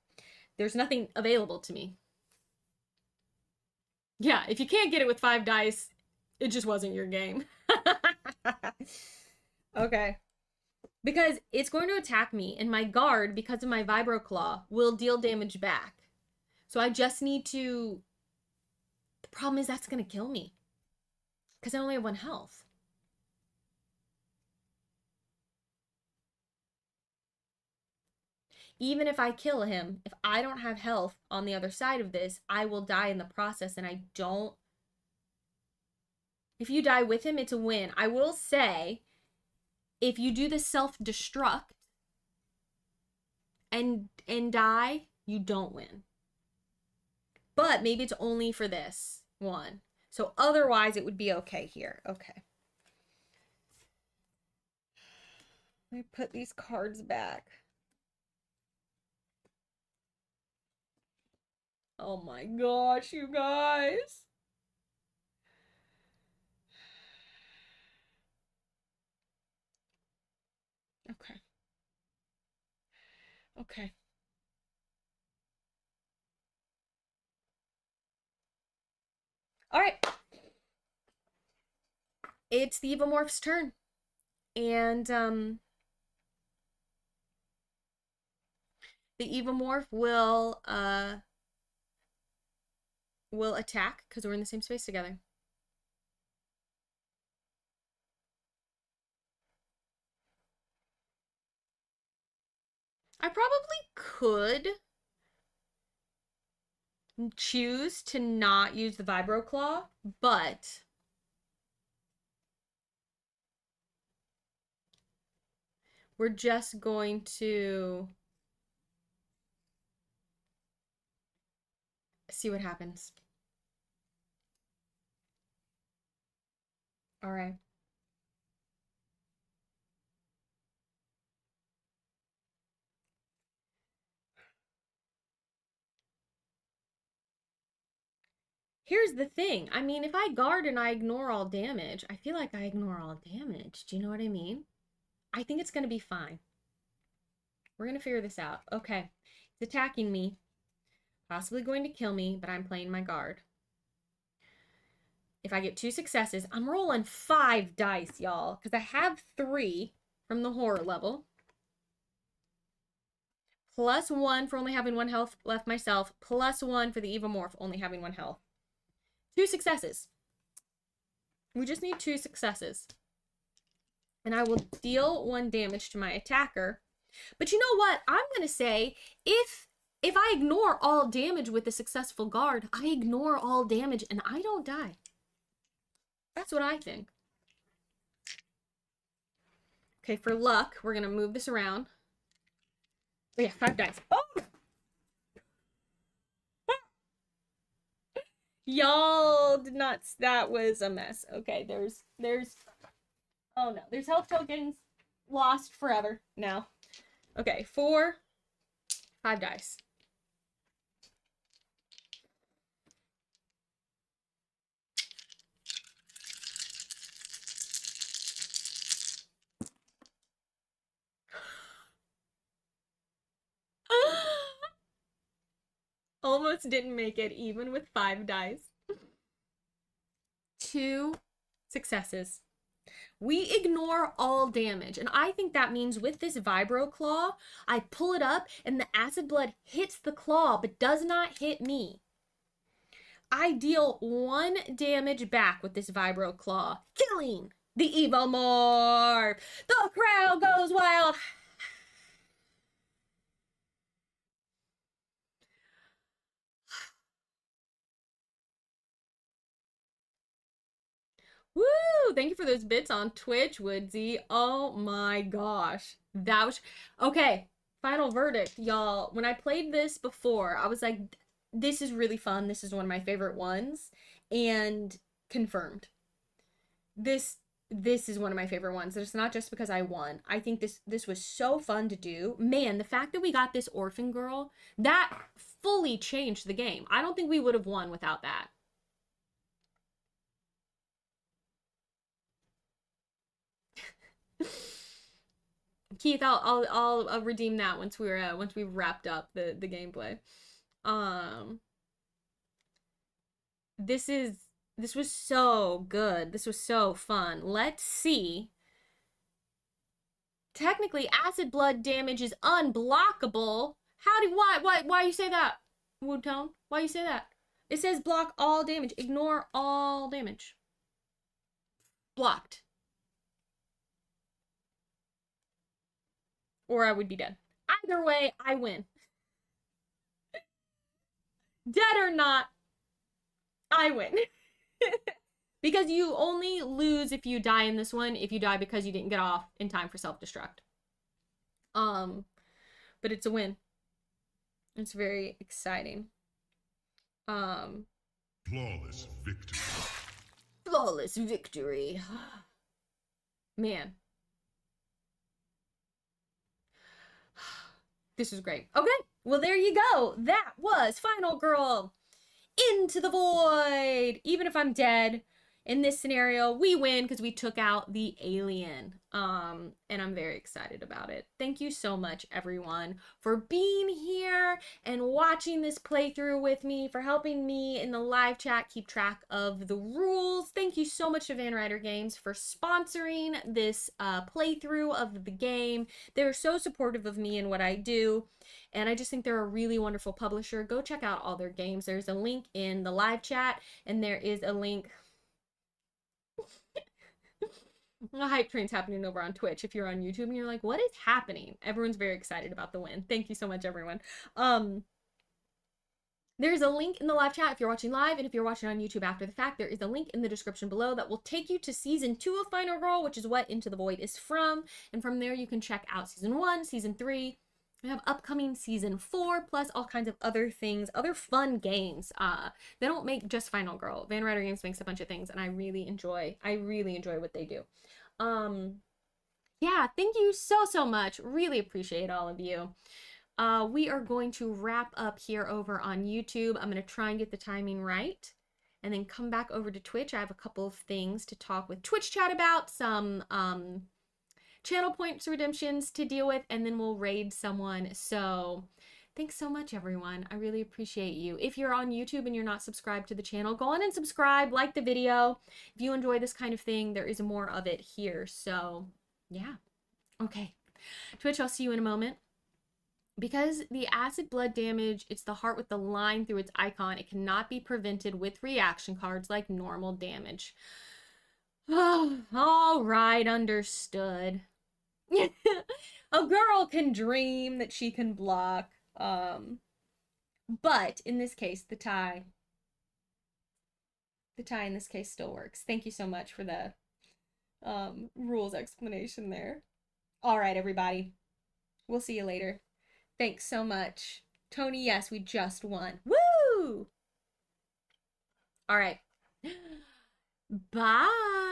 Speaker 1: there's nothing available to me. Yeah, if you can't get it with 5 dice, it just wasn't your game. Okay. Because it's going to attack me, and my guard, because of my Vibro Claw, will deal damage back. So I just need to... The problem is that's going to kill me. Because I only have 1 health. Even if I kill him, if I don't have health on the other side of this, I will die in the process, and I don't... If you die with him, it's a win. I will say, if you do the self-destruct and die, you don't win. But maybe it's only for this one. So otherwise, it would be okay here. Okay. Let me put these cards back. Oh my gosh, you guys. Okay. Okay. All right. It's the Evomorph's turn. And the Evomorph will attack because we're in the same space together. I probably could choose to not use the Vibro Claw, but we're just going to see what happens. All right. Here's the thing. I mean, if I guard and I ignore all damage, I feel like I ignore all damage. Do you know what I mean? I think it's going to be fine. We're going to figure this out. Okay. It's attacking me. Possibly going to kill me, but I'm playing my guard. If I get 2 successes, I'm rolling 5 dice, y'all, because I have 3 from the horror level. Plus 1 for only having 1 health left myself. Plus 1 for the Evomorph only having 1 health. 2 successes. We just need 2 successes. And I will deal 1 damage to my attacker. But you know what? I'm going to say, if I ignore all damage with a successful guard, I ignore all damage and I don't die. That's what I think. Okay, for luck, we're going to move this around. Oh yeah, 5 dice. Oh! Y'all did not, that was a mess. Okay, there's, oh no, there's health tokens lost forever now. Okay, 4, 5 dice. Almost didn't make it even with 5 dice. 2 successes. We ignore all damage, and I think that means with this Vibro Claw, I pull it up and the acid blood hits the claw but does not hit me. I deal 1 damage back with this Vibro Claw, killing the Evomorph. The crowd goes wild. Woo! Thank you for those bits on Twitch, Woodsy. Oh my gosh. That was... Okay, final verdict, y'all. When I played this before, I was like, this is really fun. This is one of my favorite ones. And confirmed. This is one of my favorite ones. It's not just because I won. I think this was so fun to do. Man, the fact that we got this orphan girl, that fully changed the game. I don't think we would have won without that. Keith, I'll redeem that once we've wrapped up the gameplay. This was so good. This was so fun. Let's see. Technically, acid blood damage is unblockable. Why you say that, Woodtone? Why you say that? It says block all damage. Ignore all damage. Blocked. Or I would be dead. Either way, I win. Dead or not, I win. Because you only lose if you die in this one, if you die because you didn't get off in time for self-destruct. But it's a win. It's very exciting.
Speaker 2: Flawless victory.
Speaker 1: Flawless victory. Man. This was great. Okay, well, there you go. That was Final Girl Into the Void. Even if I'm dead, in this scenario, we win because we took out the alien. And I'm very excited about it. Thank you so much, everyone, for being here and watching this playthrough with me, for helping me in the live chat keep track of the rules. Thank you so much to Van Ryder Games for sponsoring this playthrough of the game. They're so supportive of me and what I do, and I just think they're a really wonderful publisher. Go check out all their games. There's a link in the live chat, and there is a link... A hype train's happening over on Twitch. If you're on YouTube and you're like, what is happening? Everyone's very excited about the win. Thank you so much, everyone. There's a link in the live chat if you're watching live, and if you're watching on YouTube after the fact, there is a link in the description below that will take you to Season 2 of Final Girl, which is what Into the Void is from. And from there, you can check out Season 1, Season 3. We have upcoming Season 4, plus all kinds of other things, other fun games. They don't make just Final Girl. Van Ryder Games makes a bunch of things, and I really enjoy what they do. Yeah, thank you so much. Really appreciate all of you. We are going to wrap up here over on YouTube. I'm going to try and get the timing right. and then come back over to Twitch. I have a couple of things to talk with Twitch chat about, some channel points redemptions to deal with, and then we'll raid someone. So thanks so much, everyone. I really appreciate you. If you're on YouTube and you're not subscribed to the channel, go on and subscribe, like the video. If you enjoy this kind of thing, there is more of it here. So yeah. Okay. Twitch, I'll see you in a moment. Because the acid blood damage, it's the heart with the line through its icon. It cannot be prevented with reaction cards like normal damage. Oh, all right, understood. A girl can dream that she can block. But in this case, the tie in this case still works. Thank you so much for the rules explanation there. All right, everybody. We'll see you later. Thanks so much. Tony, yes, we just won. Woo! All right. Bye.